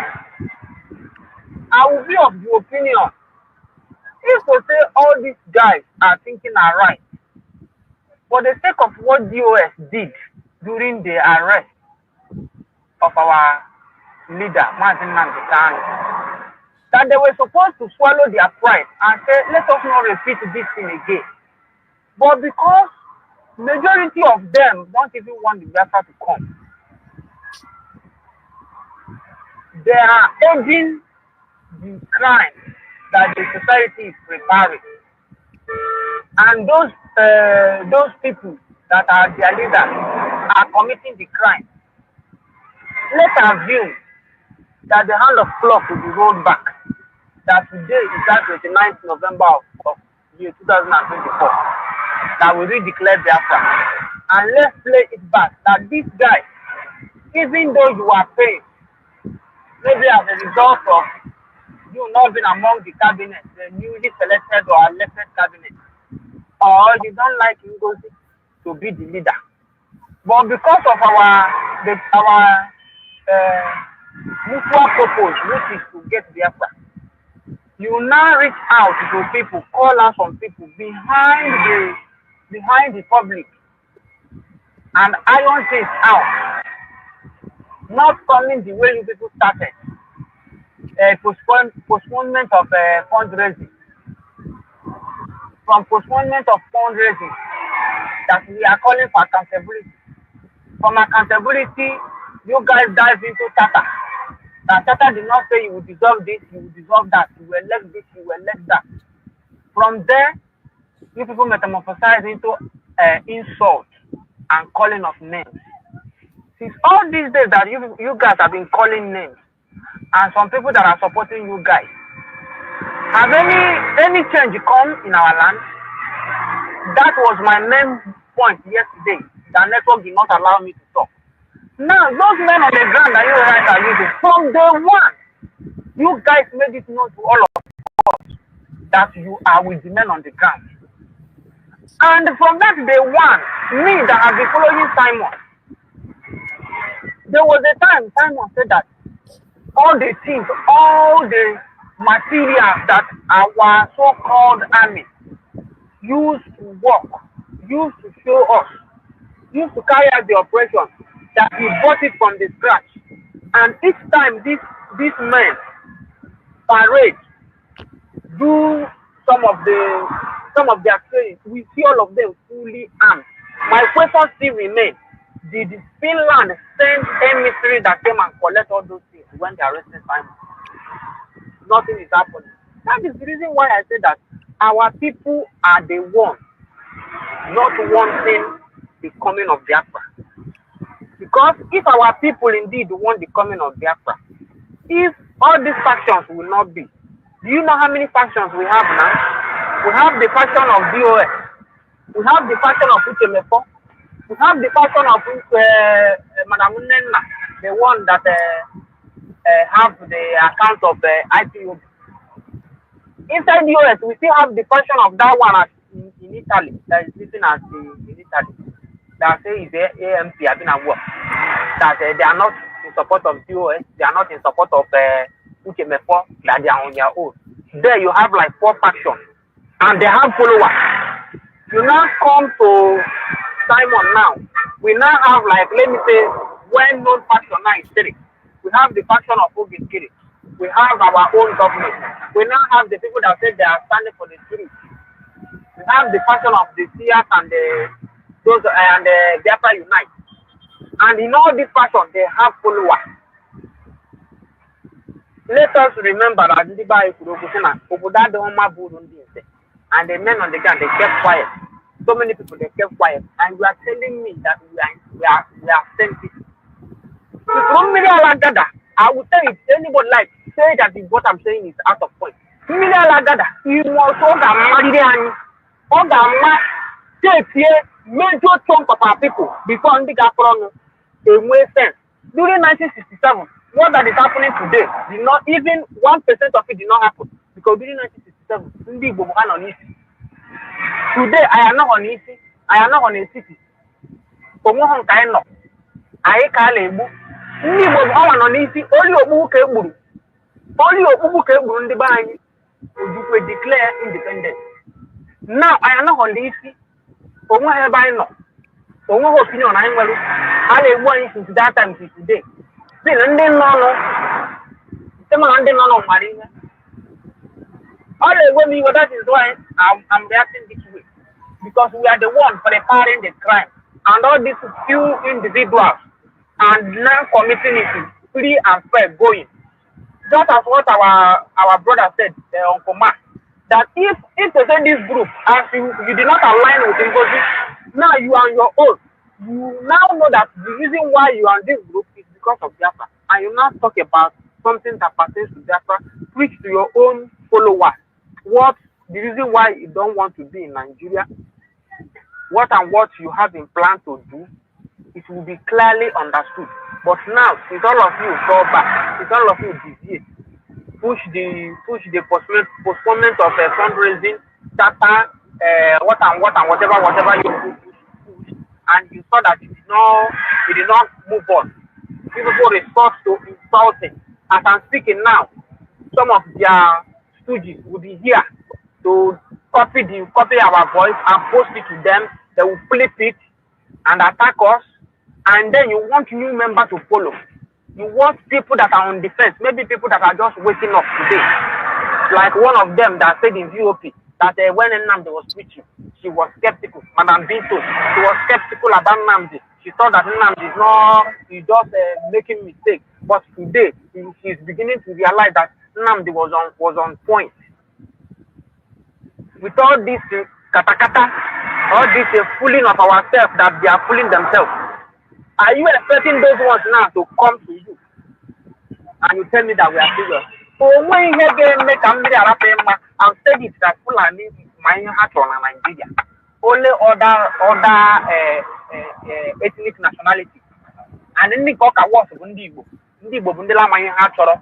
I will be of the opinion, if we say all these guys are thinking are right, for the sake of what DOS did during the arrest of our leader, Marginalization, that they were supposed to swallow their pride and say, let us not repeat this thing again. But because majority of them don't even want the Biafra to come, they are aiding the crime that the society is preparing. And those people that are their leaders are committing the crime. Let's assume that the hand of clock will be rolled back. That today is that 29th November of year 2024. That we redeclare Biafra. And let's play it back. That this guy, even though you are paying, maybe as a result of you not being among the cabinet, the newly selected or elected cabinet, or you don't like Ngozi to be the leader. But because of our mutual purpose, which is to get Biafra, you now reach out to people, call out some people behind the public and iron things out, not coming the way you people started. Postponement of fundraising. From postponement of fundraising, that we are calling for accountability. From accountability, you guys dive into Tata. That Tata did not say you will dissolve this, you will dissolve that, you will elect this, you will elect that. From there, you people metamorphosize into insult and calling of names. Since all these days that you guys have been calling names, and some people that are supporting you guys, have any change come in our land? That was my main point yesterday. The network did not allow me to talk. Now, those men on the ground that you guys are using, from day one, you guys made it known to all of us that you are with the men on the ground. And from that day one, me that have been following Simon, there was a time Simon said that all the things, all the materials that our so-called army used to work, used to show us, used to carry out the operation, that he bought it from the scratch. And each time these men parade, do some of their training, we see all of them fully armed. My question still remains: did Finland send emissary that came and collect all those things when they arrested Simon? Nothing is happening. That is the reason why I say that our people are the ones not wanting the coming of Biafra. Because if our people indeed want the coming of Biafra, if all these factions will not be, Do you know how many factions we have now? We have the faction of DOS. We have the faction of Uchemefo. We have the faction of Madam Nenna, the one that have the account of IPO. Inside the US, we still have the faction of that one in Italy, that is living as in Italy. That say is the AMP have been at work. That they are not in support of DOS, they are not in support of Uchemefo, that they are on their own. There you have like 4 factions, and they have followers. You now come to Simon now. We now have like, let me say, well-known faction now in Syria. We have the faction of Bigotry. We have our own government. We now have the people that say they are standing for the truth. We have the faction of the Seers and those and the Biafra Unite. And in all these factions, they have followers. Let us remember that and the men on the ground, they kept quiet. So many people, they kept quiet. And you are telling me that we are sensitive. I would say if anybody like say that what I'm saying is out of point. You must take here major chunk of our people before the Gafron it made sense. During 1967, what that is happening today did not even 1% of it did not happen because during 1967, today I am not on easy. I am not on a city. I can't ndị Igbo ọnwa nọ n'isi only okpukpu ka egburu ndị be anyị ojukwe declare independence. Now I am not on the isi onwe ha ebe anyị nọ onwe ha opinion anyị nwere a na-egbu anyị since that time to today. Still ndị nọ nọ na ndị nọ nọ nwere ihe ọ na-egwe m iwe. That is why I'm reacting this way, because we are the one preparing the crime, and all these few individuals and now committing it free and fair going. Just as what our brother said, Uncle Mark, that if they say this group, as you did not align with Ngozi, now you are on your own. You now know that the reason why you are in this group is because of Biafra. And you now talk about something that pertains to Biafra, preach to your own followers. What the reason why you don't want to be in Nigeria, what you have in plan to do, it will be clearly understood. But now, since all of you go back, since all of you deviate, push the postponement of fundraising, data, whatever you push, and you saw that it did not move on. People resort to insulting. As I'm speaking now, some of their stooges will be here to copy our voice and post it to them. They will flip it and attack us. And then you want new members to follow. You want people that are on defense, maybe people that are just waking up today. Like one of them that said in VOP that when Nnamdi was preaching, she was skeptical. Madam Binto, she was skeptical about Nnamdi. She thought that Nnamdi is just making mistakes. But today, she's beginning to realize that Nnamdi was on point. With all this katakata, all this fooling of ourselves that they are fooling themselves. Are you expecting those ones now to come to you and you tell me that we are serious? Oh, when you make I'll say it that Fulani my heart on Nigeria. Only other ethnic nationality. And then the cock was Bundibo. Ndibo Bundela my heart choro.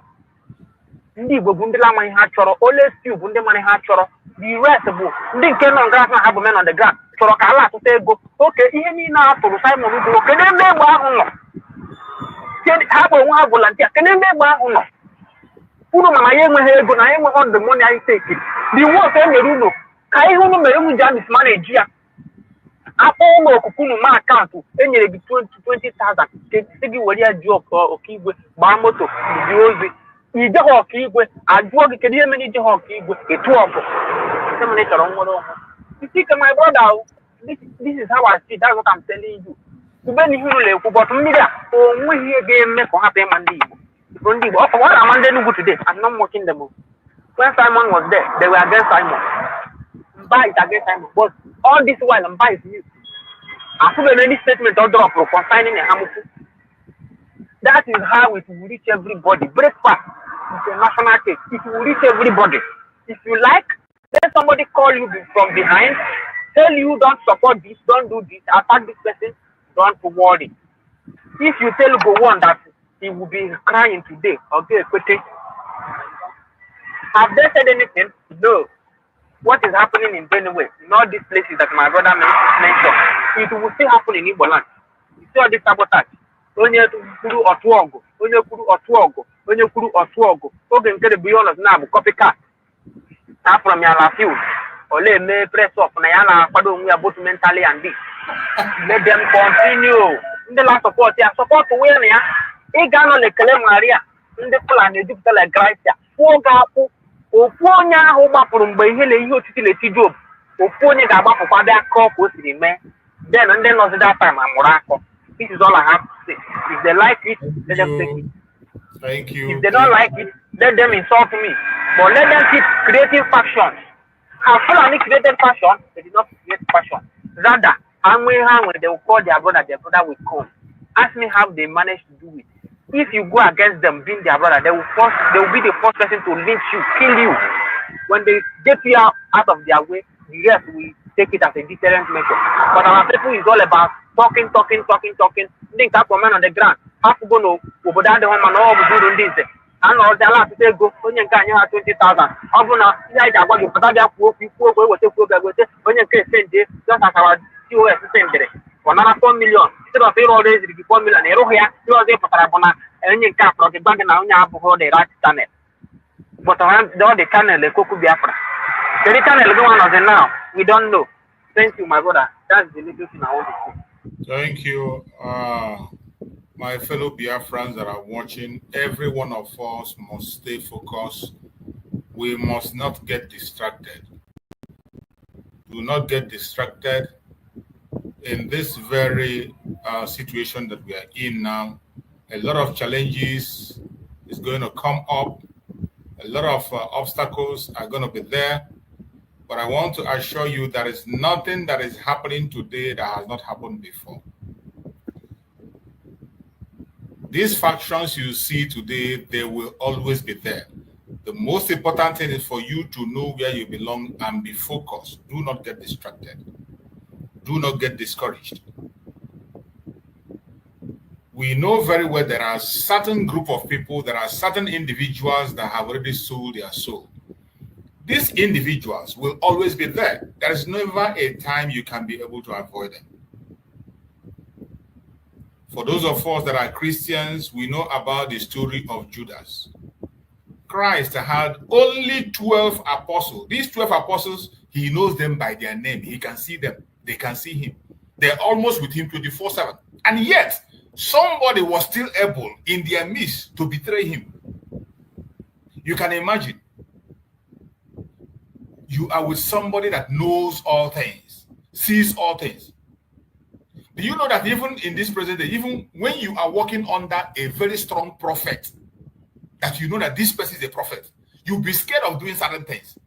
Ndibo Bundela my heart choro. Only few Bundemani heart choro. The rest of them didn't care on grass and have men on the ground. So Kala to say go, okay, even now to Simon will go, can they make one? Can have one volunteer? Can they make one? Who know my young hair go? I am on the money I take it. The work and the rule. I don't know Jan is manager. I own Kukuno my account to any 20,000. Take what you job or keep with Barmoto, the you don't hockey with I drug a Canadian manager hockey with a 12. You see, my brother, this is how I see. That's what I'm telling you. But me again make happy Monday. What am I doing today? I'm not mocking them. When Simon was there, they were against Simon. Mba is against Simon. But all this while, Mba is new. I put any statement or drop for signing a Hamuku. That is how it will reach everybody. Breakfast. It's a national case. It will reach everybody. If you like, let somebody call you from behind, tell you don't support this, don't do this, attack this person, don't worry. If you tell Gowon that he will be crying today, okay, have they said anything? No. What is happening in Benue, in all these places that my brother mentioned, it will still happen in Igbo land. You see all this sabotage. Onye kwuru otu ọgụ, onye kwuru otu ọgụ, onye kwuru otu ọgụ. Oge nke the beyond na bụ copycat. Start from ya la field. Ole me press up na ya na akwado onwe ya both mentally and this. Let them continue. Ndị la support ya, support where na ya. Ị ga-anọ lekele Maria, ndị Fulani ejupụta like Gracia. Kwụọ ga-akwụ. Ofu onye ahụ gbapụrụ mgbe ihe na ihe otiti na-eti Job. Ofu onye ga-agbapụkwa bịa kọọ ka o siri mee. Then ndị nọzi that time amụrụ akọ. This is all I have to say. If they like it, let them take it. Thank you. If they don't like it, let them insult me. But let them keep creating factions. Have Fulani created faction? They did not create faction. Rather, when they will call their brother will come. Ask me how they managed to do it. If you go against them, being their brother, they will be the first person to lynch you, kill you. When they get you out of their way, the rest will take it as a deterrent measure. But our people is all about talking. Think that woman on the ground. Have to go no over that the woman all do this. And all the last say go when you can you have 20,000. Often now, yeah, I want you for that people go when you can send it just as our COS send it. 4 million. Instead of 4 million, here, you are there for Tarabona, and you can't the bank now, you have the right channel. But the channel, the Coco Biafra. The channel is one of them now. We don't know. Thank you, my brother. That's the little thing I want to say. Thank you. My fellow Biafrans that are watching, every one of us must stay focused. We must not get distracted. Do not get distracted. In this very situation that we are in now, a lot of challenges is going to come up. A lot of obstacles are going to be there. But I want to assure you there is nothing that is happening today that has not happened before. These factions you see today, they will always be there. The most important thing is for you to know where you belong and be focused. Do not get distracted. Do not get discouraged. We know very well there are certain group of people, there are certain individuals that have already sold their soul. These individuals will always be there. There is never a time you can be able to avoid them. For those of us that are Christians, we know about the story of Judas. Christ had only 12 apostles. These 12 apostles, he knows them by their name. He can see them. They can see him. They're almost with him 24/7. And yet, somebody was still able in their midst to betray him. You can imagine. You are with somebody that knows all things, sees all things. Do you know that even in this present day, even when you are working under a very strong prophet, that you know that this person is a prophet, you'll be scared of doing certain things.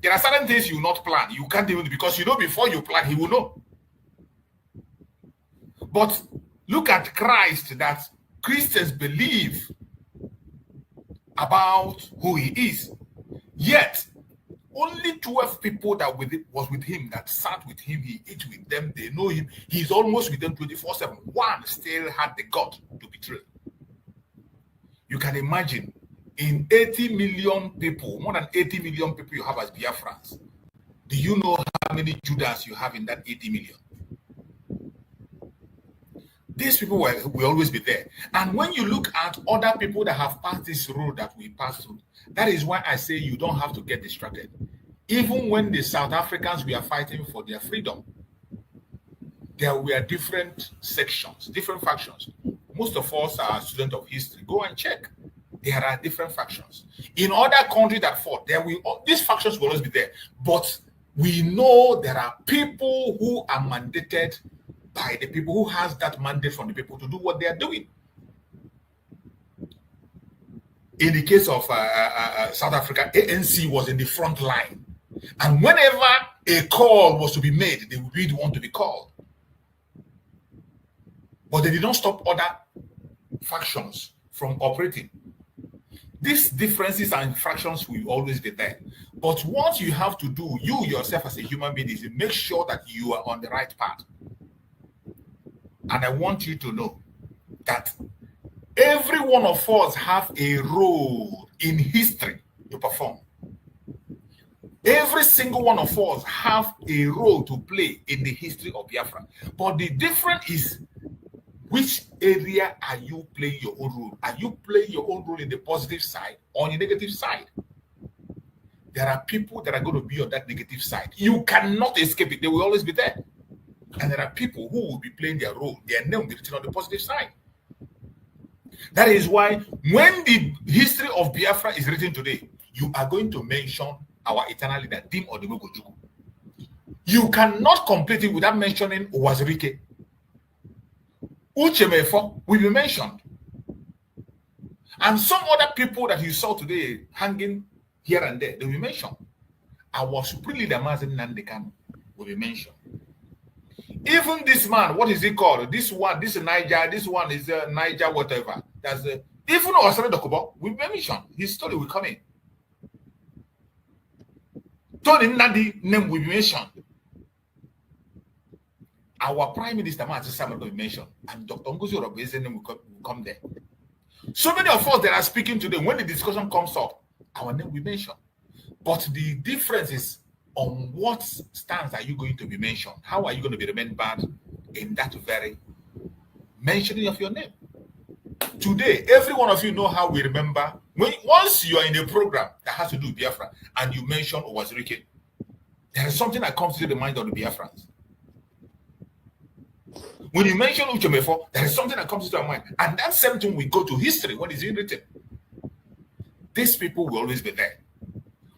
There are certain things you will not plan. You can't even, because you know before you plan, he will know. But look at Christ, that Christians believe about who he is. Yet, only 12 people that was with him, that sat with him, he ate with them, they know him. He's almost with them 24/7. One still had the gut to betray. You can imagine, in 80 million people, more than 80 million people you have as Biafrans, do you know how many Judas you have in that 80 million? These people will always be there. And when you look at other people that have passed this road that we passed through, that is why I say you don't have to get distracted. Even when the South Africans were fighting for their freedom, there were different sections, different factions. Most of us are students of history. Go and check. There are different factions. In other countries that fought, these factions will always be there. But we know there are people who are mandated by the people, who has that mandate from the people to do what they are doing. In the case of South Africa, ANC was in the front line. And whenever a call was to be made, they would be the one to be called. But they did not stop other factions from operating. These differences and fractions will always be there. But what you have to do, you yourself as a human being, is to make sure that you are on the right path. And I want you to know that every one of us have a role in history to perform. Every single one of us have a role to play in the history of Biafra. But the difference is, which area are you playing your own role? Are you playing your own role in the positive side or on the negative side? There are people that are going to be on that negative side. You cannot escape it. They will always be there. And there are people who will be playing their role. Their name will be written on the positive side. That is why when the history of Biafra is written today, you are going to mention our eternal leader, Dim Odumogojuku. You cannot complete it without mentioning Owazirike. Uchemefo will be mentioned. And some other people that you saw today hanging here and there, they will be mentioned. Our supreme leader, Mazen Nandekano, will be mentioned. Even this man, what is he called? This one, this is Niger, this one is Niger, whatever. That's even Osare Dokubo will be mentioned. His story will come in. Tony Nadi name will be mentioned. Our Prime Minister, Mazi Samuel, will be mentioned. And Dr. Ngozi Orebe's name will come there. So many of us that are speaking today, when the discussion comes up, our name will be mentioned. But the difference is on what stance are you going to be mentioned? How are you going to be remembered in that very mentioning of your name? Today, every one of you know how we remember. Once you are in a program that has to do with Biafra and you mention Owazirike, there is something that comes to the mind of the Biafrans. When you mention Uchemefo, there is something that comes to our mind. And that same thing will go to history when it's written. These people will always be there.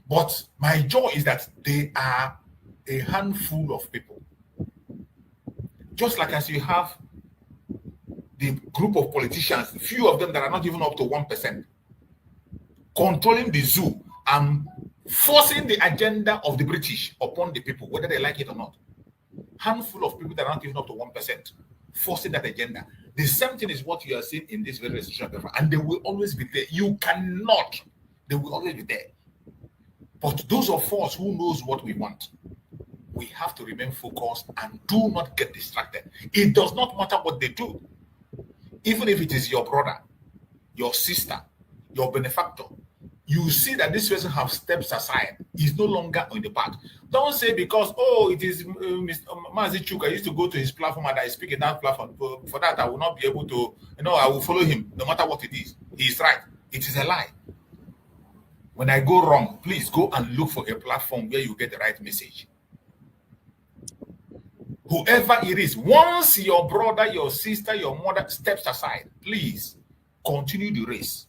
But my joy is that they are a handful of people. Just like as you have the group of politicians, few of them that are not even up to 1%, controlling the zoo and forcing the agenda of the British upon the people, whether they like it or not. Handful of people that are not even up to 1%, forcing that agenda. The same thing is what you are seeing in this very restriction paper, and they will always be there. You cannot. They will always be there. But those of us who knows what we want, we have to remain focused and do not get distracted. It does not matter what they do. Even if it is your brother, your sister, your benefactor, you see that this person has steps aside. He's no longer on the path. Don't say because, oh, it is Mr. Mazi Chuk, I used to go to his platform and I speak in that platform. For that, I will not be able to, I will follow him no matter what it is. He's right. It is a lie. When I go wrong, please go and look for a platform where you get the right message. Whoever it is, once your brother, your sister, your mother steps aside, please continue the race.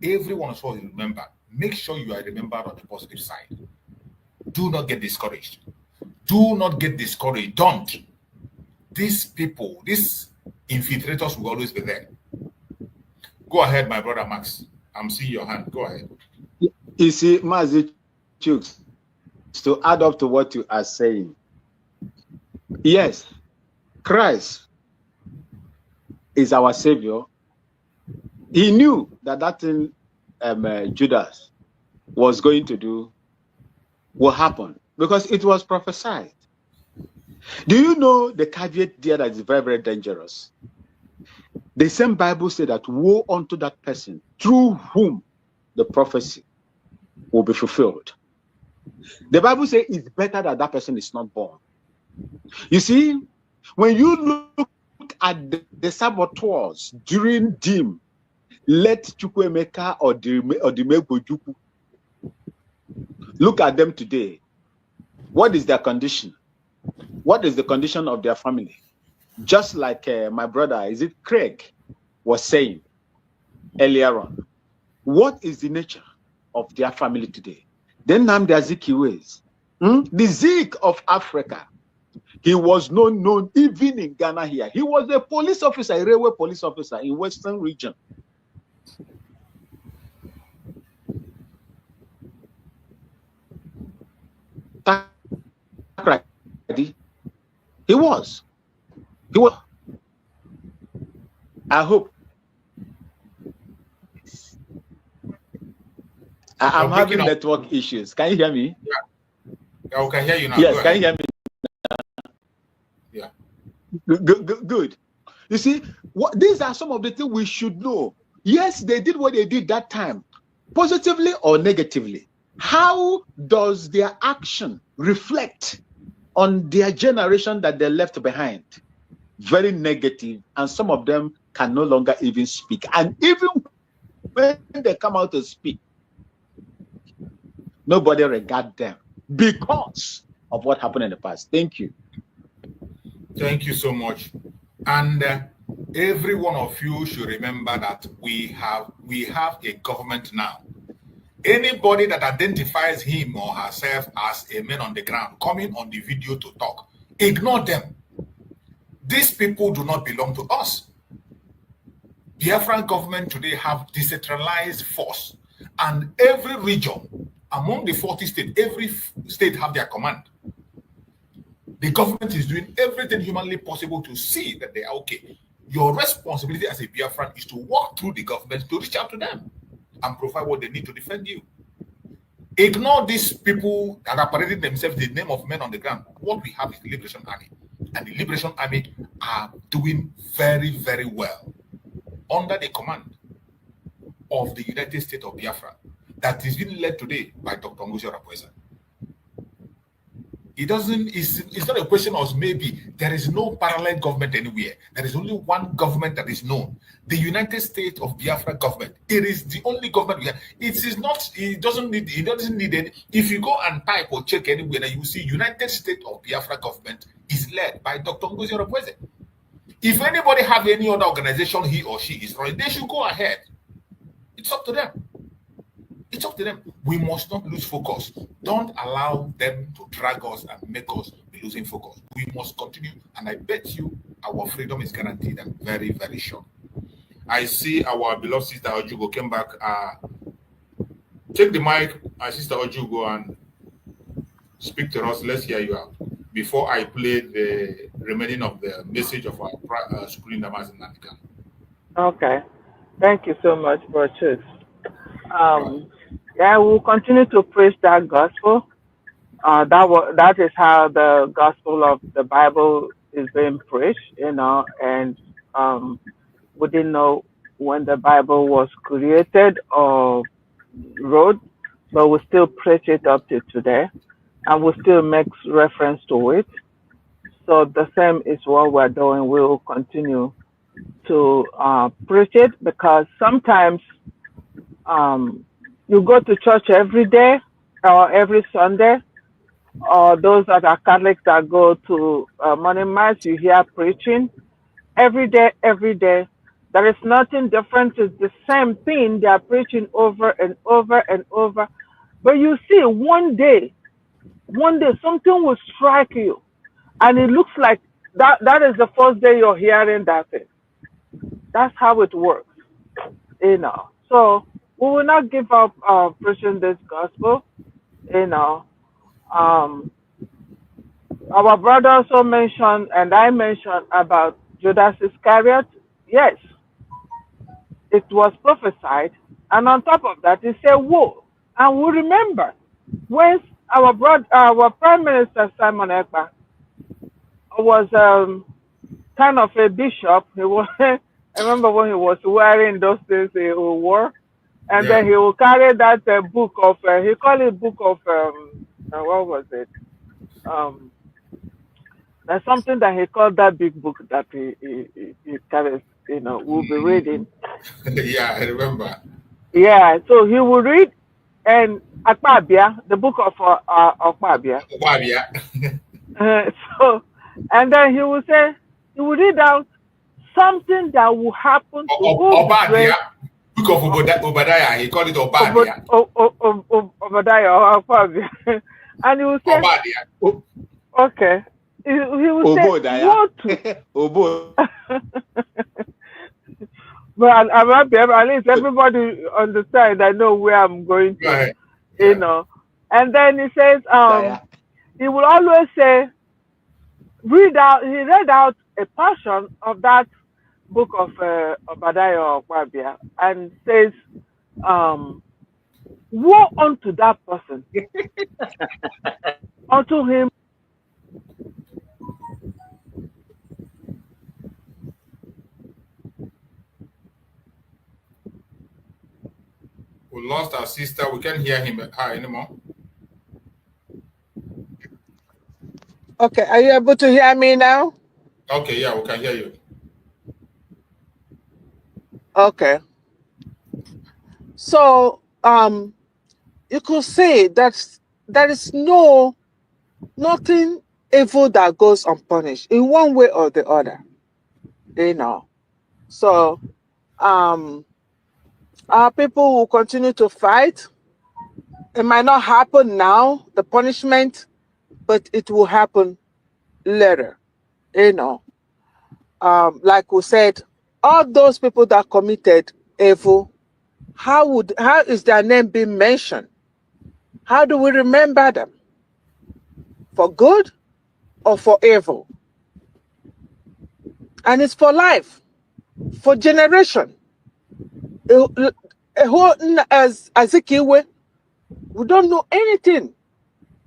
Everyone of us remember. Make sure you are remembered on the positive side. Do not get discouraged. Do not get discouraged. Don't. These people, these infiltrators will always be there. Go ahead, my brother Max. I'm seeing your hand. Go ahead. You see, Mazi Chooks, to add up to what you are saying, yes, Christ is our Savior. He knew that thing Judas was going to do will happen because it was prophesied. Do you know the caveat there that is very, very dangerous? The same Bible said that woe unto that person through whom the prophecy will be fulfilled. The Bible says it's better that that person is not born. You see, when you look at the saboteurs during Dim, let Chukwemeka or Dimegbojuku, look at them today. What is their condition? What is the condition of their family? Just like my brother, is it Craig, was saying earlier on. What is the nature of their family today? Then Nnamdi Azikiwe is the Zik of Africa. He was known even in Ghana here. He was a police officer, a railway police officer in Western region. He was. I hope I'm having network issues. Can you hear me? Yeah, I can hear you now. Yes, can you hear me? Yeah. Good. You see, these are some of the things we should know. Yes, they did what they did that time, positively or negatively. How does their action reflect on their generation that they left behind? Very negative, and some of them can no longer even speak. And even when they come out to speak, nobody regards them because of what happened in the past. Thank you. Thank you so much. And every one of you should remember that we have a government now. Anybody that identifies him or herself as a man on the ground coming on the video to talk, ignore them. These people do not belong to us. Biafran government today have decentralized force, and every region among the 40 states, every state have their command. The government is doing everything humanly possible to see that they are okay. Your responsibility as a Biafran is to walk through the government to reach out to them and provide what they need to defend you. Ignore these people that are parading themselves in the name of men on the ground. What we have is the Liberation Army. And the Liberation Army are doing very, very well under the command of the United States of Biafra that is being led today by Dr. Ngozi Orakwe. It's not a question of maybe. There is no parallel government anywhere. There is only one government that is known. The United States of Biafra government. It is the only government we have. It doesn't need any. If you go and type or check anywhere, you will see United States of Biafra government is led by Dr. Ngozi Orakwe. If anybody have any other organization he or she is running, they should go ahead. It's up to them. It's up to them. We must not lose focus. Don't allow them to drag us and make us be losing focus. We must continue, and I bet you our freedom is guaranteed and very, very short. I see our beloved sister Ojugo came back. Take the mic, Sister Ojugo, and speak to us. Let's hear you out before I play the remaining of the message of our Supreme Damas in Natika. Okay. Thank you so much, Brochus. Yeah, we'll continue to preach that gospel. That is how the gospel of the Bible is being preached, and we didn't know when the Bible was created or wrote, but we still preach it up to today, and we still make reference to it. So the same is what we're doing. We will continue to preach it, because sometimes you go to church every day or every Sunday, or those that are Catholics that go to morning mass, you hear preaching every day. There is nothing different. It's the same thing. They are preaching over and over and over. But you see, one day something will strike you, and it looks like that is the first day you're hearing that thing. That's how it works, So we will not give up preaching this gospel, Our brother also mentioned, and I mentioned about Judas Iscariot. Yes, it was prophesied, and on top of that, he said, "Woe!" And we remember when our Prime Minister Simon Ekpa was kind of a bishop. He was. I remember when he was wearing those things he wore, and then he will carry that book of. He called it book of. What was it? There's something that he called that big book that he carries. We'll be reading. Yeah, I remember. Yeah, so he will read, and Akpabia, the book of Akpabia. So, and then he will say, he will read out something that will happen to Obadiah, book of Obadiah. He called it Obadiah. Obadiah or Akpabia. And he will say, Obadiah. Okay. He will say, what to? But I'm happy. At least everybody understands. I know where I'm going to. And then he says, he will always say, he read out a portion of that book of Obadiah or Kwabia, and says, Woe unto that person, unto him. We lost our sister. We can't hear her anymore. Okay, are you able to hear me now? Okay, yeah, we can hear you. Okay. So, you could say that there is nothing evil that goes unpunished in one way or the other. You know. So, our people will continue to fight. It might not happen now, the punishment, but it will happen later. You know. Like we said, all those people that committed evil, how is their name being mentioned? How do we remember them? For good or for evil? And it's for life, for generation. As Azikiwe, we don't know anything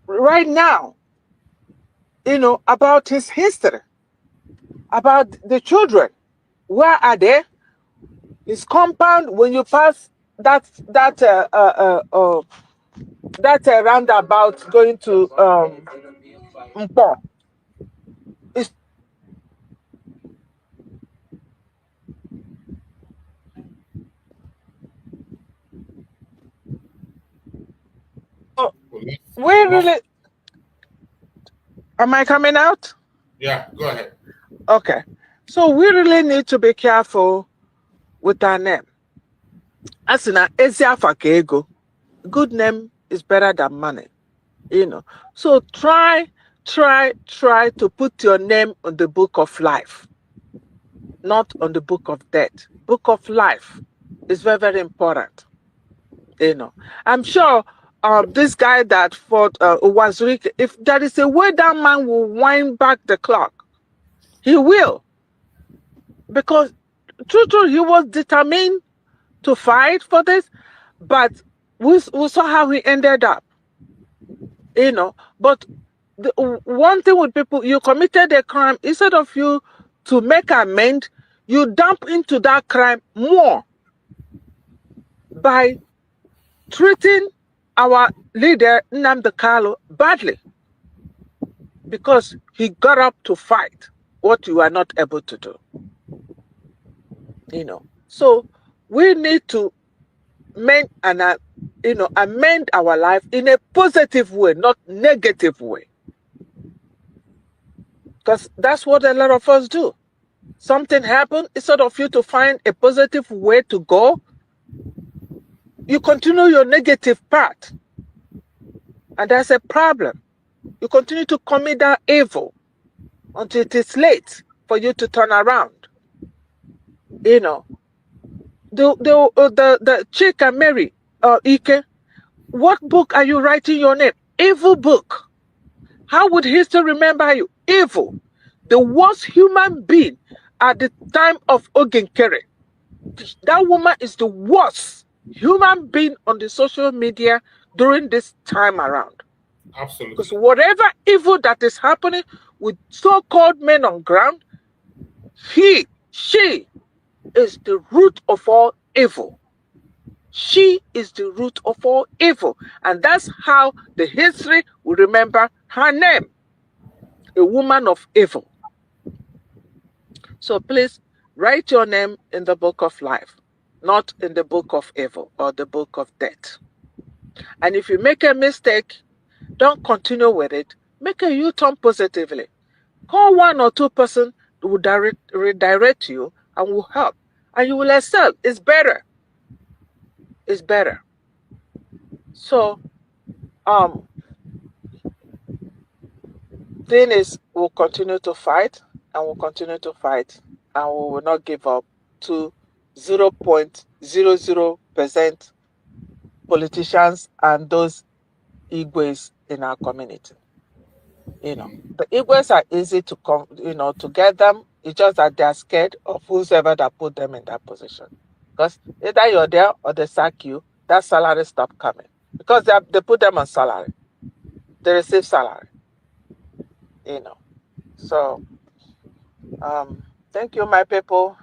right now, about his history, about the children. Where are they? His compound, when you pass that roundabout going to Mpo, we really. Am I coming out? Yeah, go ahead. Okay. So we really need to be careful with our name. Asina eziafa ka ego. Good name is better than money. So try to put your name on the book of life, not on the book of death. Book of life is very, very important. I'm sure this guy that fought Wazirike, if there is a way that man will wind back the clock, he will. Because true, he was determined to fight for this, but we saw how he ended up. But the one thing with people, you committed a crime, instead of you to make amends, you dump into that crime more by treating our leader Nnamdi Kanu badly because he got up to fight what you are not able to do. So we need to amend our life in a positive way, not negative way. Because that's what a lot of us do. Something happened, instead of you to find a positive way to go, you continue your negative path. And that's a problem. You continue to commit that evil until it is late for you to turn around. The Chika Mary Ike, what book are you writing your name? Evil book. How would history remember you? Evil. The worst human being at the time of Ogenkere. That woman is the worst human being on the social media during this time around. Absolutely. Because whatever evil that is happening with so-called men on ground, she is the root of all evil. She is the root of all evil. And that's how the history will remember her name. A woman of evil. So please write your name in the book of life, not in the book of evil or the book of death. And if you make a mistake, don't continue with it. Make a U-turn positively. Call one or two persons who will redirect you and will help. And you will excel. It's better. It's better. So, thing is, we'll continue to fight and we'll continue to fight and we will not give up to 0.00% politicians and those Igwes in our community. The Igwes are easy to to get them. It's just that they're scared of whoever that put them in that position. Because either you're there or they sack you, that salary stop coming. because they put them on salary. They receive salary. You know. So thank you, my people.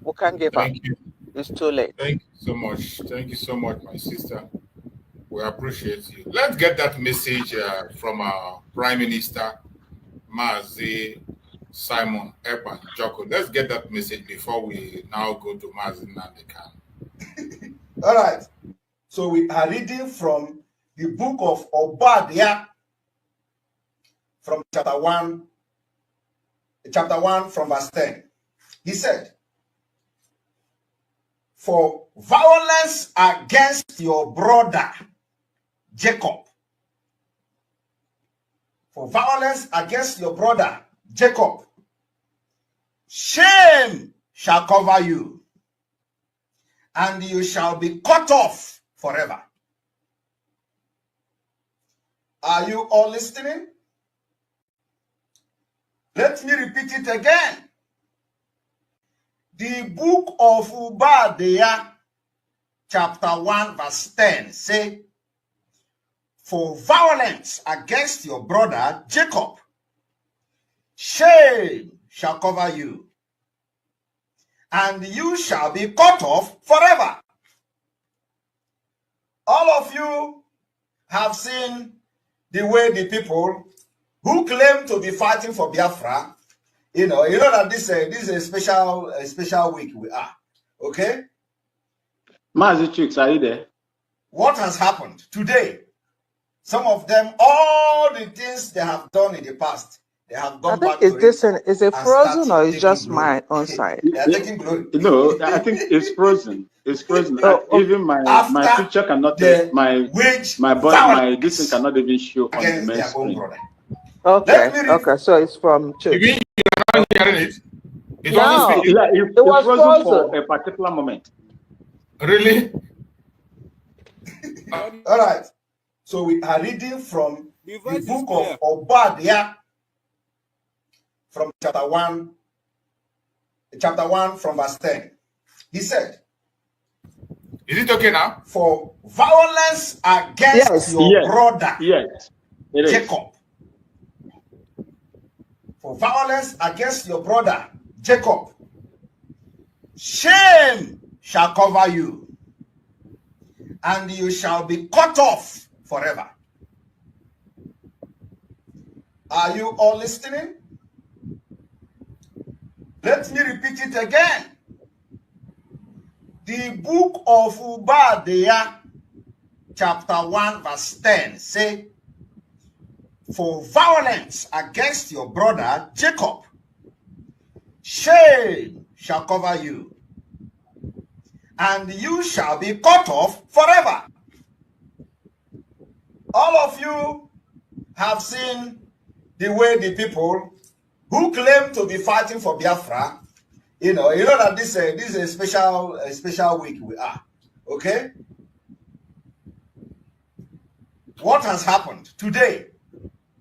We can't give up. Thank you. It's too late. Thank you so much. Thank you so much, my sister. We appreciate you. Let's get that message from our Prime Minister, Mazi Simon Epan Joko. Let's get that message before we now go to Mazi Nandekan. All right. So we are reading from the book of Obadiah, from chapter 1 from verse 10. He said, "For violence against your brother Jacob, for violence against your brother Jacob, shame shall cover you, and you shall be cut off forever." Are you all listening? Let me repeat it again. The book of Obadiah, chapter 1, verse 10, say, "For violence against your brother Jacob, shame shall cover you, and you shall be cut off forever." All of you have seen the way the people who claim to be fighting for Biafra, you know that this is a special week we are, okay? Mazi Chicks, are you there? What has happened today? Some of them, all the things they have done in the past, they have gone back to it. Is it frozen or is just my own side? They are taking glory. No, I think it's frozen. It's frozen. Even my picture cannot my this thing cannot even show on the main screen. Okay, so it's from church. You mean you're not hearing it? It's No, it was frozen for a particular moment. Really? All right. So we are reading from the book of Obadiah, from chapter 1 from verse 10. He said, "Is it okay now? For violence against your brother Jacob, for violence against your brother Jacob, shame shall cover you, and you shall be cut off forever." Are you all listening? Let me repeat it again. The book of Obadiah, chapter 1, verse 10, say, "For violence against your brother Jacob, shame shall cover you, and you shall be cut off forever." All of you have seen the way the people who claim to be fighting for Biafra, you know that this is a special week we are, okay? What has happened today?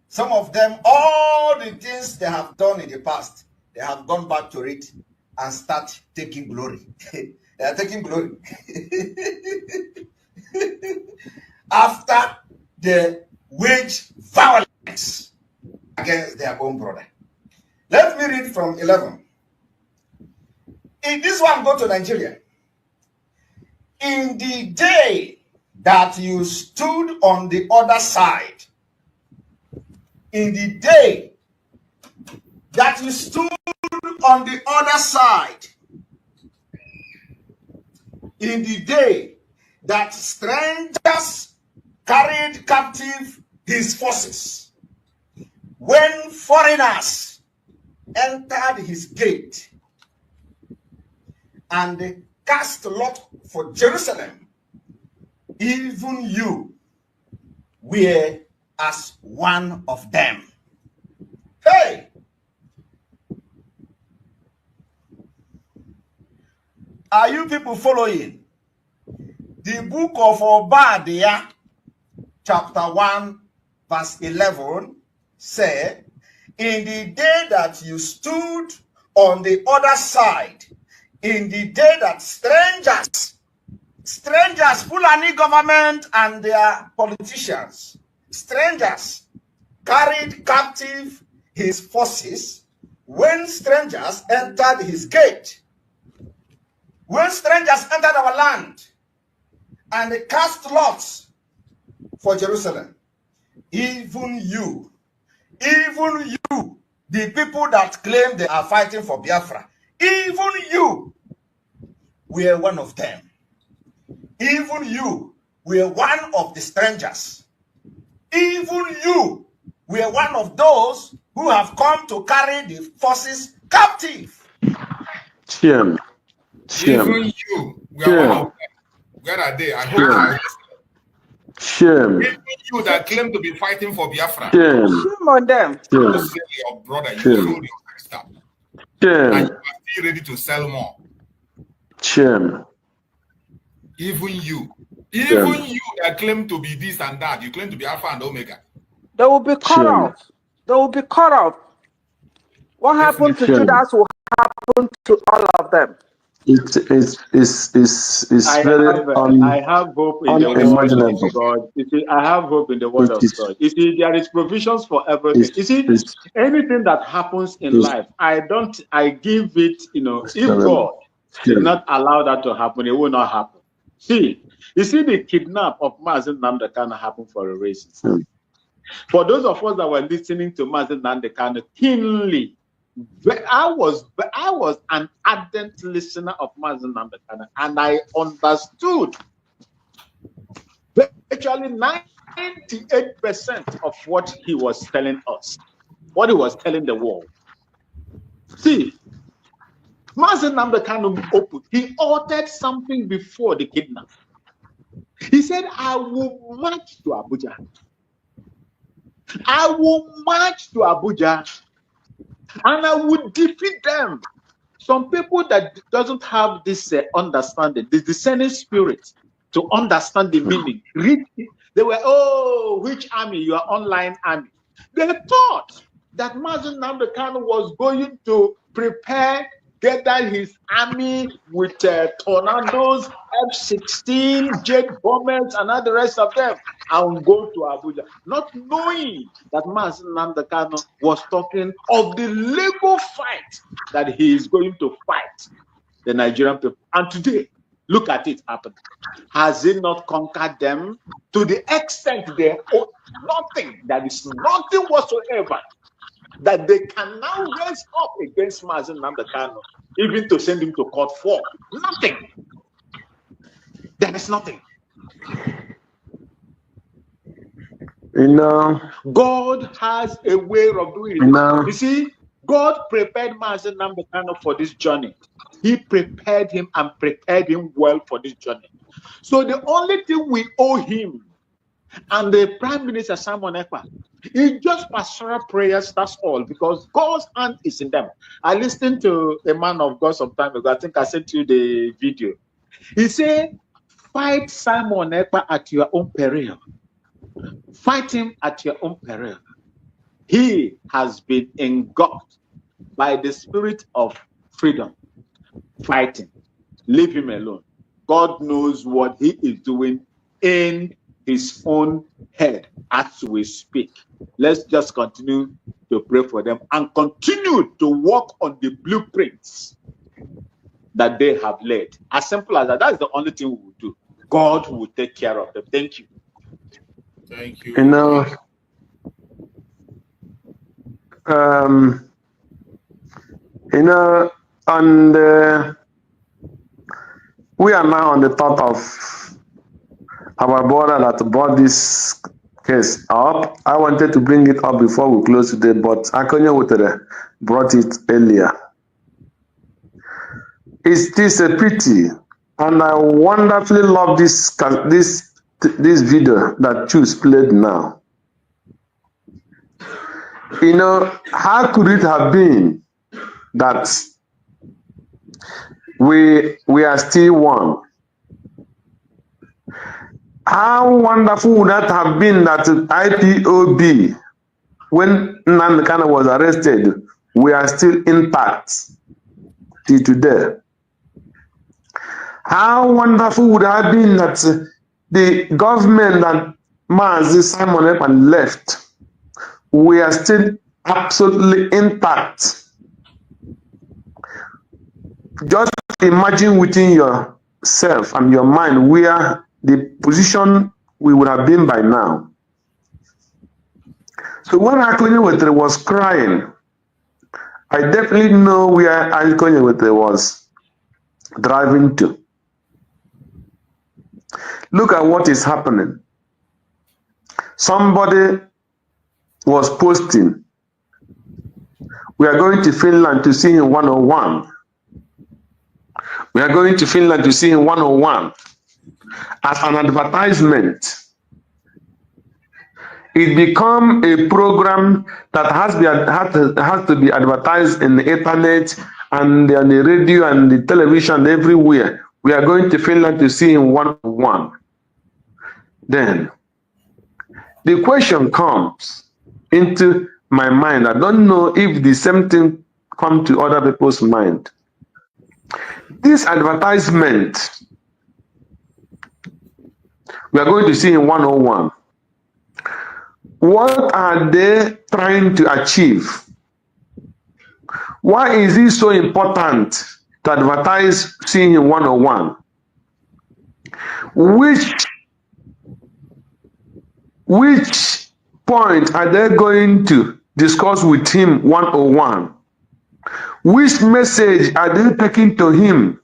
Some of them, all the things they have done in the past, they have gone back to it and start taking glory. They are taking glory. After they wage violence against their own brother. Let me read from 11. In this one, go to Nigeria. "In the day that you stood on the other side, in the day that you stood on the other side, in the day that strangers carried captive his forces, when foreigners entered his gate and cast lot for Jerusalem, even you were as one of them." Hey! Are you people following? The book of Obadiah, chapter 1, verse 11, say, "In the day that you stood on the other side, in the day that strangers Strangers, Fulani government and their politicians, strangers carried captive his forces when strangers entered his gate. When strangers entered our land and they cast lots for Jerusalem, even you, the people that claim they are fighting for Biafra, even you were one of them. Even you were one of the strangers. Even you were one of those who have come to carry the forces captive. Shame. Even you were one of them. Where are they? I hope they are. Shame. Even you that claim to be fighting for Biafra. Shame. Shame on them. You sell your brother, you sold your sister. Shame. And you are still ready to sell more. Shame. Even you that claim to be this and that, you claim to be Alpha and Omega. They will be cut off. They will be cut off. What happened to Judas will happen to all of them. It's very I have hope in the word of God. You see, I have hope in the word of God. You see, there is provisions for everything. You see, anything that happens in life, I give it, if God did not allow that to happen, it will not happen. See, you see, the kidnap of Mazen Nnamdi Kanu happened for a reason. For those of us that were listening to Mazen Nnamdi Kanu keenly, I was an ardent listener of Mazen Nnamdi Kanu, and I understood virtually 98% of what he was telling us, what he was telling the world. See, Mazen Nnamdi Kanu opened. He uttered something before the kidnap. He said, I will march to Abuja. I will march to Abuja and I will defeat them. Some people that doesn't have this understanding, the discerning spirit to understand the meaning, they were, which army? Your online army. They thought that Mazen Nnamdi Kanu was going to gather his army with tornadoes, F-16, jet bombers, and all the rest of them, and go to Abuja, not knowing that Mazen Nnamdi Kanu was talking of the legal fight that he is going to fight the Nigerian people. And today, look at it happen. Has it not conquered them to the extent they own nothing? That is nothing whatsoever that they can now raise up against Mazen Nnamdi Kanu, even to send him to court for. Nothing. There is nothing. God has a way of doing it. You see, God prepared Mazen Nnamdi Kanu for this journey. He prepared him and prepared him well for this journey. So the only thing we owe him and the Prime Minister Simon Ekpa is just pastoral prayers, that's all, because God's hand is in them. I listened to a man of God some time ago. I think I sent you the video. He said, fight Simon Ekpa at your own peril. Fight him at your own peril. He has been engulfed by the spirit of freedom. Fight him. Leave him alone. God knows what he is doing in his own head as we speak. Let's just continue to pray for them and continue to work on the blueprints that they have laid. As simple as that. That's the only thing we will do. God will take care of them. Thank you. Thank you. And we are now on the thought of our brother that brought this case up. I wanted to bring it up before we close today, but Akonye Wutere brought it earlier. It is a pity, and I wonderfully love this video that Choose played now. How could it have been that we are still one? How wonderful would that have been that IPOB, when Nnamdi Kanu was arrested, we are still intact till today. How wonderful would it have been that the government that Mazi Simon Ekpan left, we are still absolutely intact. Just imagine within yourself and your mind where the position we would have been by now. So when Akonye was crying, I definitely know where Akonye was driving to. Look at what is happening. Somebody was posting, we are going to Finland to see him 101. We are going to Finland to see him 101 as an advertisement. It become a program that has to be advertised in the internet and on the radio and the television everywhere. We are going to Finland to see him 101. Then the question comes into my mind. I don't know if the same thing comes to other people's mind. This advertisement, we are going to see in 101. What are they trying to achieve? Why is it so important to advertise seeing in 101? Which point are they going to discuss with him 101? Which message are they taking to him?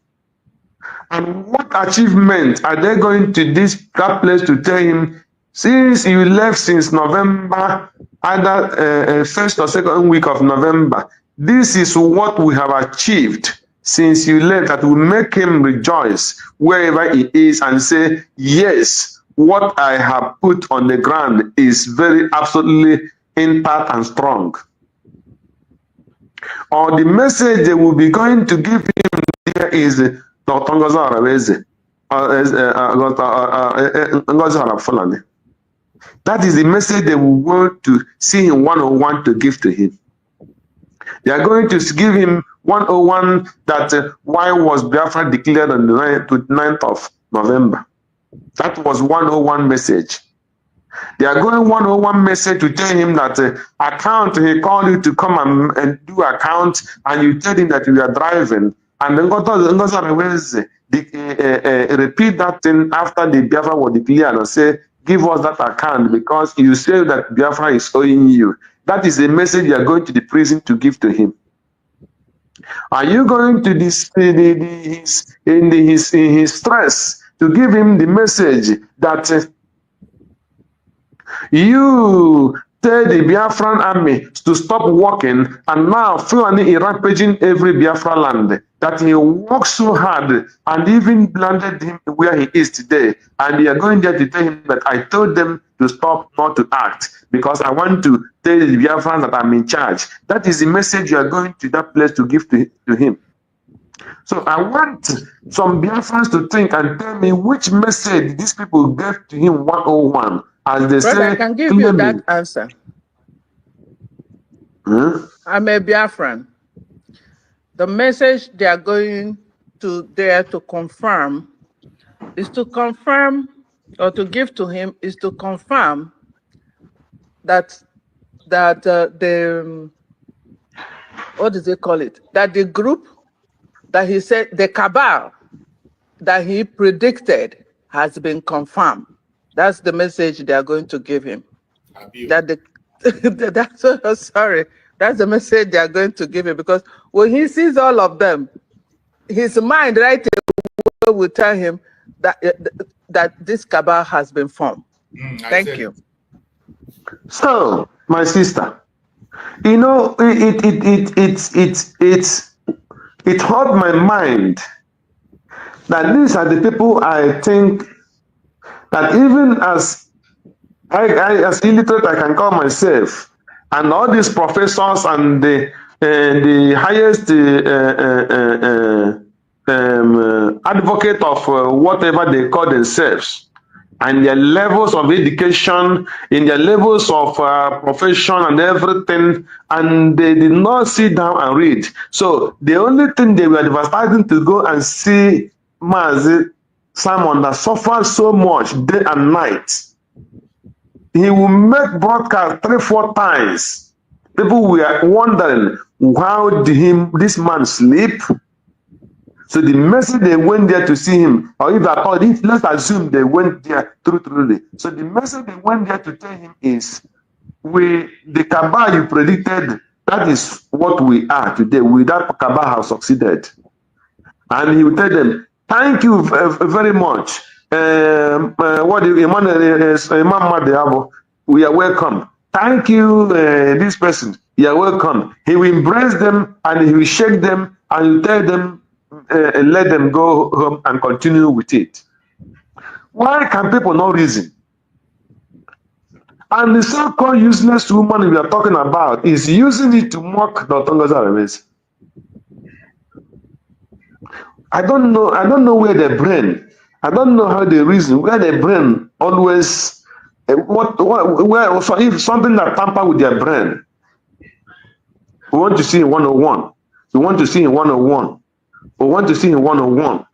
And what achievement are they going to that place to tell him, since you left since November, either first or second week of November, this is what we have achieved since you left, that will make him rejoice wherever he is and say, yes, what I have put on the ground is very absolutely intact and strong. Or the message they will be going to give him there is that is the message they will want to see him 101 to give to him. They are going to give him 101 that why was Biafra declared on the 9th of November. That was 101 message. They are going 101 message to tell him that account, he called you to come and do account, and you tell him that you are driving, and then repeat that thing after the Biafra was declared and say, give us that account because you say that Biafra is owing you. That is the message you are going to the prison to give to him. Are you going to in his stress to give him the message that you tell the Biafran army to stop working, and now Fulani is rampaging every Biafra land, that he worked so hard and even landed him where he is today, and they are going there to tell him that I told them to stop, not to act, because I want to tell the Biafrans that I'm in charge. That is the message you are going to that place to give to him. So I want some Biafrans to think and tell me which message these people gave to him 101. As they Brother, say, I can give you that answer. I'm a Biafran. The message they are going to there to confirm is to confirm, or to give to him is to confirm that the what does they call it? That the group that he said, the cabal that he predicted has been confirmed. That's the message they are going to give him. That sorry, that's the message they are going to give him, because when he sees all of them, his mind right away will tell him that this cabal has been formed. Thank you. So, my sister, you know, it hurt my mind that these are the people I think that even as as illiterate I can call myself, and all these professors and the highest advocate of whatever they call themselves, and their levels of education, in their levels of profession and everything, and they did not sit down and read. So the only thing they were advertising to go and see Mazi Simon that suffered so much day and night. He will make broadcast 3-4 times. People were wondering, how did this man sleep? So the message they went there to see him, or if at all, let's assume they went there truly. So the message they went there to tell him is, the Kaaba you predicted, that is what we are today. That Kaaba have succeeded. And he will tell them, thank you very much. What Imam, we are welcome. Thank you, this person. You are welcome. He will embrace them and he will shake them and he will tell them, let them go home and continue with it. Why can people not reason? And the so-called useless woman we are talking about is using it to mock Dr. Ngozi. I don't know where their brain, I don't know how they reason, where their brain always, if something that tamper with their brain, we want to see in 101, we want to see in 101, we want to see in 101,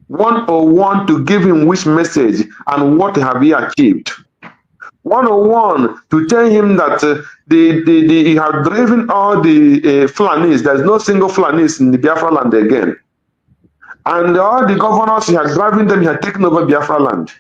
101 to give him which message and what have he achieved. 101 to tell him that he had driven all the Fulanis. There's no single Fulanis in the Biafra land again. And all the governors, he had driven them, he had taken over Biafra land.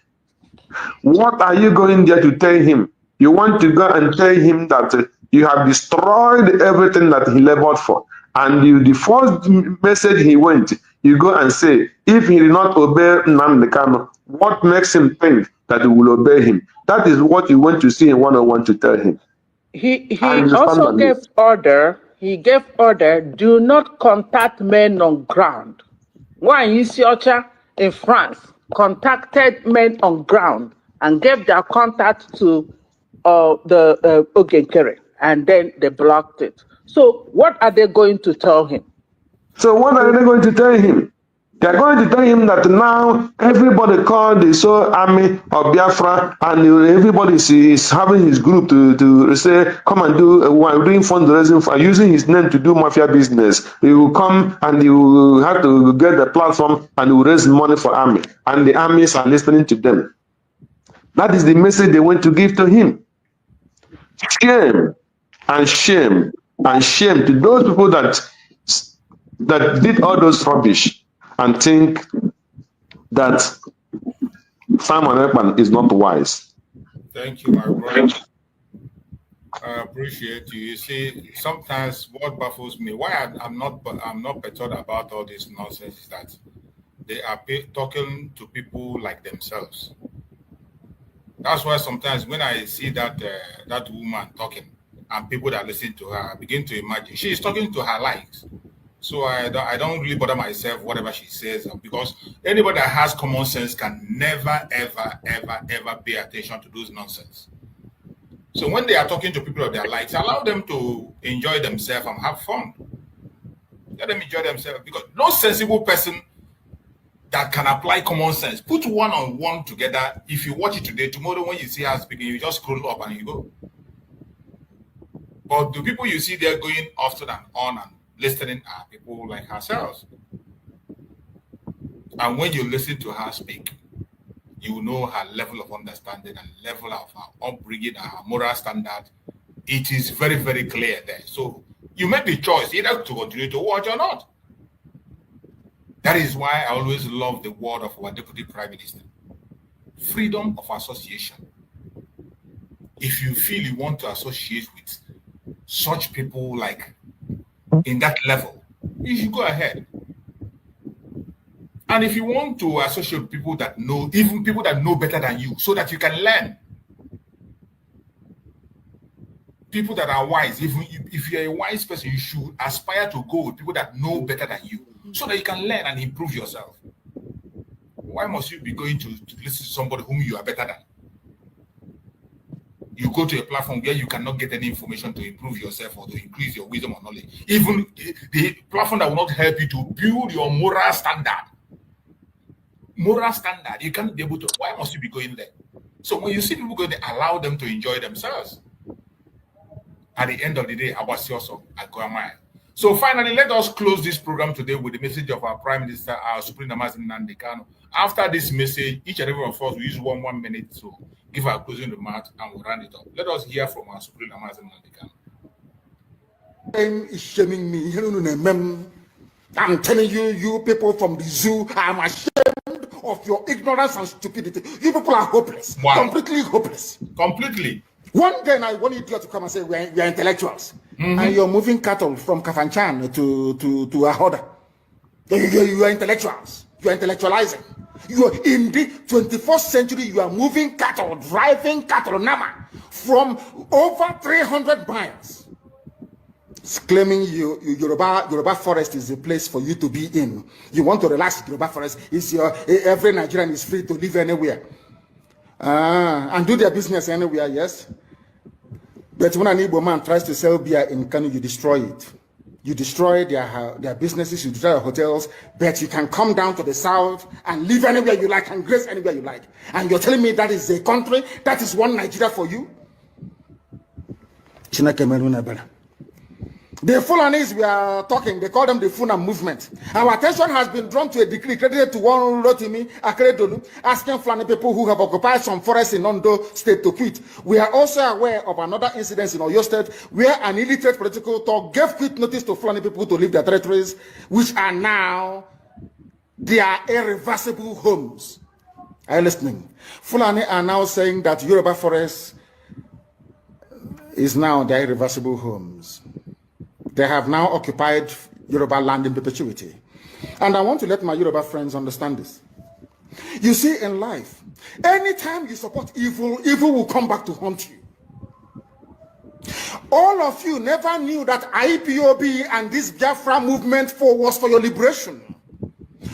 What are you going there to tell him? You want to go and tell him that you have destroyed everything that he labored for. And the first message he went, you go and say, if he did not obey Nnamdi Kanu, what makes him think that he will obey him? That is what you want to see in 101 to tell him. He also gave order, do not contact men on ground. Why Isiocha in France contacted men on ground and gave their contact to the Ogenkere, and then they blocked it. So what are they going to tell him? So what are they going to tell him? They are going to tell him that now everybody called the so army of Biafra, and everybody is having his group to say, come and do, doing fundraising for using his name to do mafia business. He will come and he will have to get the platform and he will raise money for army. And the armies are listening to them. That is the message they want to give to him. Shame and shame and shame to those people that did all those rubbish and think that Simon Ekman is not wise. Thank you, my brother. I appreciate you. You see, sometimes what baffles me, why I'm not perturbed about all this nonsense, is that they are talking to people like themselves. That's why sometimes when I see that that woman talking and people that listen to her, I begin to imagine she is talking to her likes. So I don't really bother myself whatever she says, because anybody that has common sense can never, ever, ever, ever pay attention to those nonsense. So when they are talking to people of their likes, allow them to enjoy themselves and have fun. Let them enjoy themselves, because no sensible person that can apply common sense, put one-on-one together. If you watch it today, tomorrow when you see her speaking, you just scroll up and you go. But the people you see there going often and on and listening are people like herself. And when you listen to her speak, you know her level of understanding and level of her upbringing and her moral standard. It is very, very clear there. So you make the choice either to continue to watch or not. That is why I always love the word of our Deputy Prime Minister. Freedom of association. If you feel you want to associate with such people like in that level, you should go ahead. And if you want to associate with people that know, even people that know better than you, so that you can learn. People that are wise, even if you're a wise person, you should aspire to go with people that know better than you, so that you can learn and improve yourself. Why must you be going to listen to somebody whom you are better than? You go to a platform where you cannot get any information to improve yourself or to increase your wisdom or knowledge. Even the platform that will not help you to build your moral standard. Moral standard, you can't be able to. Why must you be going there? So when you see people going there, allow them to enjoy themselves. At the end of the day, I was also I go a mile. So finally, let us close this program today with the message of our Prime Minister, our Supreme Amazing Nnamdi Kanu. After this message, each and every one of us will use 1 minute to give our closing remarks and we'll round it up. Let us hear from our Supreme Amazing Nnamdi Kanu. Is shaming me. I'm telling you, you people from the zoo, I'm ashamed of your ignorance and stupidity. You people are hopeless. Wow. Completely hopeless. Completely. One day I want idiot to come and say we are intellectuals. And you're moving cattle from Kafanchan to Ahoda. You are intellectuals. You are intellectualizing. You are in the 21st century, you are moving cattle, driving cattle, Nama, from over 300 miles. It's claiming Yoruba forest is a place for you to be in. You want to relax, Yoruba forest is every Nigerian is free to live anywhere. And do their business anywhere, yes. But when an Igbo man tries to sell beer in Kanu, you destroy it. You destroy their businesses, you destroy their hotels, but you can come down to the south and live anywhere you like and grace anywhere you like. And you're telling me that is a country, that is one Nigeria for you? The Fulanis we are talking, they call them the Funa movement. Our attention has been drawn to a decree credited to one Rotimi Akeredolu, asking Fulani people who have occupied some forests in Ondo State to quit. We are also aware of another incident in Oyo State where an illiterate political talk gave quit notice to Fulani people to leave their territories, which are now their irreversible homes. Are you listening? Fulani are now saying that Yoruba forest is now their irreversible homes. They have now occupied Yoruba land in perpetuity. And I want to let my Yoruba friends understand this. You see, in life, anytime you support evil, evil will come back to haunt you. All of you never knew that IPOB and this Biafra movement was for your liberation.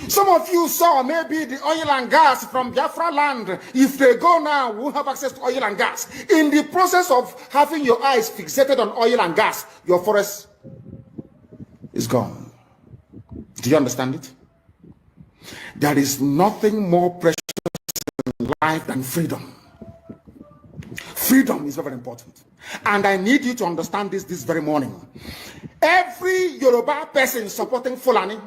Some of you saw maybe the oil and gas from Biafra land. If they go now, we'll have access to oil and gas. In the process of having your eyes fixated on oil and gas, your forest is gone. Do you understand it? There is nothing more precious in life than freedom. Freedom is very important. And I need you to understand this very morning. Every Yoruba person supporting Fulani,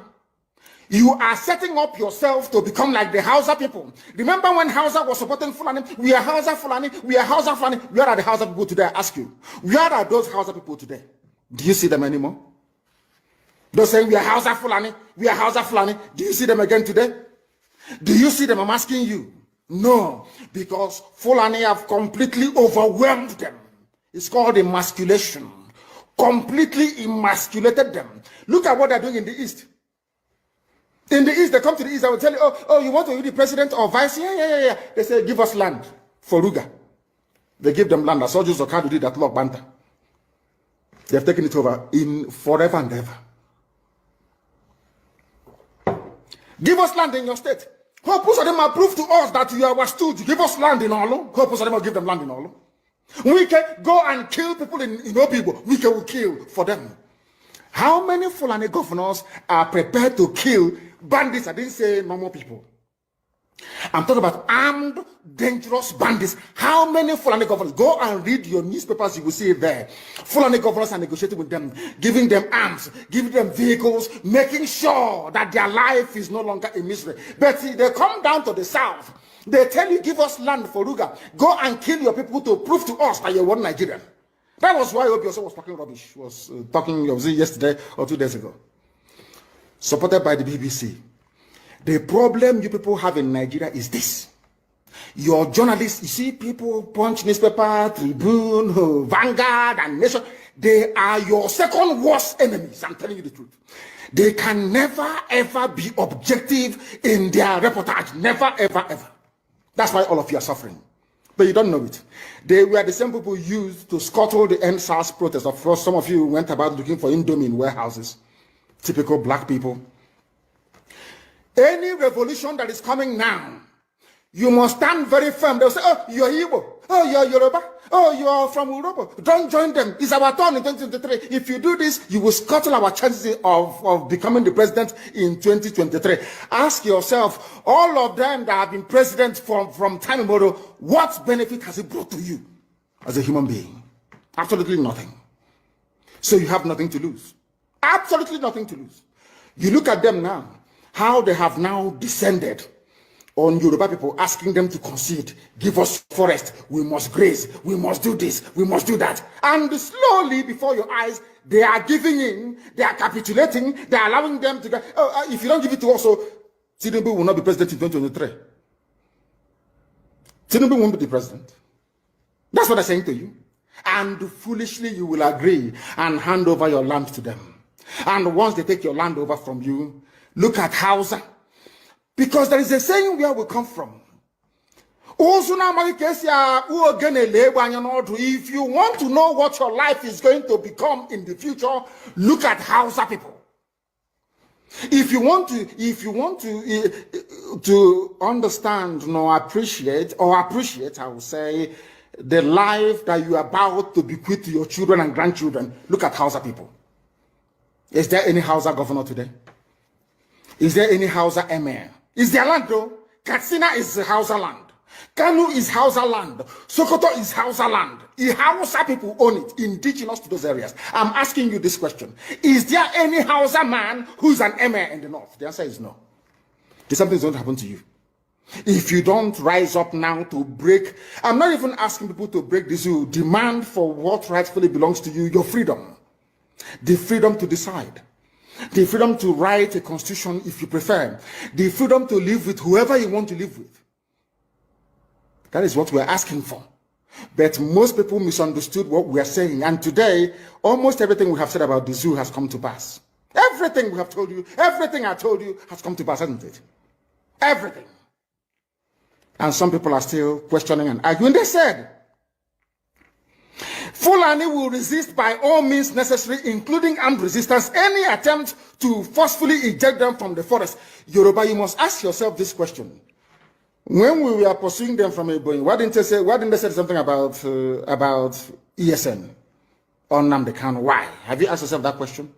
you are setting up yourself to become like the Hausa people. Remember when Hausa was supporting Fulani? We are Hausa Fulani, we are Hausa Fulani. Where are the Hausa people today? I ask you. Where are those Hausa people today? Do you see them anymore? They're saying we are Hausa Fulani, we are Hausa Fulani. Do you see them again today? Do you see them? I'm asking you. No, because Fulani have completely overwhelmed them. It's called emasculation. Completely emasculated them. Look at what they're doing in the East. In the East, they come to the East, I will tell you, oh, you want to be the president or vice? Yeah. They say, give us land for Ruga. They give them land. As soldiers of Kadu did that Lok Banta. They have taken it over in forever and ever. Give us land in your state. Hope of them prove to us that you are stood. Give us land in Olo. Hope of them give them land in Olo. We can go and kill people in Obibo. We can kill for them. How many Fulani governors are prepared to kill bandits? I didn't say normal people. I'm talking about armed, dangerous bandits. How many Fulani governors? Go and read your newspapers, you will see it there. Fulani governors are negotiating with them, giving them arms, giving them vehicles, making sure that their life is no longer a misery. But they come down to the south. They tell you, give us land for Ruga. Go and kill your people to prove to us that you're one Nigerian. That was why Obi was talking rubbish. Was talking yesterday or 2 days ago. Supported by the BBC. The problem you people have in Nigeria is this. Your journalists, you see people, Punch newspaper, Tribune, Vanguard, and Nation, they are your second worst enemies. I'm telling you the truth. They can never, ever be objective in their reportage. Never, ever, ever. That's why all of you are suffering. But you don't know it. They were the same people used to scuttle the NSAS protest. Of course, some of you went about looking for Indomie in warehouses. Typical black people. Any revolution that is coming now, you must stand very firm. They'll say, oh, you're Igbo. Oh, you're Yoruba. Oh, you are from Europe. Don't join them. It's our turn in 2023. If you do this, you will scuttle our chances of becoming the president in 2023. Ask yourself, all of them that have been president from time immemorial, what benefit has it brought to you as a human being? Absolutely nothing. So you have nothing to lose. Absolutely nothing to lose. You look at them now, how they have now descended on Yoruba people, asking them to concede, give us forest, we must graze, we must do this, we must do that. And slowly before your eyes, they are giving in, they are capitulating, they are allowing them to go. If you don't give it to us, Tinubu will not be president in 2023. Tinubu won't be the president. That's what I'm saying to you. And foolishly you will agree and hand over your land to them. And once they take your land over from you, look at Hausa. Because there is a saying where we come from. If you want to know what your life is going to become in the future, look at Hausa people. If you want to understand appreciate, I will say, the life that you are about to bequeath to your children and grandchildren, look at Hausa people. Is there any Hausa governor today? Is there any Hausa emir? Is there land though? Katsina is Hausa land. Kanu is Hausa land. Sokoto is Hausa land. The Hausa people own it, indigenous to those areas. I'm asking you this question. Is there any Hausa man who's an emir in the north? The answer is no. Something's going to happen to you. If you don't rise up now to break, I'm not even asking people to break this, you demand for what rightfully belongs to you, your freedom. The freedom to decide. The freedom to write a constitution if you prefer. The freedom to live with whoever you want to live with. That is what we're asking for. But most people misunderstood what we are saying. And today, almost everything we have said about the zoo has come to pass. Everything we have told you, everything I told you has come to pass, hasn't it? Everything. And some people are still questioning and arguing. They said, Fulani will resist by all means necessary, including armed resistance, any attempt to forcefully eject them from the forest. Yoruba, you must ask yourself this question. When we were pursuing them from Ebonyi, why didn't they say something about ESN on Nnamdi Kanu? Why? Have you asked yourself that question?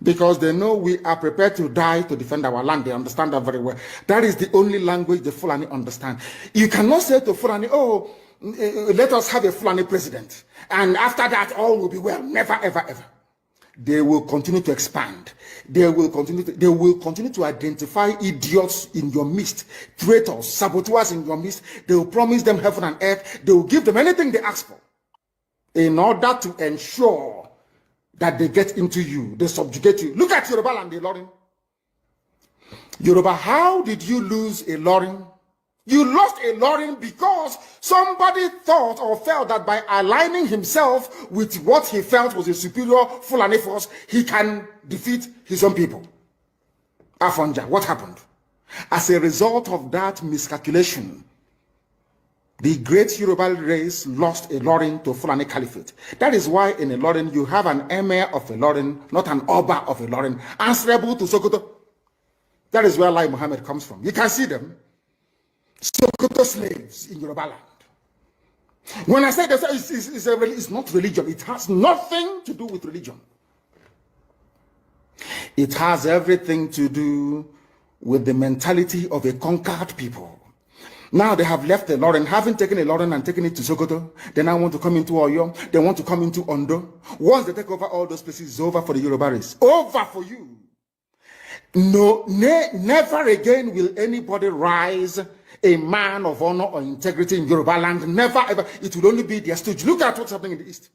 Because they know we are prepared to die to defend our land. They understand that very well. That is the only language the Fulani understand. You cannot say to Fulani, oh, let us have a Fulani president. And after that, all will be well. Never, ever, ever. They will continue to expand. They will continue to identify idiots in your midst, traitors, saboteurs in your midst. They will promise them heaven and earth. They will give them anything they ask for in order to ensure that they get into you, they subjugate you. Look at Yoruba and the Ilorin. Yoruba, how did you lose a Ilorin? You lost a Ilorin because somebody thought or felt that by aligning himself with what he felt was a superior Fulani force, he can defeat his own people. Afonja, what happened? As a result of that miscalculation, the great Yoruba race lost a Ilorin to Fulani Caliphate. That is why in a Ilorin you have an emir of a Ilorin, not an Oba of a Ilorin, answerable to Sokoto. That is where Lai Muhammad comes from. You can see them. Sokoto slaves in Yoruba land. When I say that, it's not religion. It has nothing to do with religion. It has everything to do with the mentality of a conquered people. Now they have left the Ilorin, having taken a Ilorin and taken it to Sokoto. They now want to come into Oyo. They want to come into Ondo. Once they take over all those places, it's over for the Yoruba race. Over for you. No, never again will anybody rise a man of honor or integrity in Yoruba land. Never ever. It will only be their stooge. Look at what's happening in the East.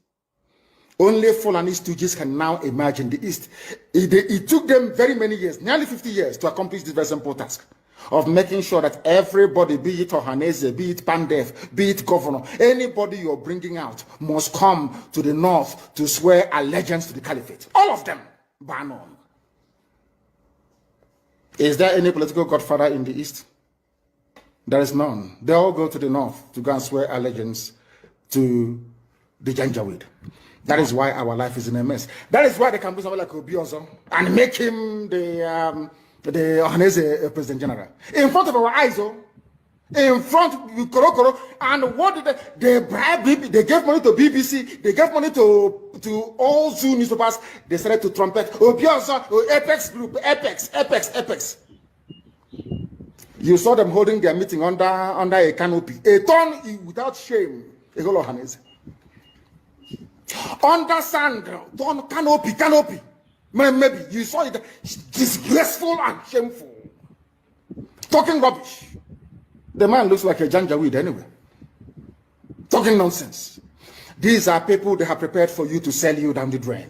Only Fulani stooges can now emerge in the East. It took them very many years, nearly 50 years, to accomplish this very simple task of making sure that everybody, be it Ohanese, be it Pandef, be it governor, anybody you're bringing out must come to the north to swear allegiance to the caliphate. All of them, bar none. Is there any political godfather in the East? There is none. They all go to the north to go and swear allegiance to the Janjaweed. That is why our life is in a mess. That is why they can do something like Obiozo and make him the Ohanese President General. In front of our eyes, in front of Korokoro. And what did they bribe? They gave money to BBC. They gave money to all Zoo newspapers. They started to trumpet. Obiozo, Apex Group, Apex. You saw them holding their meeting under a canopy. A ton without shame. A whole Ohanese. Under sand, canopy. Maybe you saw it. Disgraceful and shameful. Talking rubbish. The man looks like a janjaweed anyway. Talking nonsense. These are people they have prepared for you to sell you down the drain.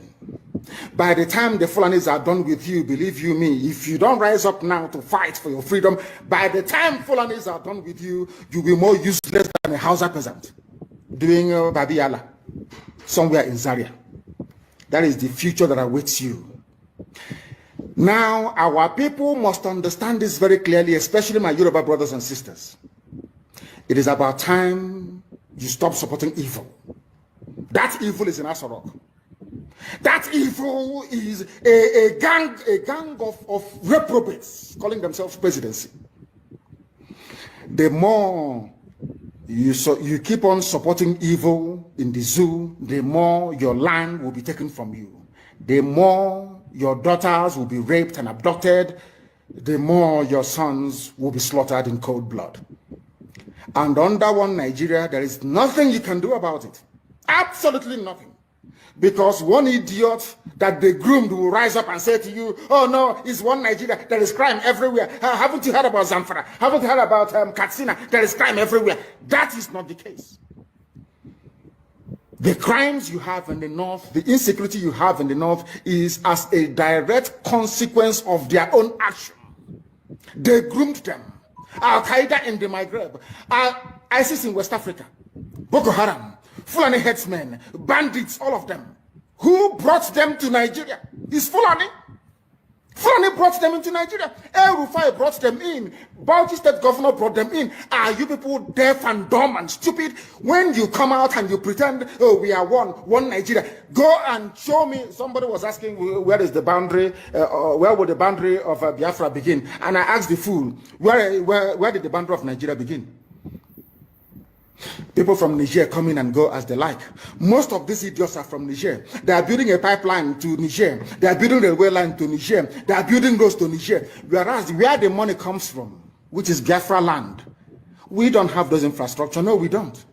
By the time the Fulanis are done with you, believe you me, if you don't rise up now to fight for your freedom, by the time Fulanis are done with you, you'll be more useless than a Hausa peasant doing Babi Allah somewhere in Zaria. That is the future that awaits you. Now, our people must understand this very clearly, especially my Yoruba brothers and sisters. It is about time you stop supporting evil. That evil is in Asorok. That evil is a gang of reprobates calling themselves presidency. The more you keep on supporting evil in the zoo, the more your land will be taken from you. The more your daughters will be raped and abducted, the more your sons will be slaughtered in cold blood. And under one Nigeria, there is nothing you can do about it. Absolutely nothing. Because one idiot that they groomed will rise up and say to you, oh no, it's one Nigeria, there is crime everywhere. Haven't you heard about Zamfara? Haven't you heard about Katsina? There is crime everywhere. That is not the case. The crimes you have in the north, the insecurity you have in the north is as a direct consequence of their own action. They groomed them. Al-Qaeda in the Maghreb, ISIS in West Africa, Boko Haram, Fulani headsmen, bandits, all of them. Who brought them to Nigeria? It's Fulani. Fulani brought them into Nigeria. El Rufai brought them in. Bauchi State Governor brought them in. Are you people deaf and dumb and stupid? When you come out and you pretend, oh, we are one Nigeria, go and show me. Somebody was asking, where is the boundary, where would the boundary of Biafra begin? And I asked the fool, where did the boundary of Nigeria begin? People from Niger come in and go as they like. Most of these idiots are from Niger. They are building a pipeline to Niger. They are building a railway line to Niger. They are building roads to Niger. Whereas where the money comes from, which is Biafra land, we don't have those infrastructure. No, we don't.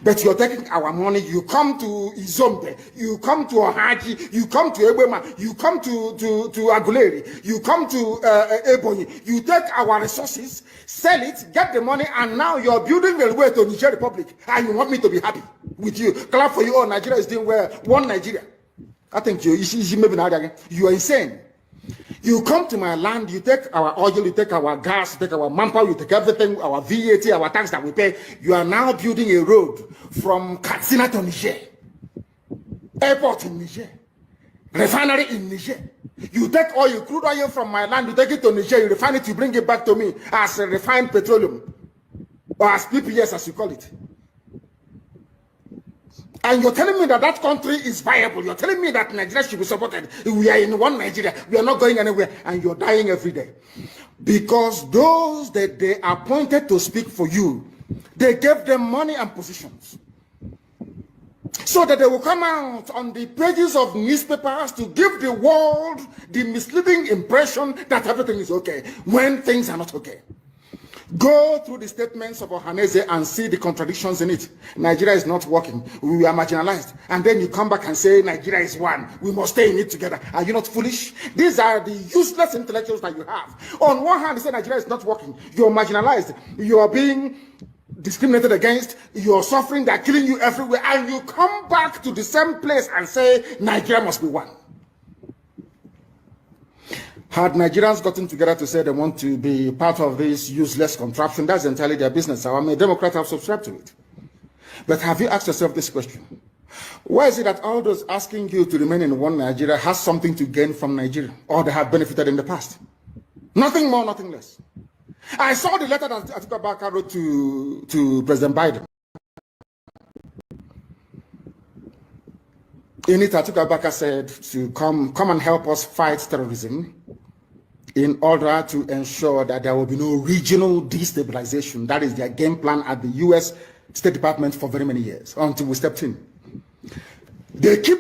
But you're taking our money. You come to Izombe, you come to Ohaji, you come to Ebema, you come to Aguleri, you come to Ebonyi. You take our resources, sell it, get the money, and now you're building the way to Niger Republic. And you want me to be happy with you? Clap for you. Oh, Nigeria is doing well. One Nigeria. I think you are insane. You come to my land, you take our oil, you take our gas, you take our manpower, you take everything, our VAT, our tax that we pay. You are now building a road from Katsina to Niger, airport in Niger, refinery in Niger. You take oil, crude oil from my land, you take it to Niger, you refine it, you bring it back to me as a refined petroleum, or as PPS as you call it. And you're telling me that that country is viable. You're telling me that Nigeria should be supported. We are in one Nigeria. We are not going anywhere. And you're dying every day. Because those that they appointed to speak for you, they gave them money and positions. So that they will come out on the pages of newspapers to give the world the misleading impression that everything is okay, when things are not okay. Go through the statements of Ohaneze and see the contradictions in it. Nigeria is not working. We are marginalized. And then you come back and say Nigeria is one. We must stay in it together. Are you not foolish? These are the useless intellectuals that you have. On one hand, you say Nigeria is not working. You're marginalized. You are being discriminated against. You're suffering. They're killing you everywhere. And you come back to the same place and say Nigeria must be one. Had Nigerians gotten together to say they want to be part of this useless contraption, that's entirely their business. I'm a Democrat, I've subscribed to it. But have you asked yourself this question? Why is it that all those asking you to remain in one Nigeria has something to gain from Nigeria, or they have benefited in the past? Nothing more, nothing less. I saw the letter that Atiku Abubakar wrote to President Biden. In it, Atiku Abubakar said to come and help us fight terrorism, in order to ensure that there will be no regional destabilization. That is their game plan at the U.S. State Department for very many years, until we stepped in. They keep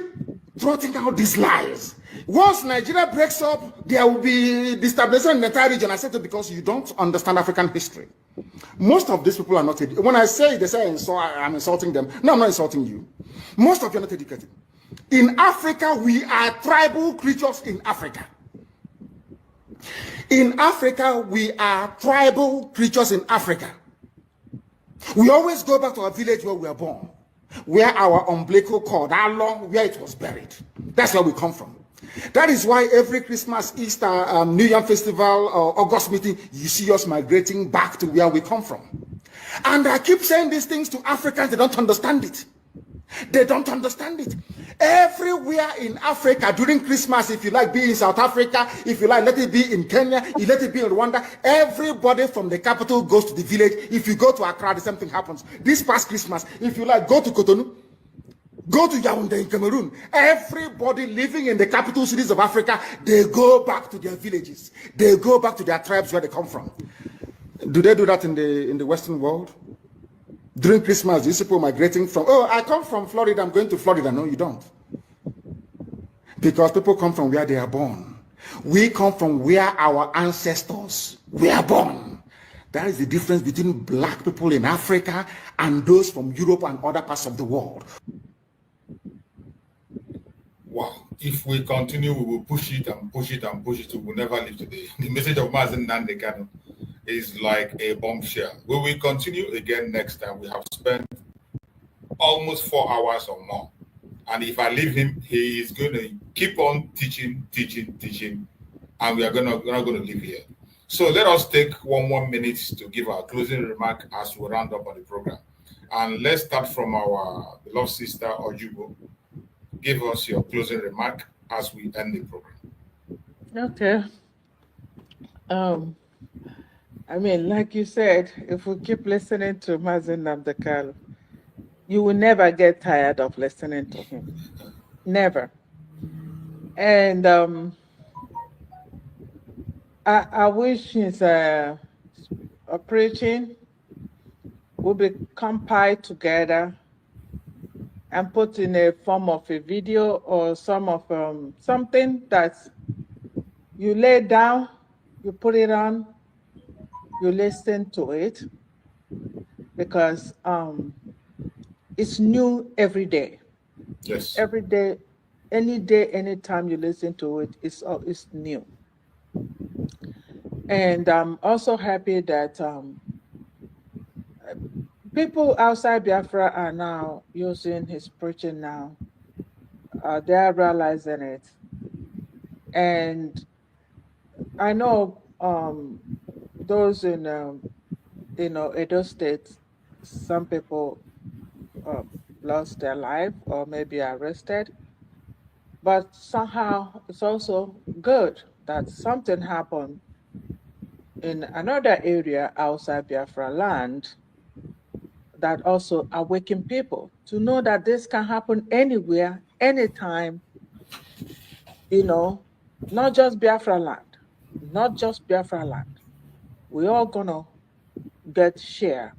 trotting out these lies. Once Nigeria breaks up, there will be destabilization in the entire region. I said it because you don't understand African history. Most of these people are not educated. When I say, they say I'm insulting them. No, I'm not insulting you. Most of you are not educated. In Africa, we are tribal creatures in Africa. In Africa, we are tribal creatures in Africa. We always go back to our village where we were born, where our umbilical cord, how long, where it was buried. That's where we come from. That is why every Christmas, Easter, New Year festival, or August meeting, you see us migrating back to where we come from. And I keep saying these things to Africans, they don't understand it. They don't understand it. Everywhere in Africa during Christmas, if you like, be in South Africa, if you like, let it be in Kenya, you let it be in Rwanda, everybody from the capital goes to the village. If you go to Accra, the same thing happens. This past Christmas, if you like, go to Cotonou, go to Yaoundé in Cameroon. Everybody living in the capital cities of Africa, they go back to their villages. They go back to their tribes where they come from. Do they do that in the Western world? During Christmas, these people migrating from, oh, I come from Florida, I'm going to Florida. No, you don't. Because people come from where they are born. We come from where our ancestors were born. That is the difference between black people in Africa and those from Europe and other parts of the world. Wow. If we continue, we will push it and push it and push it. We will never leave today. The message of Mazen Nandekano is like a bombshell. We will continue again next time. We have spent almost 4 hours or more. And if I leave him, he is going to keep on teaching, and we are not going to leave here. So let us take one more minute to give our closing remark as we round up on the program. And let's start from our beloved sister, Ojubo. Give us your closing remark as we end the program. Okay. I mean, like you said, if we keep listening to Mazen Namdekal, you will never get tired of listening to him. Never. And I wish his preaching will be compiled together and put in a form of a video or some of something that you lay down, you put it on, you listen to it, because it's new every day. Yes. Every day, anytime you listen to it, it's new. And I'm also happy that people outside Biafra are now using his preaching now. They are realizing it. And I know those in Edo State, some people lost their life or maybe arrested. But somehow it's also good that something happened in another area outside Biafra land that also awaken people to know that this can happen anywhere, anytime, not just Biafra land, not just Biafra land. We're all gonna get share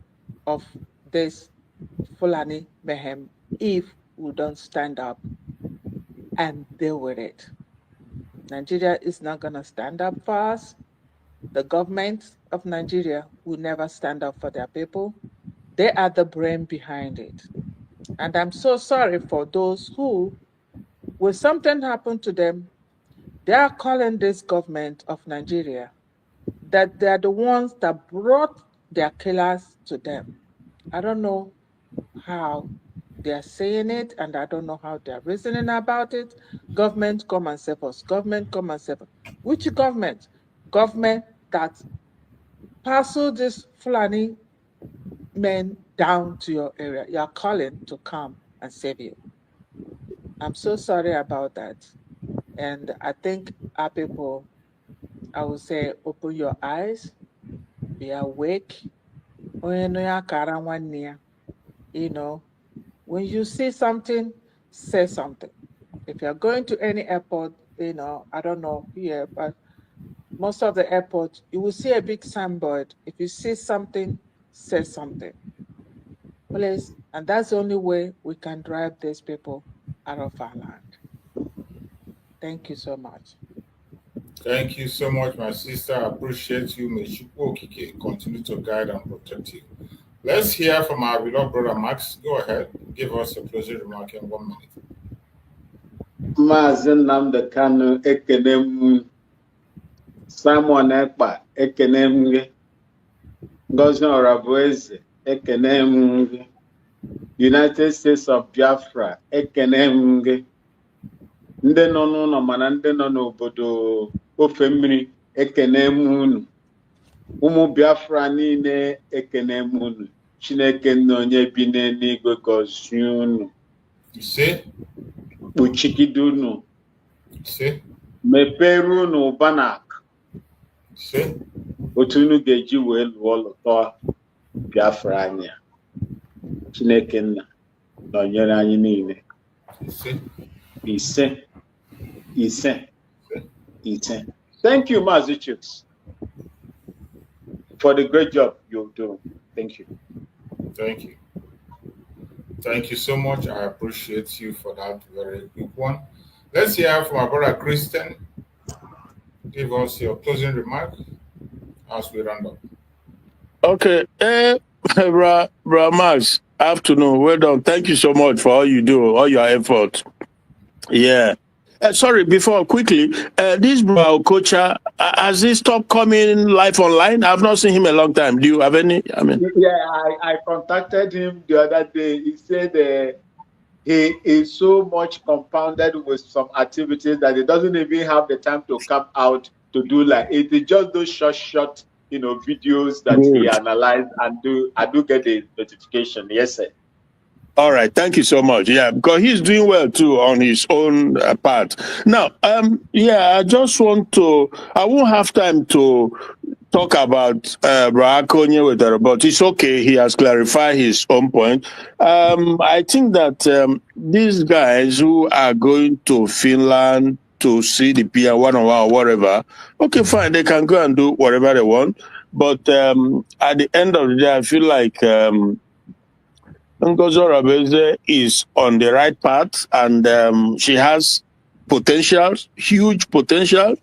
of this Fulani mayhem if we don't stand up and deal with it. Nigeria is not gonna stand up for us. The government of Nigeria will never stand up for their people. They are the brain behind it. And I'm so sorry for those who, when something happened to them, they are calling this government of Nigeria that they're the ones that brought their killers to them. I don't know how they're saying it, and I don't know how they're reasoning about it. Government, come and save us. Government, come and save us. Which government? Government that parcel this Fulani men down to your area. You're calling to come and save you. I'm so sorry about that. And I think our people, I would say, open your eyes, be awake. When you see something, say something. If you're going to any airport, I don't know here, but most of the airports, you will see a big signboard. If you see something, say something. Please, and that's the only way we can drive these people out of our land. Thank you so much. Thank you so much, my sister. I appreciate you. May Chukwu Okike continue to guide and protect you. Let's hear from our beloved brother Max. Go ahead. Give us a closing remark in 1 minute. Maazị Nnamdi Kanu, ekene m. Simon Ekpa, ekene m gị. Ngozi Orabueze, ekene m gị. United States of Biafra, ekene m gị. Ndị nọ n'ụlọ mana ndị nọ n'obodo ofe mmiri, ekene m unu. Ụmụ Biafra niile, ekene m unu. Chineke nna onye bi n'eluigwe gọzie unu. Ise. Kpuchigide unu. Ise. Mepere unu ụba n'akụ. Ise. Otu unu ga-eji wee lụọ lụtọ Biafra anya. Chineke nna nọnyere anyị niile. Ise. Ise. Ise. Ise. Thank you, Maazị Chuks, for the great job you're doing. Thank you. Thank you. Thank you so much. I appreciate you for that very quick one. Let's hear from our brother Christian. Give us your closing remark as we round up. Okay. Bro Max, afternoon. Well done. Thank you so much for all you do, all your effort. Yeah. Sorry, before quickly, this bro Kocha, has he stopped coming live online? I've not seen him a long time. Do you have any? I mean, yeah, I contacted him the other day. He said he is so much compounded with some activities that he doesn't even have the time to come out to do like it. It's just those short, videos that he analyzed and do. I do get the notification. Yes, sir. All right, thank you so much. Yeah, because he's doing well too on his own part. Now, I just want to. I won't have time to talk about Braconye with her, but it's okay. He has clarified his own point. I think that these guys who are going to Finland to see the PR one-on-one or whatever, okay, fine, they can go and do whatever they want. But at the end of the day, I feel like Ngozi Orabueze is on the right path, and she has potential, huge potential,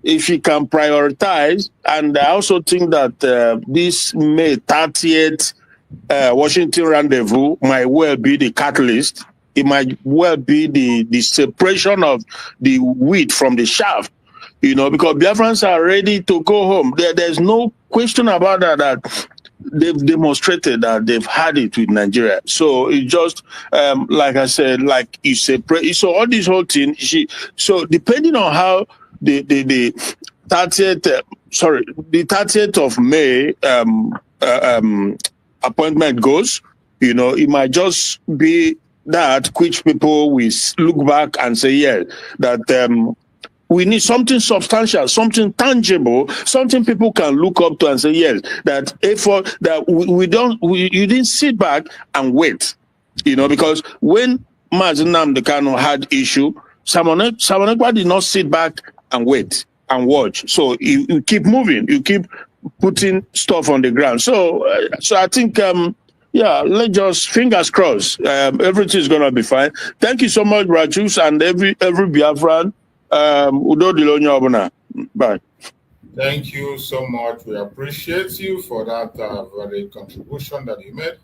if she can prioritize. And I also think that this May 30th Washington rendezvous might well be the catalyst. It might well be the separation of the wheat from the chaff, because Biafrans are ready to go home. There's no question about that they've demonstrated that they've had it with Nigeria. So it just, like I said, like you say, so all this whole thing, so depending on how the 30th of May appointment goes, it might just be that which people will look back and say, yeah, that we need something substantial, something tangible, something people can look up to and say, yes, that effort that you didn't sit back and wait, because when Maazị Nnamdi Kanu had issue, Simon Ekpa did not sit back and wait and watch. So you keep moving, you keep putting stuff on the ground. So I think, let's just fingers crossed, everything is gonna be fine. Thank you so much, Rachus, and every Biafran. Bye. Thank you so much. We appreciate you for that very contribution that you made.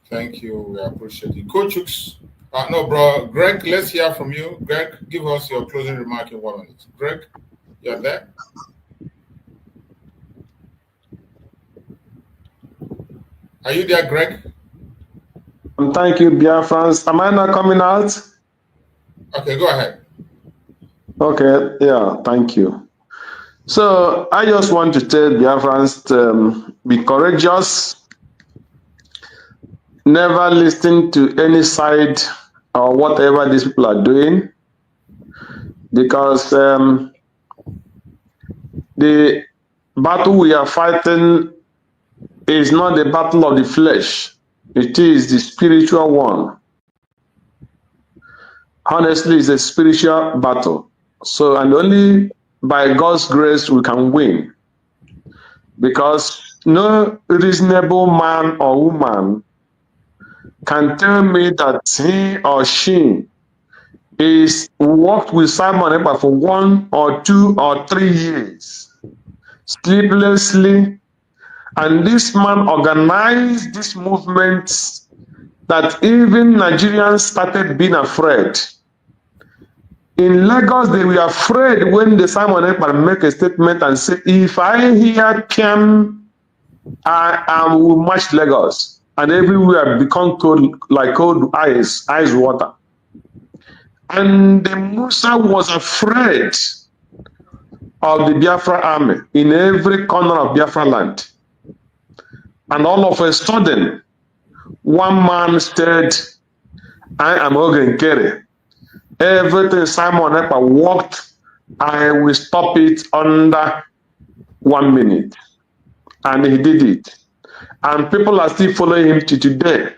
Thank you. We appreciate you. Coach, bro, Greg, let's hear from you. Greg, give us your closing remark in 1 minute. Greg, you're there? Are you there, Greg? Thank you, Biafrans. Am I not coming out? Okay, go ahead. Okay, yeah, thank you. So I just want to tell Biafrans to be courageous, never listen to any side or whatever these people are doing, because the battle we are fighting is not the battle of the flesh, it is the spiritual one. Honestly, it's a spiritual battle. So, and only by God's grace we can win, because no reasonable man or woman can tell me that he or she is worked with Simon Ekpa for 1 or 2 or 3 years sleeplessly, and this man organized this movement that even Nigerians started being afraid. In Lagos, they were afraid when the Simon Ekpa make a statement and say, if I hear Piam, I will march Lagos. And everywhere become cold, like cold ice water. And the Musa was afraid of the Biafra army in every corner of Biafra land. And all of a sudden, one man said, I am Ogen Kere. Everything Simon Ekpa walked, I will stop it under 1 minute. And he did it. And people are still following him to today,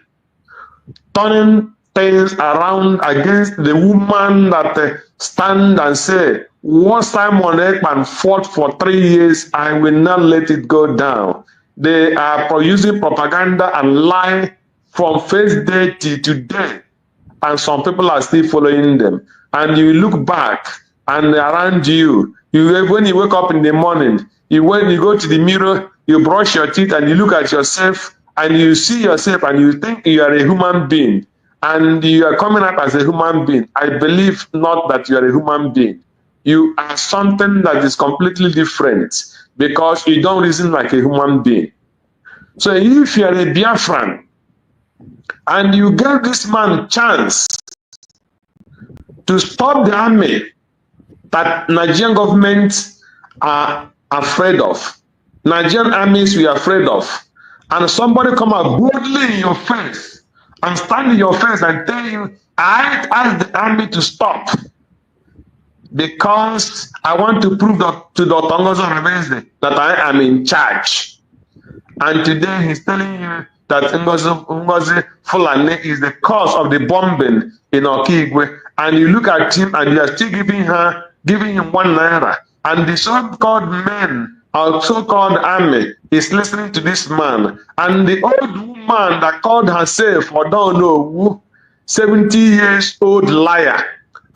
turning things around against the woman that stand and say, what Simon Ekpa fought for 3 years, I will not let it go down. They are using propaganda and lie from first day to today. And some people are still following them. And you look back and around you, when you wake up in the morning, when you go to the mirror, you brush your teeth and you look at yourself and you see yourself and you think you are a human being and you are coming up as a human being. I believe not that you are a human being. You are something that is completely different because you don't reason like a human being. So if you are a Biafran and you give this man a chance to stop the army that Nigerian government are afraid of, Nigerian armies we are afraid of, and somebody come out boldly in your face and stand in your face and tell you, I asked the army to stop because I want to prove to Dr. Ngozi Orebeze that I am in charge. And today he's telling you that Ngozi Fulani is the cause of the bombing in Okigwe. And you look at him and you are still giving him 1 naira. And the so-called men or so-called army is listening to this man. And the old woman that called herself, I don't know who, 70 years old liar.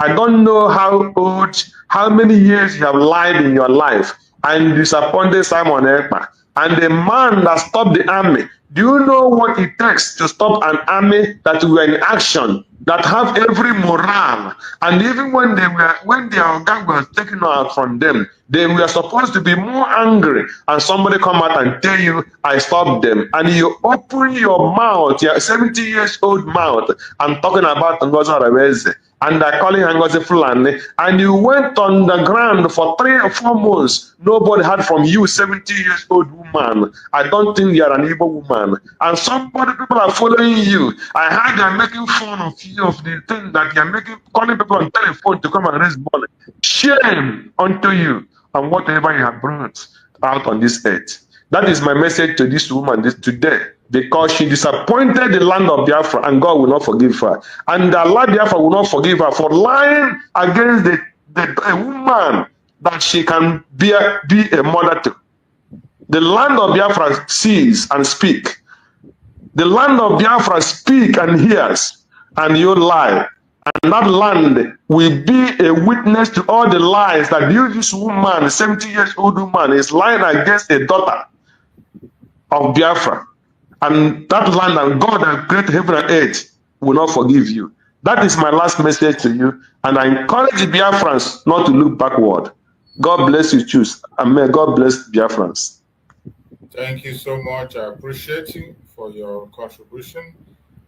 I don't know how many years you have lied in your life and disappointed Simon Ekpa. And the man that stopped the army, do you know what it takes to stop an army that were in action, that have every morale? And even when their gang was taken out from them, they were supposed to be more angry. And somebody come out and tell you, I stopped them. And you open your mouth, your 70 years old mouth, and talking about Ngozi Orebeze. And they're calling her Ngozi Fulani, and you went on the ground for 3 or 4 months. Nobody heard from you, 70 years old woman. I don't think you're an evil woman. And people are following you. I heard they're making fun of you, of the thing that you're making, calling people on telephone to come and raise money. Shame unto you and whatever you have brought out on this earth. That is my message to this woman today. Because she disappointed the land of Biafra, and God will not forgive her. And Allah Biafra will not forgive her for lying against a woman that she can be a mother to. The land of Biafra sees and speak. The land of Biafra speak and hears, and you lie. And that land will be a witness to all the lies that this woman, 70 years old woman, is lying against a daughter of Biafra. And that land and God that created heaven and earth will not forgive you. That is my last message to you. And I encourage the Biafrans not to look backward. God bless you, choose. And may God bless Biafrans. Thank you so much. I appreciate you for your contribution.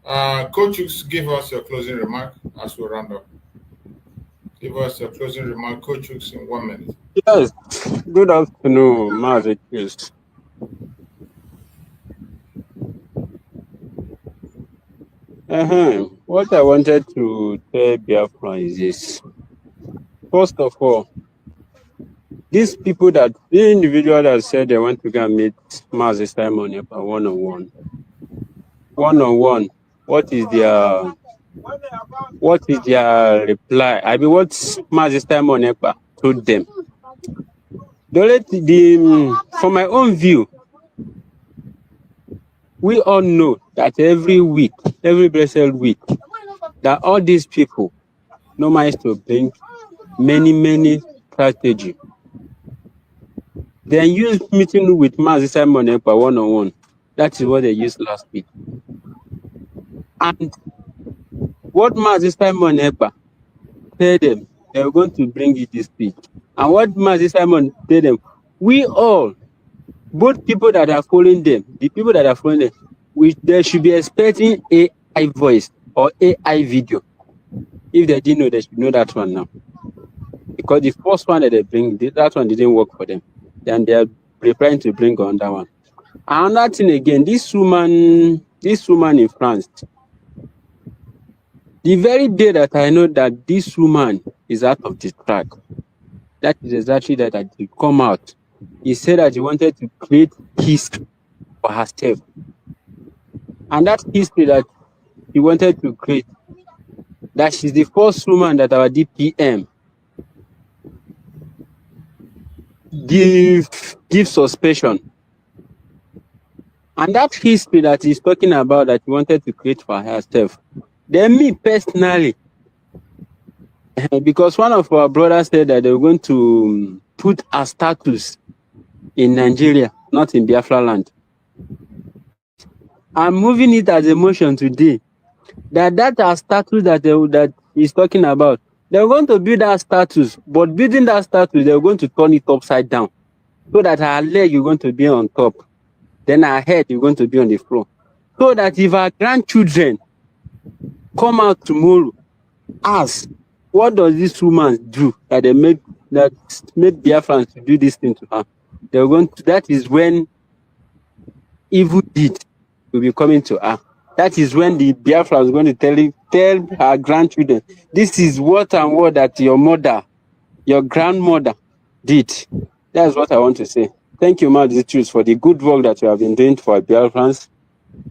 Coach, give us your closing remark as we round up. Give us your closing remark, Coach, in 1 minute. Yes. Good afternoon, Mazi. What I wanted to tell Biafra is this. First of all, these people the individual that said they want to go and meet Mazi Simon Ekpa one-on-one, what is their reply? I mean, what Mazi Simon Ekpa told them? From my own view, we all know that every blessed week, that all these people know manage to bring many strategy. They use meeting with Mazi Simon Ekpa one-on-one. That is what they used last week. And what Mazi Simon Ekpa tell them they were going to bring you this speech. And what Mazi Simon told them, we all, both people that are following them, the people that are following them, they should be expecting AI voice or AI video. If they didn't know, they should know that one now. Because the first one that they bring, that one didn't work for them. Then they are preparing to bring on that one. Another thing again, this woman in France, the very day that I know that this woman is out of the track, that is exactly that he come out. He said that he wanted to create history for herself. And that history that he wanted to create, that she's the first woman that our DPM give suspension. And that history that he's talking about that he wanted to create for herself. Then me personally, because one of our brothers said that they were going to put a status in Nigeria, not in Biafra land. I'm moving it as a motion today that our status that he's talking about, they're going to build that status, but building that status, they're going to turn it upside down so that our leg is going to be on top, then our head is going to be on the floor. So that if our grandchildren come out tomorrow, ask, what does this woman do that they made Biafrans to do this thing to her? They're going to, that is when evil deed will be coming to her. That is when the Biafra is going to tell her grandchildren, this is what and what that your grandmother did. That's what I want to say. Thank you, Madam, for the good work that you have been doing for Biafrans.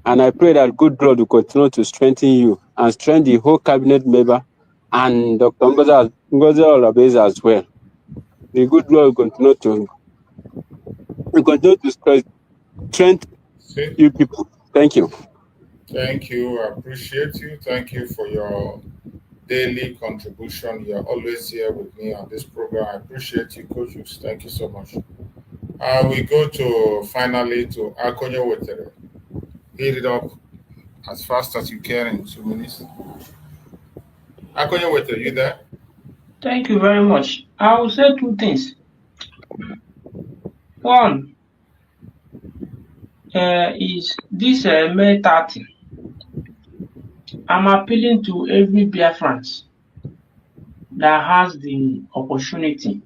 And I pray that good Lord will continue to strengthen you and strengthen the whole cabinet member and Dr. Ngozi Olabeze as well. The good Lord will continue to strengthen you people. Thank you. Thank you. I appreciate you. Thank you for your daily contribution. You're always here with me on this program. I appreciate you, coaches. Thank you so much. We go to finally to Akonyo Wetere. Hit it up as fast as you can in 2 minutes. Akonyo Wetere, you there? Thank you very much. I will say two things. One is this May 30. I'm appealing to every Biafrans that has the opportunity,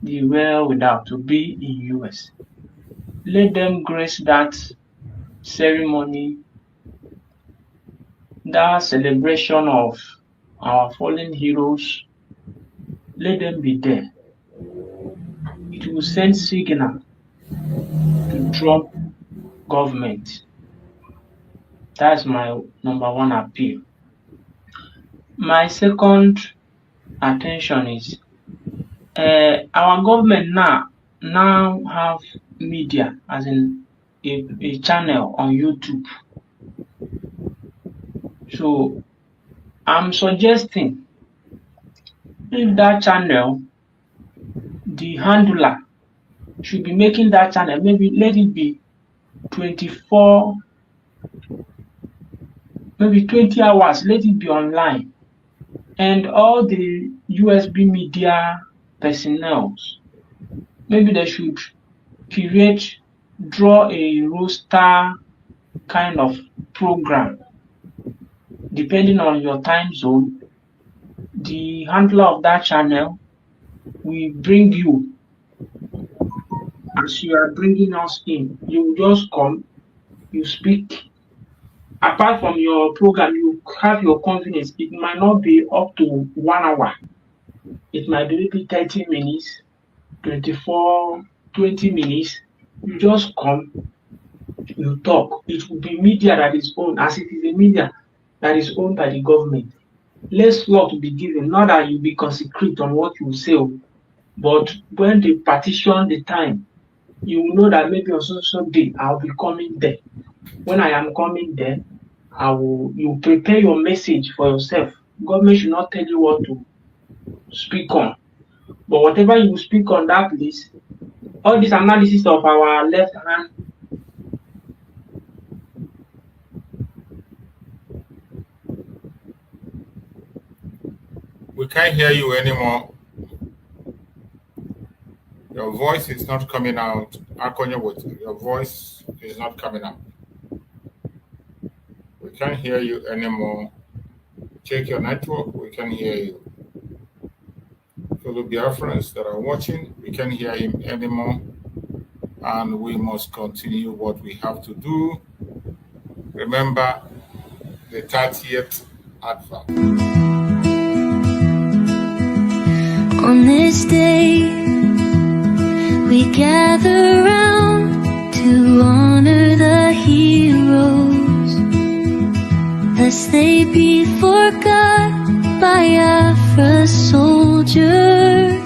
the without to be in US. Let them grace that ceremony, that celebration of our fallen heroes. Let them be there. It will send signal to drop government. That's my number one appeal. My second attention is our government now have media, as in a channel on YouTube. So I'm suggesting if that channel, the handler should be making that channel, maybe let it be 24, maybe 20 hours, let it be online. And all the USB media personnel, maybe they should draw a roster kind of program. Depending on your time zone, the handler of that channel will bring you. As you are bringing us in, you just come, you speak. Apart from your program, you have your confidence. It might not be up to 1 hour. It might be maybe 30 minutes, 24, 20 minutes. You just come, you talk. It will be media that is owned, as it is a media that is owned by the government. Less law to be given, not that you be consecrate on what you say, but when they partition the time, you will know that maybe on social day I'll be coming there. When I am coming there, you prepare your message for yourself. Government should not tell you what to speak on. But whatever you speak on that place, all this analysis of our left hand. We can't hear you anymore. Your voice is not coming out. Your voice is not coming out. We can't hear you anymore. Check your network. We can hear you. Fellow Biafrans that are watching, we can't hear him anymore. And we must continue what we have to do. Remember the 30th advert. On this day, we gather round to honor the heroes, lest they be forgot by Biafra soldiers.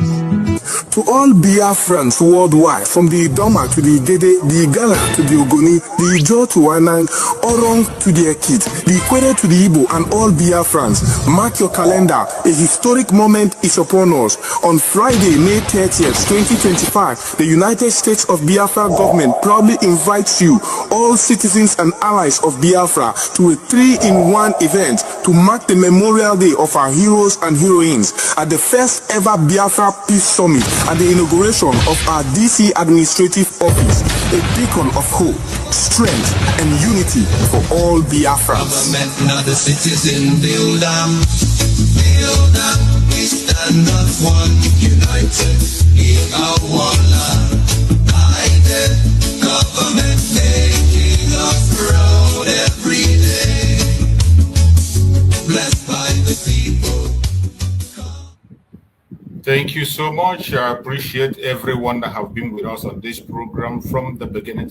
To all Biafrans worldwide, from the Idoma to the Gede, the Igala to the Ogoni, the Ijo to Wanang, Orong to the Ekit, the Ikwere to the Igbo, and all Biafrans, mark your calendar. A historic moment is upon us. On Friday, May 30th, 2025, the United States of Biafra government proudly invites you, all citizens and allies of Biafra, to a 3-in-1 event to mark the Memorial Day of our heroes and heroines at the first ever Biafra Peace Summit at the inauguration of our DC administrative office, a beacon of hope, strength, and unity for all Biafrans. Government, not the citizen, build them, we stand as one, united in our land. United government making us proud every day, blessed by the people. Thank you so much. I appreciate everyone that have been with us on this program from the beginning to